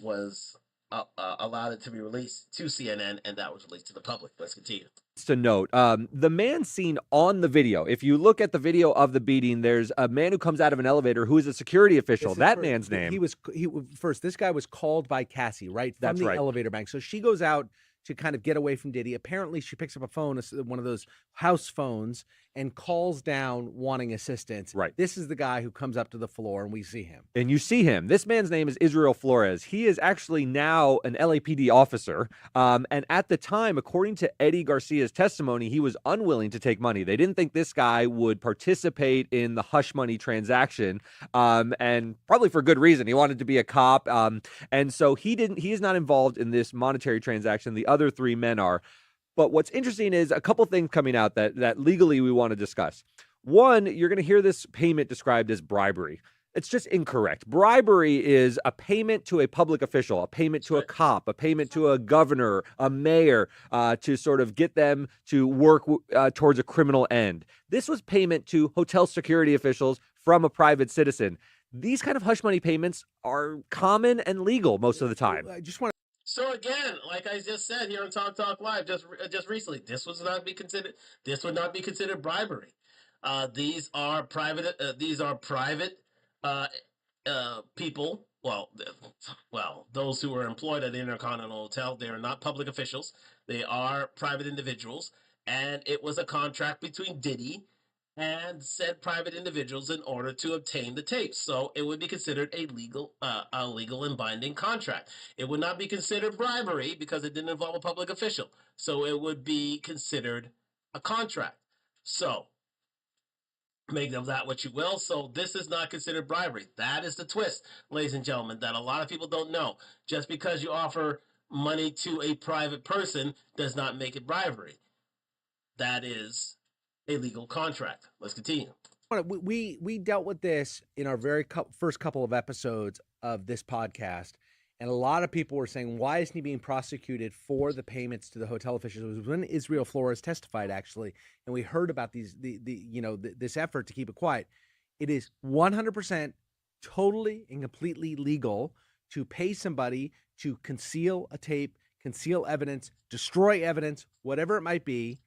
Was allowed it to be released to CNN, and that was released to the public. Let's continue. To note, the man seen on the video, if you look at the video of the beating, there's a man who comes out of an elevator who is a security official. That man's name. This guy was called by Cassie, right? From the elevator bank. So she goes out to kind of get away from Diddy. Apparently, she picks up a phone, one of those house phones, and calls down wanting assistance. Right. This is the guy who comes up to the floor, and we see him. And you see him. This man's name is Israel Flores. He is actually now an LAPD officer. And at the time, according to Eddie Garcia's testimony, he was unwilling to take money. They didn't think this guy would participate in the hush money transaction, and probably for good reason. He wanted to be a cop. And so he is not involved in this monetary transaction. The other 3 men are. But what's interesting is a couple things coming out that legally we want to discuss. One, you're going to hear this payment described as bribery. It's just incorrect. Bribery is a payment to a public official, a payment to a cop, a payment to a governor, a mayor, to sort of get them to work towards a criminal end. This was payment to hotel security officials from a private citizen. These kind of hush money payments are common and legal most of the time. I just want to. So again, like I just said here on Talk Live, just recently, this would not be considered bribery. These are private people. Those who are employed at the Intercontinental Hotel, they are not public officials. They are private individuals, and it was a contract between Diddy and said private individuals in order to obtain the tapes. So it would be considered a legal and binding contract. It would not be considered bribery because it didn't involve a public official. So it would be considered a contract. So Make of that what you will. So this is not considered bribery. That is the twist, ladies and gentlemen, that a lot of people don't know. Just because you offer money to a private person does not make it bribery. That is a legal contract. Let's continue. We dealt with this in our very first couple of episodes of this podcast, and a lot of people were saying, why isn't he being prosecuted for the payments to the hotel officials? It was when Israel Flores testified, actually, and we heard about this effort to keep it quiet. It is 100% totally and completely legal to pay somebody to conceal a tape, conceal evidence, destroy evidence, whatever it might be,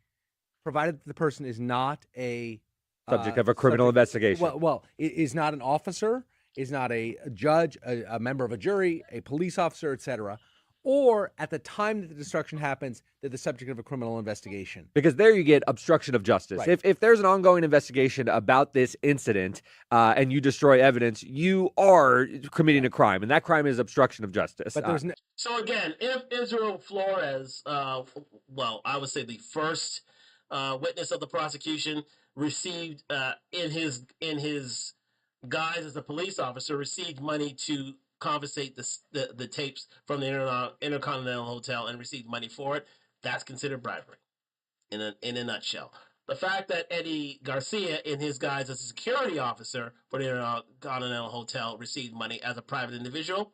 provided that the person is not a Subject of a criminal investigation. Well, is not an officer, is not a judge, a member of a jury, a police officer, etc., or at the time that the destruction happens, they're the subject of a criminal investigation. Because there you get obstruction of justice. Right. If there's an ongoing investigation about this incident and you destroy evidence, you are committing a crime, and that crime is obstruction of justice. But there's So again, if Israel Flores, well, I would say the first witness of the prosecution, received in his guise as a police officer, received money to confiscate the tapes from the Intercontinental Hotel and received money for it, that's considered bribery in a nutshell. The fact that Eddie Garcia, in his guise as a security officer for the Intercontinental Hotel, received money as a private individual,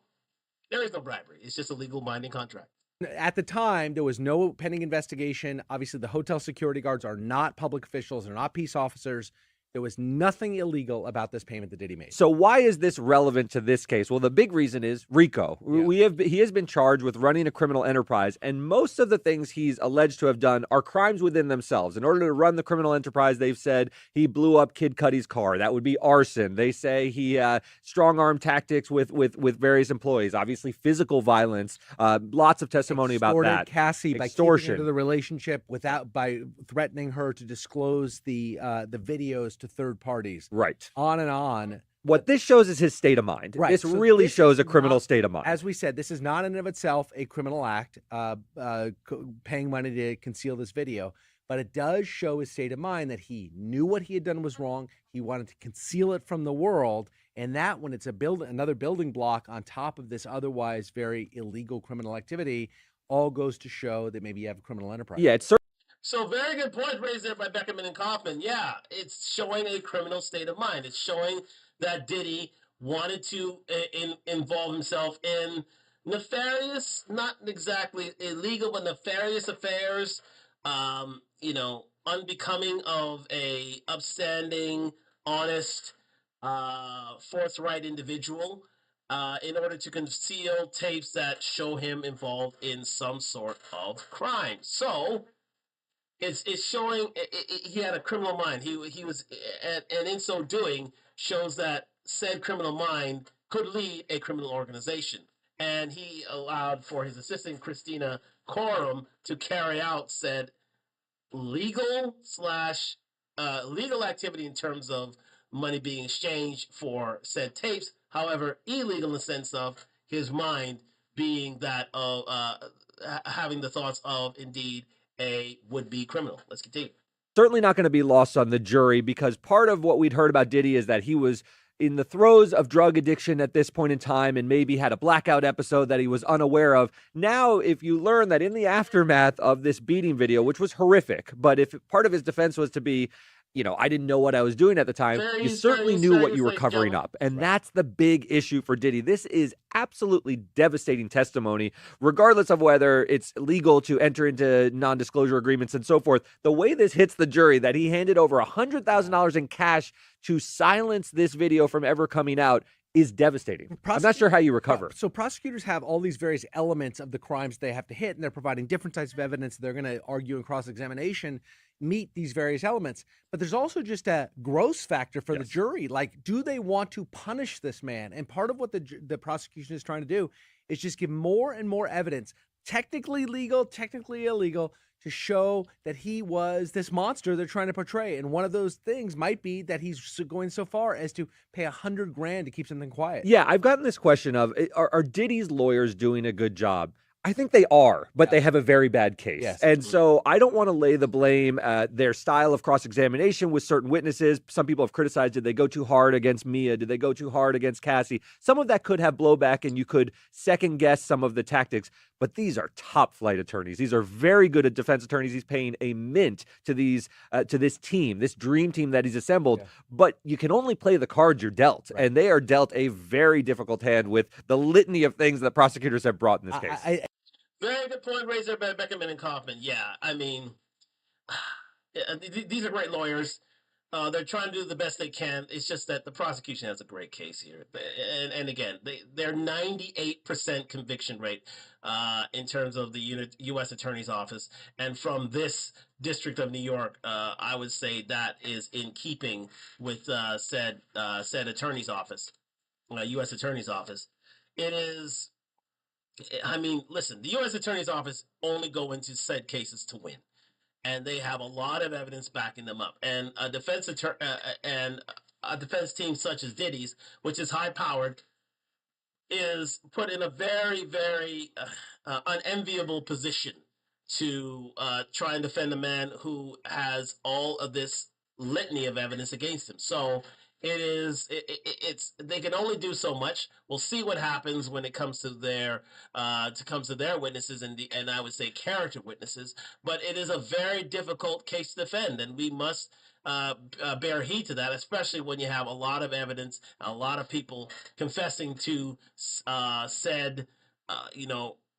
there is no bribery. It's just a legal binding contract. At the time, there was no pending investigation. Obviously, the hotel security guards are not public officials. They're not peace officers. There was nothing illegal about this payment that Diddy made. So why is this relevant to this case? Well, the big reason is RICO. Yeah. He has been charged with running a criminal enterprise, and most of the things he's alleged to have done are crimes within themselves. In order to run the criminal enterprise, they've said he blew up Kid Cudi's car. That would be arson. They say he strong-arm tactics with various employees. Obviously, physical violence. Lots of testimony about that. Cassie by keeping her into the relationship by threatening her to disclose the videos to third parties. Right. On and on. What this shows is his state of mind. Right. This So really this shows is a criminal not, state of mind. As we said, this is not in and of itself a criminal act, paying money to conceal this video, but it does show his state of mind that he knew what he had done was wrong. He wanted to conceal it from the world, and that when it's another building block on top of this otherwise very illegal criminal activity, all goes to show that maybe you have a criminal enterprise. Yeah, it's So very good point raised there by Beckerman and Kaufman. Yeah, it's showing a criminal state of mind. It's showing that Diddy wanted to involve himself in nefarious, not exactly illegal, but nefarious affairs, unbecoming of a upstanding, honest, forthright individual, in order to conceal tapes that show him involved in some sort of crime. So it's showing he had a criminal mind. He was, and in so doing, shows that said criminal mind could lead a criminal organization. And he allowed for his assistant Christina Coram to carry out said legal activity in terms of money being exchanged for said tapes. However, illegal in the sense of his mind being that of having the thoughts of indeed a would-be criminal. Let's continue. certainly not going to be lost on the jury, because part of what we'd heard about Diddy is that he was in the throes of drug addiction at this point in time and maybe had a blackout episode that he was unaware of. Now, if you learn that in the aftermath of this beating video, which was horrific, but if part of his defense was to be, I didn't know what I was doing at the time, you certainly knew what you were covering up. And that's the big issue for Diddy. This is absolutely devastating testimony, regardless of whether it's legal to enter into non-disclosure agreements and so forth. The way this hits the jury, that he handed over $100,000 in cash to silence this video from ever coming out, is devastating. I'm not sure how you recover. So prosecutors have all these various elements of the crimes they have to hit, and they're providing different types of evidence. They're going to argue in cross-examination, meet these various elements. But there's also just a gross factor for the jury. Like, do they want to punish this man? And part of what the prosecution is trying to do is just give more and more evidence, technically legal, technically illegal, to show that he was this monster they're trying to portray. And one of those things might be that he's going so far as to pay $100,000 to keep something quiet. Yeah, I've gotten this question of, are Diddy's lawyers doing a good job? I think they are, but Yeah. they have a very bad case. Yes. And so I don't want to lay the blame at their style of cross-examination with certain witnesses. Some people have criticized, did they go too hard against Mia? Did they go too hard against Cassie? Some of that could have blowback, and you could second guess some of the tactics. But these are top flight attorneys. These are very good at defense attorneys. He's paying a mint to this team, this dream team that he's assembled. Yeah. But you can only play the cards you're dealt, Right. and they are dealt a very difficult hand with the litany of things that prosecutors have brought in this case. Very good point raised there by Beckerman and Kaufman. Yeah, I mean, these are great lawyers. They're trying to do the best they can. It's just that the prosecution has a great case here, and again, they're 98% conviction rate in terms of the U.S. Attorney's Office, and from this district of New York, I would say that is in keeping with said Attorney's Office, U.S. Attorney's Office. It is. I mean, listen, the U.S. Attorney's Office only go into said cases to win, and they have a lot of evidence backing them up. And a defense team such as Diddy's, which is high powered, is put in a very, very unenviable position to try and defend a man who has all of this litany of evidence against him. So it's they can only do so much. We'll see what happens when it comes to their witnesses and I would say character witnesses. But it is a very difficult case to defend, and we must bear heed to that, especially when you have a lot of evidence, a lot of people confessing to said,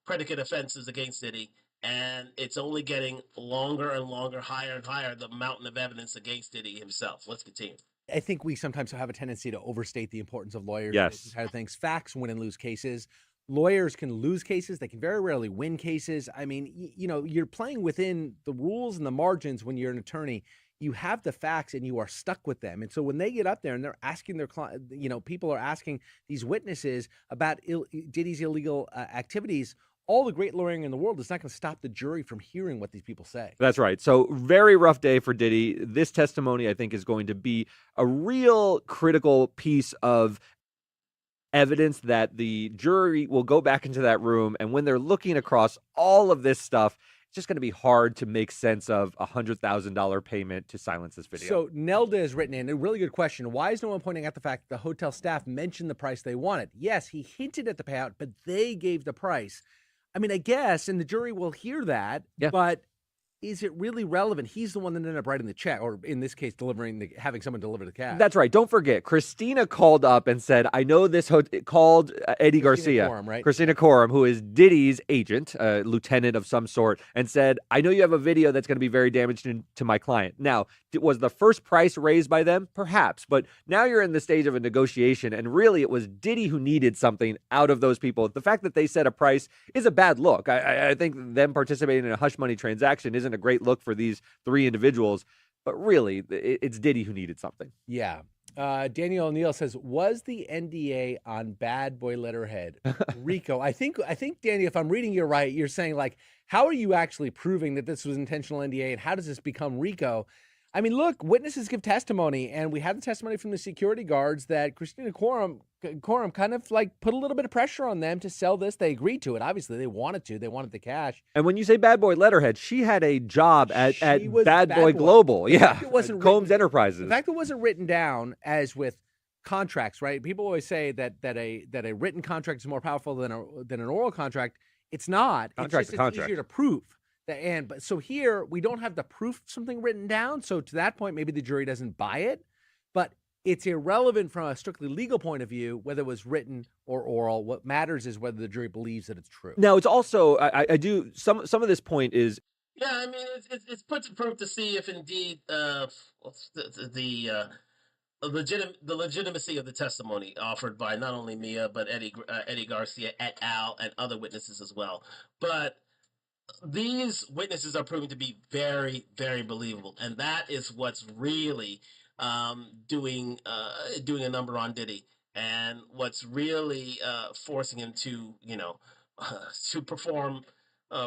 predicate offenses against Diddy, and it's only getting longer and longer, higher and higher, the mountain of evidence against Diddy himself. Let's continue. I think we sometimes have a tendency to overstate the importance of lawyers. Yes. These kind of things. Facts win and lose cases. Lawyers can lose cases. They can very rarely win cases. I mean, you're playing within the rules and the margins when you're an attorney. You have the facts and you are stuck with them. And so when they get up there and they're asking their client, people are asking these witnesses about Diddy's illegal activities, all the great lawyering in the world is not going to stop the jury from hearing what these people say. That's right. So very rough day for Diddy. This testimony, I think, is going to be a real critical piece of evidence that the jury will go back into that room. And when they're looking across all of this stuff, it's just going to be hard to make sense of a $100,000 payment to silence this video. So Nelda has written in a really good question. Why is no one pointing out the fact that the hotel staff mentioned the price they wanted? Yes, he hinted at the payout, but they gave the price. I mean, I guess, and the jury will hear that, but is it really relevant? He's the one that ended up writing the check, or in this case, having someone deliver the cash. That's right. Don't forget, Christina called up and said, I know this called Eddie Garcia. Coram, right? Christina Coram, who is Diddy's agent, a lieutenant of some sort, and said, I know you have a video that's going to be very damaging to my client. Now, was the first price raised by them? Perhaps. But now you're in the stage of a negotiation, and really it was Diddy who needed something out of those people. The fact that they set a price is a bad look. I think them participating in a hush money transaction isn't a great look for these three individuals, but really it's Diddy who needed something. Yeah. Daniel O'Neill says, was the NDA on Bad Boy letterhead RICO? I think Danny, if I'm reading you right, you're saying like, how are you actually proving that this was intentional NDA and how does this become RICO? I mean, look, witnesses give testimony, and we had the testimony from the security guards that Christina Coram kind of like put a little bit of pressure on them to sell this. They agreed to it. Obviously, they wanted to. They wanted the cash. And when you say Bad Boy letterhead, she had a job at Bad Boy Boy. Global. Yeah, it wasn't Combs Enterprises. The fact that it wasn't written down as with contracts, right? People always say that a written contract is more powerful than an oral contract. It's not. Contract's it's easier to prove. But so here we don't have the proof of something written down. So to that point, maybe the jury doesn't buy it, but it's irrelevant from a strictly legal point of view, whether it was written or oral. What matters is whether the jury believes that it's true. Now, it's also, I do, some of this point is. Yeah, I mean, it's put to proof to see if indeed the legitimacy of the testimony offered by not only Mia, but Eddie Garcia et al. And other witnesses as well. But these witnesses are proving to be very, very believable, and that is what's really doing a number on Diddy, and what's really forcing him to to perform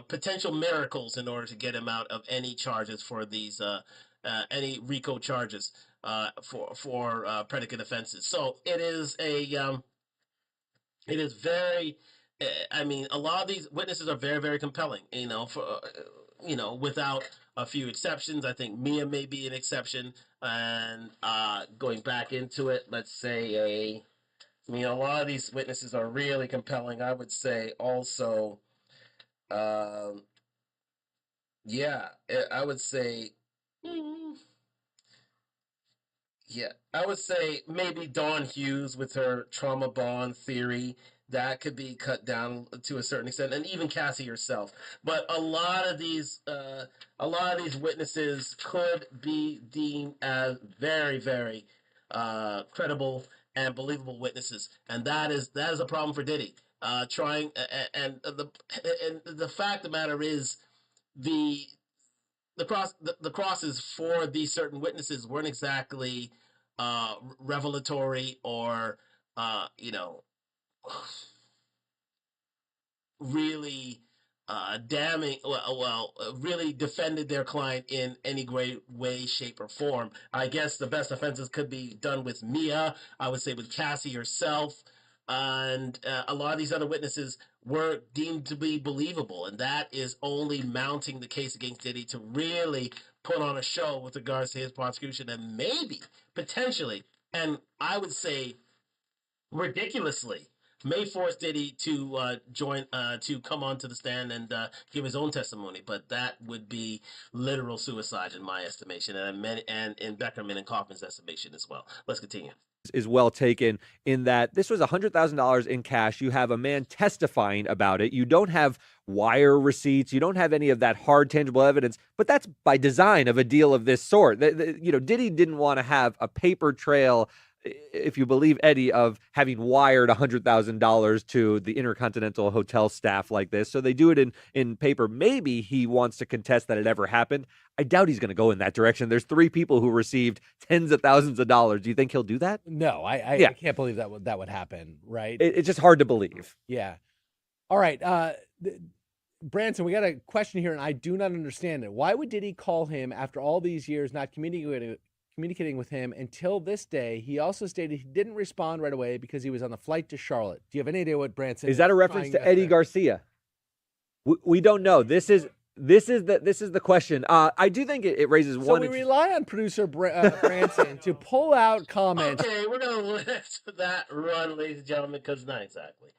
potential miracles in order to get him out of any charges for these any RICO charges for predicate offenses. So it is very I mean, a lot of these witnesses are very, very compelling. Without a few exceptions, I think Mia may be an exception. And going back into it, let's say a lot of these witnesses are really compelling. I would say also, um, yeah, I would say. mm, Yeah, I would say maybe Dawn Hughes with her trauma bond theory that could be cut down to a certain extent, and even Cassie herself. But a lot of these witnesses could be deemed as very, very credible and believable witnesses, and that is a problem for Diddy. Trying and the fact of the matter is the the crosses for these certain witnesses weren't exactly revelatory or you know really damning, really defended their client in any great way, shape, or form. I guess the best offenses could be done with Mia, I would say with Cassie herself, and a lot of these other witnesses were deemed to be believable, and that is only mounting the case against Diddy to really put on a show with regards to his prosecution, and maybe, potentially, and I would say ridiculously may force Diddy to to come onto the stand and give his own testimony, but that would be literal suicide in my estimation, and in Beckerman and Kaufman's estimation as well. Let's continue. Is well taken in that this was $100,000 in cash. You have a man testifying about it. You don't have wire receipts. You don't have any of that hard, tangible evidence. But that's by design of a deal of this sort. Diddy didn't want to have a paper trail, if you believe Eddie, of having wired $100,000 to the Intercontinental Hotel staff like this. So they do it in paper. Maybe he wants to contest that it ever happened. I doubt he's going to go in that direction. There's 3 people who received tens of thousands of dollars. Do you think he'll do that? No, I can't believe that would happen, right? It's just hard to believe. Yeah. All right. Branson, we got a question here, and I do not understand it. Why would Diddy call him after all these years not communicating with him until this day? He also stated he didn't respond right away because he was on the flight to Charlotte. Do you have any idea what Branson is that a reference to Eddie Garcia? We don't know. This is the question. I do think it raises one. So we rely on producer Branson to pull out comments. Okay, we're gonna let that run, ladies and gentlemen, because not exactly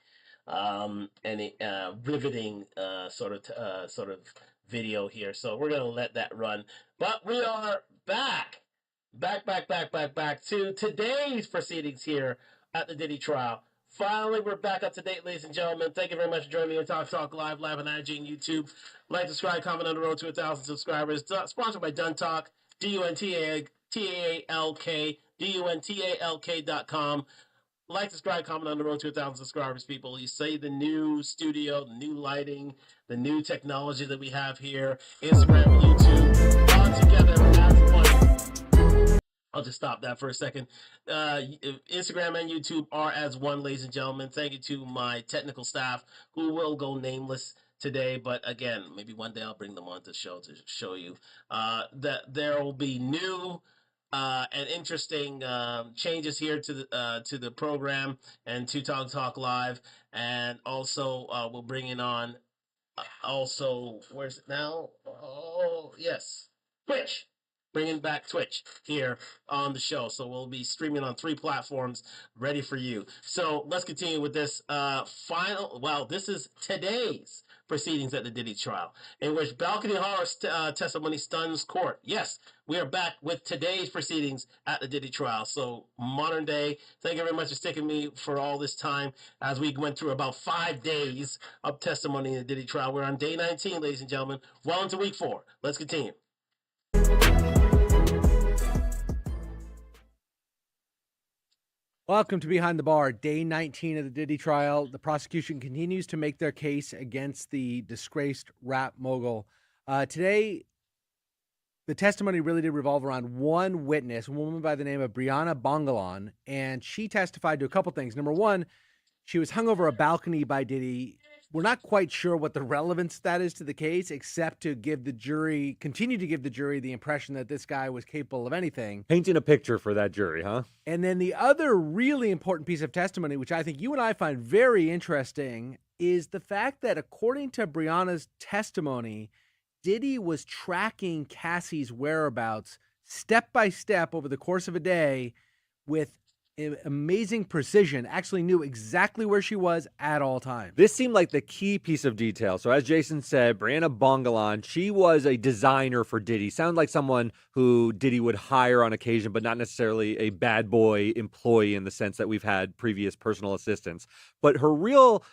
any riveting sort of video here. So we're gonna let that run. But we are back to today's proceedings here at the Diddy trial. Finally, we're back up to date, ladies and gentlemen. Thank you very much for joining me on Talk Live on IG and YouTube. Like, subscribe, comment on the road to 1,000 subscribers. Sponsored by Dun Talk, DUNTALK, DUNTALK.com. Like, subscribe, comment on the road to 1,000 subscribers, people. You say the new studio, the new lighting, the new technology that we have here, Instagram, YouTube, all together as one. I'll just stop that for a second. Instagram and YouTube are as one, ladies and gentlemen. Thank you to my technical staff who will go nameless today. But again, maybe one day I'll bring them on to show you that there will be new and interesting changes here to the program and to Talk Live. And also we'll bring in on also, where's it now? Oh, yes, Twitch. Bringing back Twitch here on the show. So we'll be streaming on 3 platforms ready for you. So let's continue with this this is today's proceedings at the Diddy trial, in which balcony horror testimony stuns court. Yes, we are back with today's proceedings at the Diddy trial. So modern day. Thank you very much for sticking me for all this time as we went through about 5 days of testimony in the Diddy trial. We're on day 19, ladies and gentlemen, well into week 4. Let's continue. Welcome to Behind the Bar, day 19 of the Diddy trial. The prosecution continues to make their case against the disgraced rap mogul. Today, the testimony really did revolve around one witness, a woman by the name of Brianna Bongalon, and she testified to a couple things. Number one, she was hung over a balcony by Diddy. We're not quite sure what the relevance that is to the case, except to continue to give the jury the impression that this guy was capable of anything. Painting a picture for that jury, huh? And then the other really important piece of testimony, which I think you and I find very interesting, is the fact that according to Brianna's testimony, Diddy was tracking Cassie's whereabouts step by step over the course of a day with amazing precision, actually knew exactly where she was at all times. This seemed like the key piece of detail. So, as Jason said, Brianna Bongalan, she was a designer for Diddy. Sounded like someone who Diddy would hire on occasion, but not necessarily a bad boy employee in the sense that we've had previous personal assistants. But her real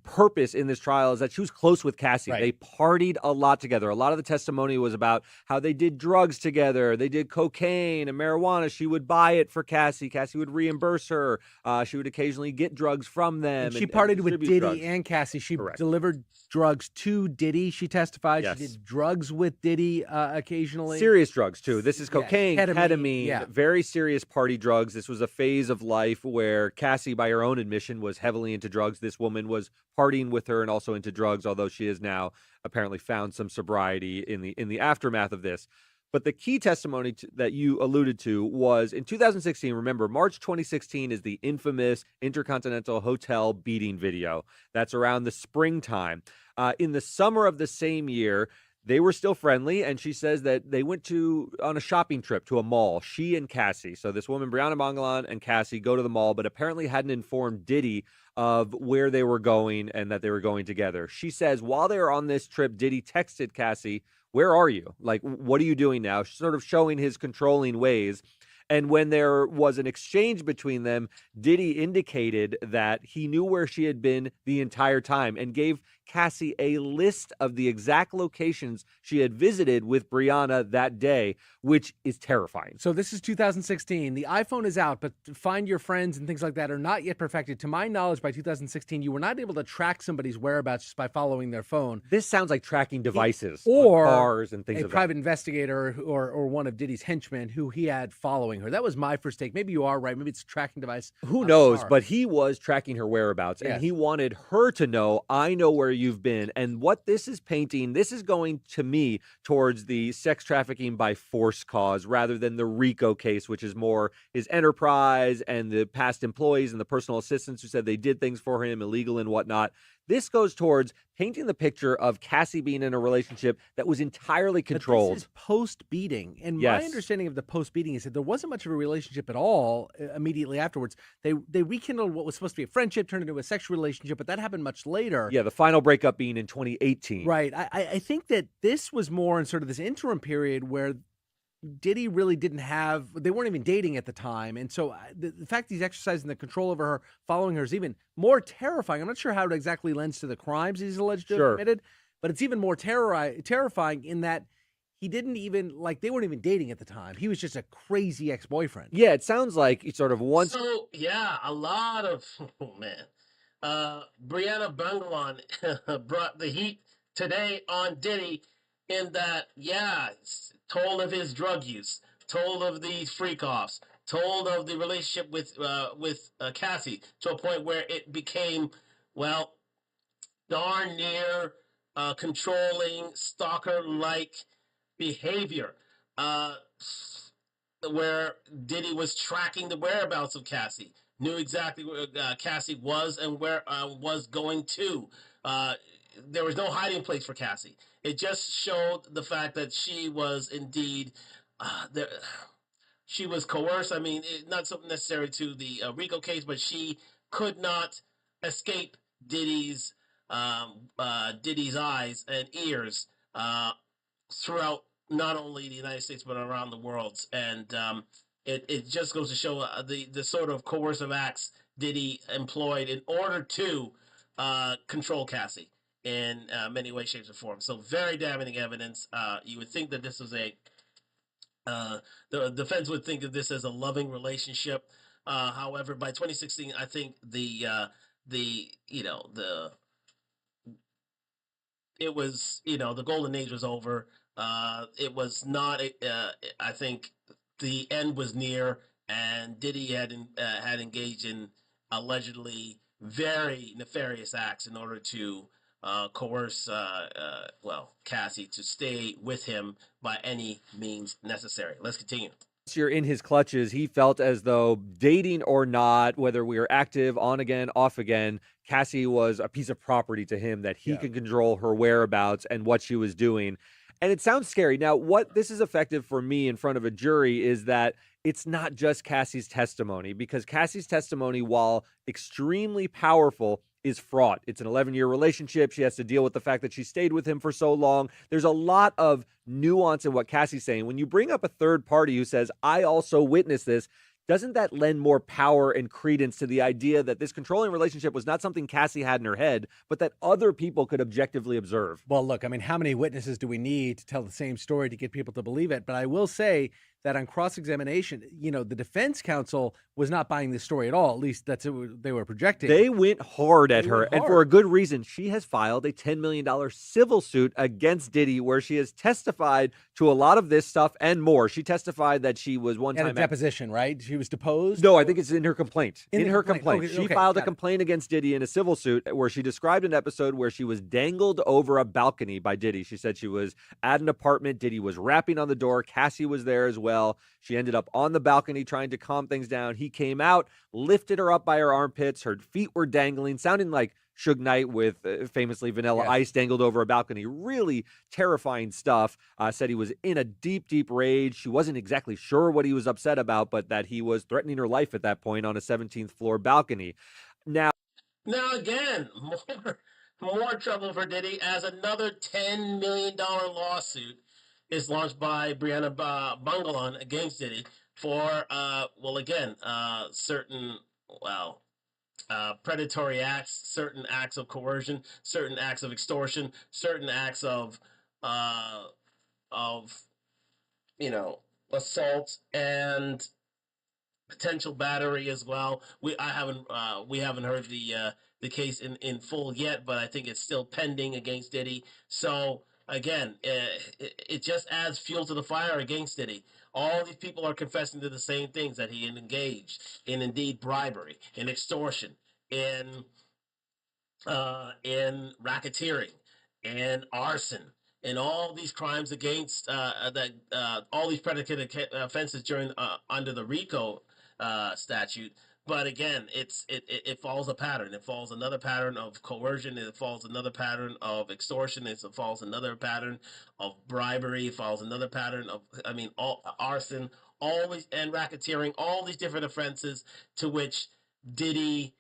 purpose in this trial is that she was close with Cassie. Right. They partied a lot together. A lot of the testimony was about how they did drugs together. They did cocaine and marijuana. She would buy it for Cassie. Cassie would reimburse her. She would occasionally get drugs from them. And she partied with Diddy drugs. and Cassie. She Correct. delivered drugs to Diddy. She testified. Yes. She did drugs with Diddy occasionally. Serious drugs, too. This is cocaine, ketamine, very serious party drugs. This was a phase of life where Cassie, by her own admission, was heavily into drugs. This woman was partying with her and also into drugs, although she has now apparently found some sobriety in the aftermath of this. But the key testimony that you alluded to was in 2016. Remember, March 2016 is the infamous Intercontinental Hotel beating video. That's around the springtime. In the summer of the same year, they were still friendly, and she says that they went on a shopping trip to a mall, she and Cassie. So this woman, Brianna Bongalan, and Cassie go to the mall, but apparently hadn't informed Diddy of where they were going and that they were going together. She says while they were on this trip, Diddy texted Cassie, "Where are you? Like, what are you doing now?" Sort of showing his controlling ways. And when there was an exchange between them, Diddy indicated that he knew where she had been the entire time and gave Cassie a list of the exact locations she had visited with Brianna that day, which is terrifying. So this is 2016. The iPhone is out, but Find Your Friends and things like that are not yet perfected. To my knowledge, by 2016, you were not able to track somebody's whereabouts just by following their phone. This sounds like tracking devices or cars and things a like private investigator or one of Diddy's henchmen who he had following her. That was my first take. Maybe you are right. Maybe it's a tracking device. Who knows? But he was tracking her whereabouts, and Yes. he wanted her to know, I know where you've been. And what this is painting, this is going to me towards the sex trafficking by force cause rather than the RICO case, which is more his enterprise and the past employees and the personal assistants who said they did things for him, illegal and whatnot. This goes towards painting the picture of Cassie being in a relationship that was entirely controlled. But this is post-beating. And Yes. my understanding of the post-beating is that there wasn't much of a relationship at all immediately afterwards. They rekindled what was supposed to be a friendship, turned into a sexual relationship, but that happened much later. Yeah, the final breakup being in 2018. Right. I think that this was more in sort of this interim period where Diddy really didn't have, they weren't even dating at the time. And so the fact he's exercising the control over her, following her is even more terrifying. I'm not sure how it exactly lends to the crimes he's alleged to have committed, but it's even more terrifying in that he didn't even, like, they weren't even dating at the time. He was just a crazy ex-boyfriend. Yeah, it sounds like he sort of once. So, yeah, a lot of, oh man. Brianna Bongalan brought the heat today on Diddy in that, yeah, told of his drug use, told of these freak-offs, told of the relationship with Cassie to a point where it became, well, darn near controlling, stalker-like behavior, where Diddy was tracking the whereabouts of Cassie, knew exactly where Cassie was and where was going to. There was no hiding place for Cassie. It just showed the fact that she was indeed there. She was coerced. I mean, not something necessary to the RICO case, but she could not escape Diddy's eyes and ears throughout not only the United States but around the world. And it just goes to show the sort of coercive acts Diddy employed in order to control Cassie in many ways, shapes, or forms. So very damning evidence. You would think that this was the defense would think of this as a loving relationship. However, by 2016, I think it was, the golden age was over. It was not. I think the end was near, and Diddy had engaged in allegedly very nefarious acts in order to coerce, Cassie to stay with him by any means necessary. Let's continue. You're in his clutches. He felt as though, dating or not, whether we were active, on again, off again, Cassie was a piece of property to him, that he could control her whereabouts and what she was doing. And it sounds scary. Now, what this is effective for me in front of a jury is that it's not just Cassie's testimony, because Cassie's testimony, while extremely powerful, is fraught. It's an 11-year relationship. She has to deal with the fact that she stayed with him for so long. There's a lot of nuance in what Cassie's saying. When you bring up a third party who says, I also witnessed this, doesn't that lend more power and credence to the idea that this controlling relationship was not something Cassie had in her head, but that other people could objectively observe? Well, look, I mean, how many witnesses do we need to tell the same story to get people to believe it? But I will say that on cross-examination, the defense counsel was not buying this story at all. At least that's what they were projecting. They went hard at her, and for a good reason. She has filed a $10 million civil suit against Diddy, where she has testified to a lot of this stuff and more. She testified that she was one time at a deposition, right? She was deposed? No, I think it's in her complaint. In her complaint. Okay, She filed a complaint against Diddy in a civil suit where she described an episode where she was dangled over a balcony by Diddy. She said she was at an apartment. Diddy was rapping on the door. Cassie was there as well. She ended up on the balcony trying to calm things down. He came out, lifted her up by her armpits. Her feet were dangling, sounding like Suge Knight with famously Vanilla Ice dangled over a balcony. Really terrifying stuff. Said he was in a deep, deep rage. She wasn't exactly sure what he was upset about, but that he was threatening her life at that point on a 17th floor balcony. Now again, more trouble for Diddy, as another $10 million lawsuit is launched by Brianna Bungalon against Diddy for, certain, predatory acts, certain acts of coercion, certain acts of extortion, certain acts of assault and potential battery as well. We haven't heard the case in full yet, but I think it's still pending against Diddy. So again, it just adds fuel to the fire against Diddy. All these people are confessing to the same things, that he engaged in, indeed, bribery, in extortion, in racketeering, in arson, and all these crimes against all these predicate offenses during under the RICO statute. But again, it follows a pattern. It follows another pattern of coercion. It follows another pattern of extortion. It follows another pattern of bribery. It follows another pattern of, arson, all these, and racketeering, all these different offenses to which Diddy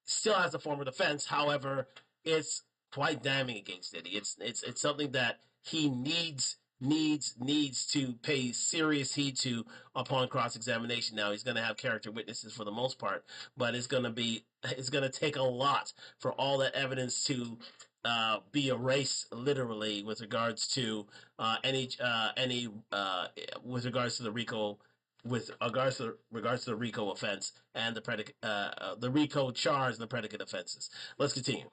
still has a form of defense. However, it's quite damning against Diddy. It's something that he needs to pay serious heed to upon cross-examination. Now, he's going to have character witnesses for the most part, but it's going to take a lot for all that evidence to be erased, literally, with regards to with regards to the RICO. With regards to the RICO offense and the RICO charge and the predicate offenses. Let's continue.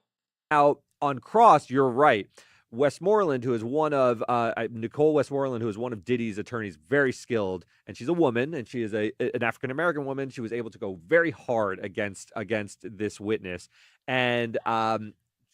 Now, on cross, you're right. Westmoreland, who is one of Nicole Westmoreland, who is one of Diddy's attorneys, very skilled, and she's a woman, and she is an African American woman. She was able to go very hard against this witness, and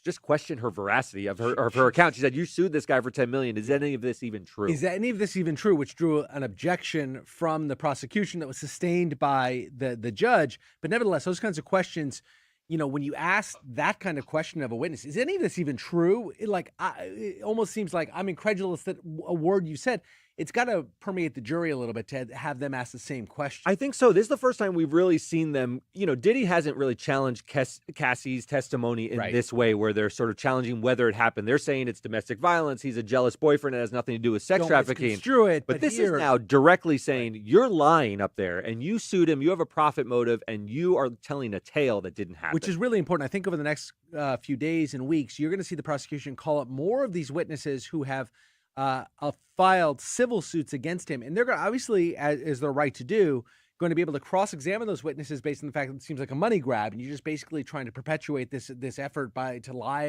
just question her veracity of her account. She said, "You sued this guy for $10 million. Is any of this even true?" Is any of this even true? Which drew an objection from the prosecution that was sustained by the judge. But nevertheless, those kinds of questions, when you ask that kind of question of a witness, is any of this even true? It almost seems like I'm incredulous that a word you said. It's got to permeate the jury a little bit to have them ask the same question. I think so. This is the first time we've really seen them. Diddy hasn't really challenged Cassie's testimony in this way, where they're sort of challenging whether it happened. They're saying it's domestic violence. He's a jealous boyfriend. It has nothing to do with sex trafficking. Misconstrue it, but this is now directly saying you're lying up there, and you sued him. You have a profit motive, and you are telling a tale that didn't happen. Which is really important. I think over the next few days and weeks, you're going to see the prosecution call up more of these witnesses who have filed civil suits against him, and they're going to, obviously, as their right to do, going to be able to cross-examine those witnesses based on the fact that it seems like a money grab, and you're just basically trying to perpetuate this effort to lie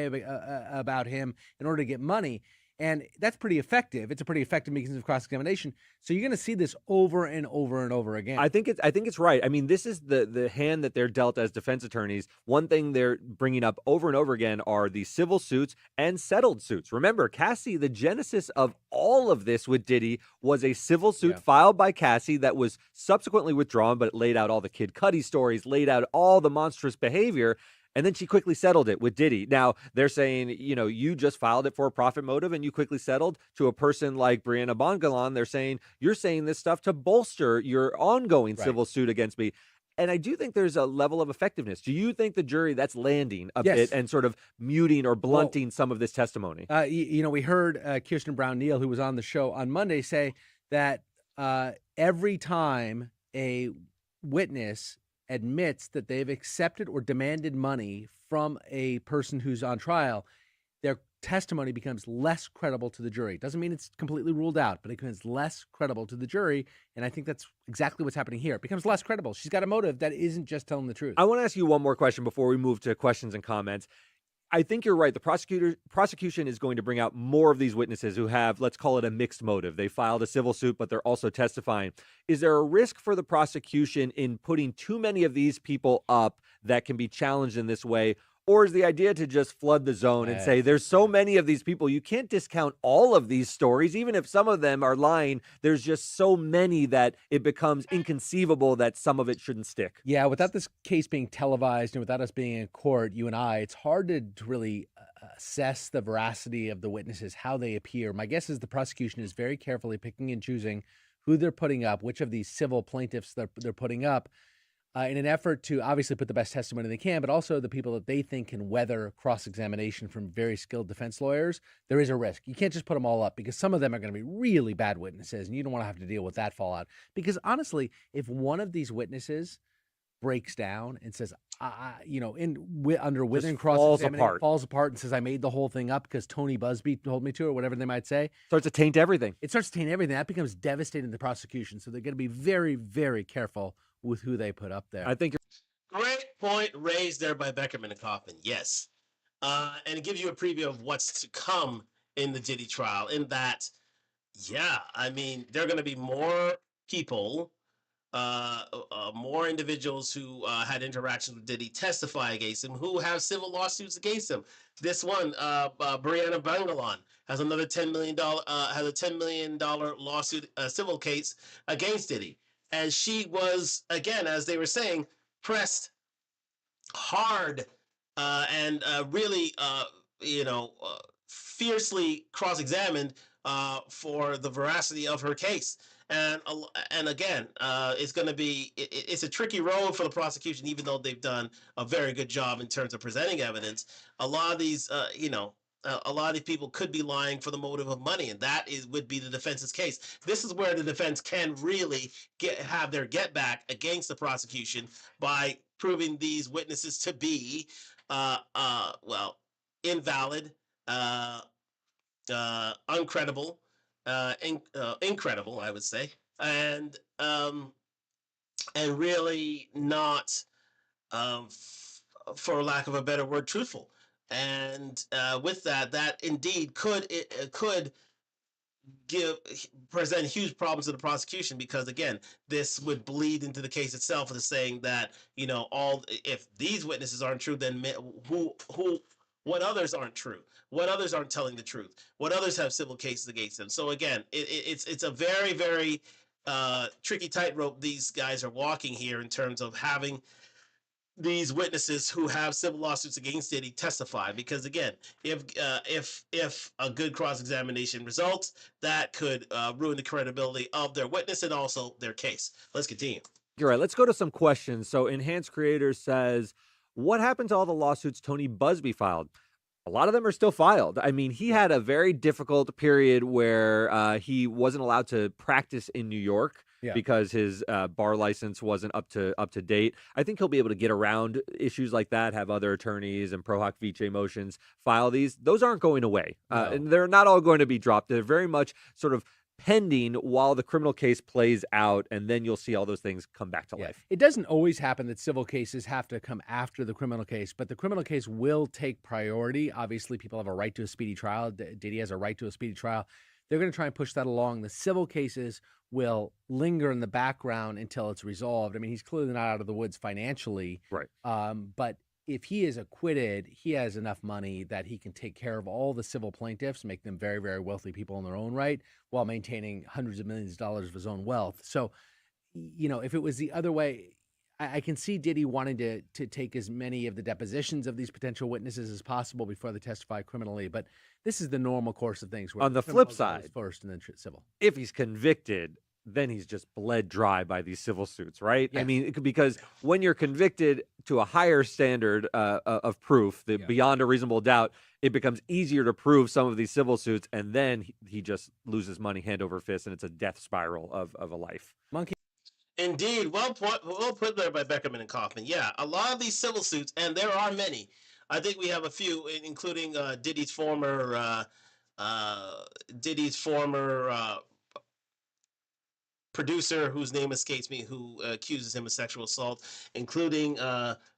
about him in order to get money. And that's pretty effective. It's a pretty effective mechanism of cross-examination. So you're going to see this over and over and over again. I think it's right. I mean, this is the hand that they're dealt as defense attorneys. One thing they're bringing up over and over again are the civil suits and settled suits. Remember, Cassie, the genesis of all of this with Diddy was a civil suit filed by Cassie that was subsequently withdrawn, but it laid out all the Kid Cudi stories, laid out all the monstrous behavior. And then she quickly settled it with Diddy. Now, they're saying, you just filed it for a profit motive and you quickly settled. To a person like Brianna Bongalan, they're saying, you're saying this stuff to bolster your ongoing civil suit against me. And I do think there's a level of effectiveness. Do you think the jury that's landing a bit and sort of muting or blunting some of this testimony? We heard Kirsten Brown Neal, who was on the show on Monday, say that every time a witness admits that they've accepted or demanded money from a person who's on trial, their testimony becomes less credible to the jury. Doesn't mean it's completely ruled out, but it becomes less credible to the jury. And I think that's exactly what's happening here. It becomes less credible. She's got a motive that isn't just telling the truth. I want to ask you one more question before we move to questions and comments. I think you're right. The prosecution is going to bring out more of these witnesses who have, let's call it a mixed motive. They filed a civil suit, but they're also testifying. Is there a risk for the prosecution in putting too many of these people up that can be challenged in this way? Or is the idea to just flood the zone and say there's so many of these people, you can't discount all of these stories, even if some of them are lying. There's just so many that it becomes inconceivable that some of it shouldn't stick. Yeah, without this case being televised and without us being in court, you and I, it's hard to really assess the veracity of the witnesses, how they appear. My guess is the prosecution is very carefully picking and choosing who they're putting up, which of these civil plaintiffs they're putting up, in an effort to obviously put the best testimony they can, but also the people that they think can weather cross-examination from very skilled defense lawyers. There is a risk. You can't just put them all up because some of them are going to be really bad witnesses, and you don't want to have to deal with that fallout. Because honestly, if one of these witnesses breaks down and says, under within cross-examination, falls apart and says, I made the whole thing up because Tony Busby told me to, or whatever they might say. Starts to taint everything. It starts to taint everything. That becomes devastating to the prosecution. So they're going to be very, very careful with who they put up there. I think great point raised there by Beckerman and Kaufman. Yes. And it gives you a preview of what's to come in the Diddy trial in that, I mean, there are going to be more people, more individuals who had interactions with Diddy testify against him, who have civil lawsuits against him. This one, Brianna Bangalan, has another $10 million, has a $10 million lawsuit, civil case against Diddy. And she was, again, as they were saying, pressed hard and really, fiercely cross-examined for the veracity of her case. And again, it's going to be, it's a tricky road for the prosecution, even though they've done a very good job in terms of presenting evidence. A lot of these, a lot of these people could be lying for the motive of money, and that would be the defense's case. This is where the defense can really have their get back against the prosecution by proving these witnesses to be, invalid, uncredible, incredible, I would say, and really not, for lack of a better word, truthful. And with that indeed could present huge problems to the prosecution, because again, this would bleed into the case itself of saying that if these witnesses aren't true, then what others aren't true, what others aren't telling the truth, what others have civil cases against them. So again, it's a very, very tricky tightrope these guys are walking here in terms of having these witnesses who have civil lawsuits against Diddy testify, because again, if a good cross-examination results, that could ruin the credibility of their witness and also their case. Let's continue. You're right. Let's go to some questions. So Enhanced Creator says, what happened to all the lawsuits Tony Busby filed? A lot of them are still filed. I mean, he had a very difficult period where he wasn't allowed to practice in New York because his bar license wasn't up to date. I think he'll be able to get around issues like that, have other attorneys and pro hoc vice motions file these. Those aren't going away. And they're not all going to be dropped. They're very much sort of pending while the criminal case plays out, and then you'll see all those things come back to life. It doesn't always happen that civil cases have to come after the criminal case, but the criminal case will take priority. Obviously, people have a right to a speedy trial. Diddy has a right to a speedy trial. They're going to try and push that along. The civil cases will linger in the background until it's resolved. I mean, he's clearly not out of the woods financially. Right. But if he is acquitted, he has enough money that he can take care of all the civil plaintiffs, make them very, very wealthy people in their own right, while maintaining hundreds of millions of dollars of his own wealth. So, if it was the other way, I can see Diddy wanting to take as many of the depositions of these potential witnesses as possible before they testify criminally. But this is the normal course of things. Where On the flip side, first and then civil. If he's convicted, then he's just bled dry by these civil suits, right? Yeah. I mean, because when you're convicted to a higher standard of proof, beyond a reasonable doubt, it becomes easier to prove some of these civil suits, and then he just loses money hand over fist, and it's a death spiral of a life. Monkey. Indeed, well put there by Beckerman and Kaufman. Yeah, a lot of these civil suits, and there are many. I think we have a few, including Diddy's former producer, whose name escapes me, who accuses him of sexual assault, including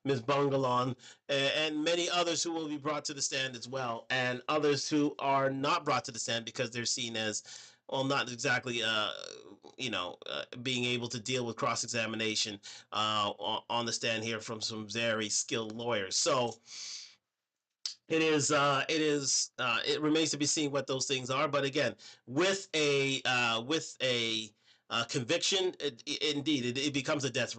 Ms. Bungalon, and many others who will be brought to the stand as well, and others who are not brought to the stand because they're seen as, well, not exactly, being able to deal with cross-examination on the stand here from some very skilled lawyers. So it remains to be seen what those things are. But again, with a conviction, it becomes a death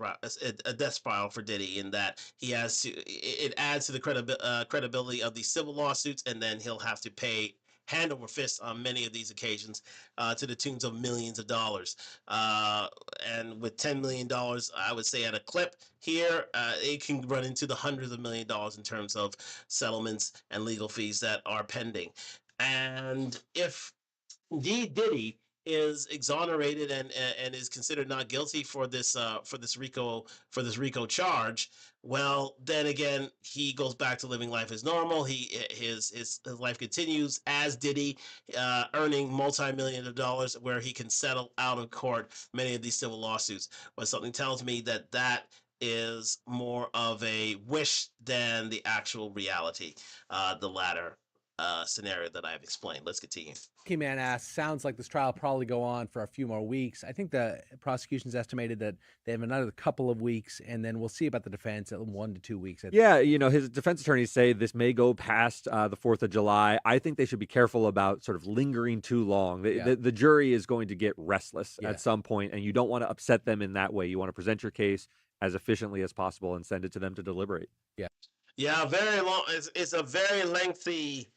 spiral for Diddy, in that he has to. It adds to the credibility of these civil lawsuits, and then he'll have to pay hand over fist on many of these occasions, to the tunes of millions of dollars. And with $10 million, I would say at a clip here, it can run into the hundreds of $millions in terms of settlements and legal fees that are pending. And if indeed Diddy is exonerated and is considered not guilty for this RICO charge, well, then again, he goes back to living life as normal. His life continues as Diddy, earning multi-millions of dollars, where he can settle out of court many of these civil lawsuits. But something tells me that is more of a wish than the actual reality, the latter scenario that I've explained. Let's continue. Key Man asks, sounds like this trial will probably go on for a few more weeks. I think the prosecution's estimated that they have another couple of weeks, and then we'll see about the defense at 1 to 2 weeks. Yeah, his defense attorneys say this may go past the 4th of July. I think they should be careful about sort of lingering too long. The jury is going to get restless at some point, and you don't want to upset them in that way. You want to present your case as efficiently as possible and send it to them to deliberate. Yeah, very long. It's a very lengthy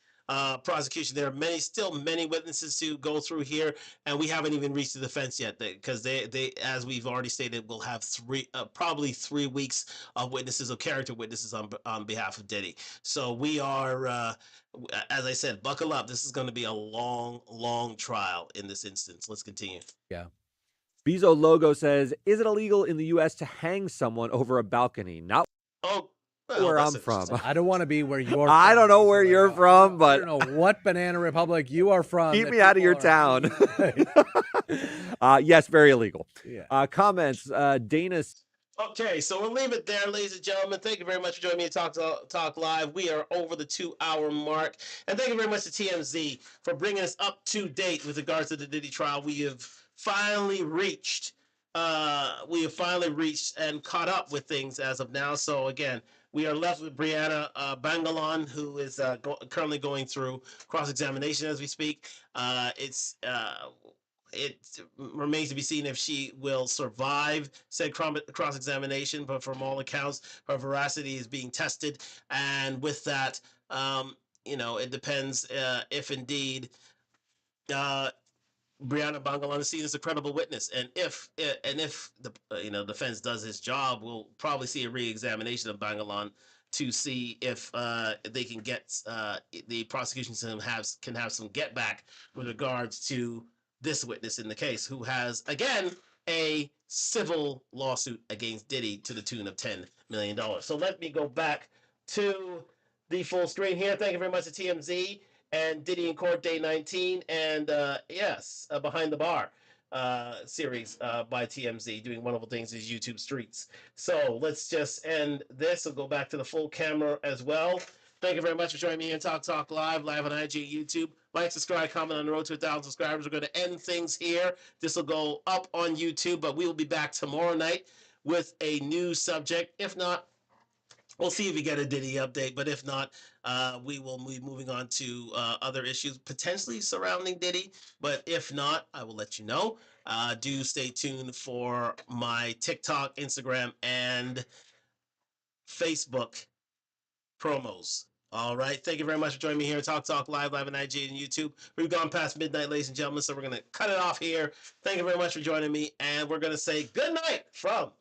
prosecution. There are still many witnesses to go through here, and we haven't even reached the defense yet, because they, as we've already stated, will have probably 3 weeks of witnesses, of character witnesses on behalf of Diddy. So we are, as I said, buckle up. This is going to be a long trial in this instance. Let's continue. Yeah. Bezo Logo says, is it illegal in the U.S. to hang someone over a balcony? Not where I'm from. I don't want to be where you're from. I don't know where you're from, but I don't know what banana republic you are from. Keep me out of your town. Yes, very illegal. Yeah. Comments, Dana. Okay, so we'll leave it there, ladies and gentlemen. Thank you very much for joining me at Talk Live. We are over the 2-hour mark. And thank you very much to TMZ for bringing us up to date with regards to the Diddy trial. We have finally reached and caught up with things as of now. So again, we are left with Brianna Bangalon, who is currently going through cross-examination as we speak. It remains to be seen if she will survive said cross-examination, but from all accounts, her veracity is being tested. And with that, it depends if indeed Brianna Bangalon is seen as a credible witness, and if the defense does its job, we'll probably see a re-examination of Bangalon to see if they can get the prosecution can have some get back with regards to this witness in the case, who has again a civil lawsuit against Diddy to the tune of $10 million. So let me go back to the full screen here. Thank you very much to TMZ. and Diddy in Court Day 19, and Behind the Bar series by TMZ, doing wonderful things in YouTube streets. So let's just end this and go back to the full camera as well. Thank you very much for joining me here on Talk live on IG and YouTube. Like, subscribe, comment on the road to 1,000 subscribers. We're going to end things here. This will go up on YouTube, but we will be back tomorrow night with a new subject. If not, we'll see if we get a Diddy update, but if not, we will be moving on to other issues potentially surrounding Diddy. But if not, I will let you know. Do stay tuned for my TikTok, Instagram, and Facebook promos. All right. Thank you very much for joining me here. Talk live on IG and YouTube. We've gone past midnight, ladies and gentlemen, so we're going to cut it off here. Thank you very much for joining me, and we're going to say good night from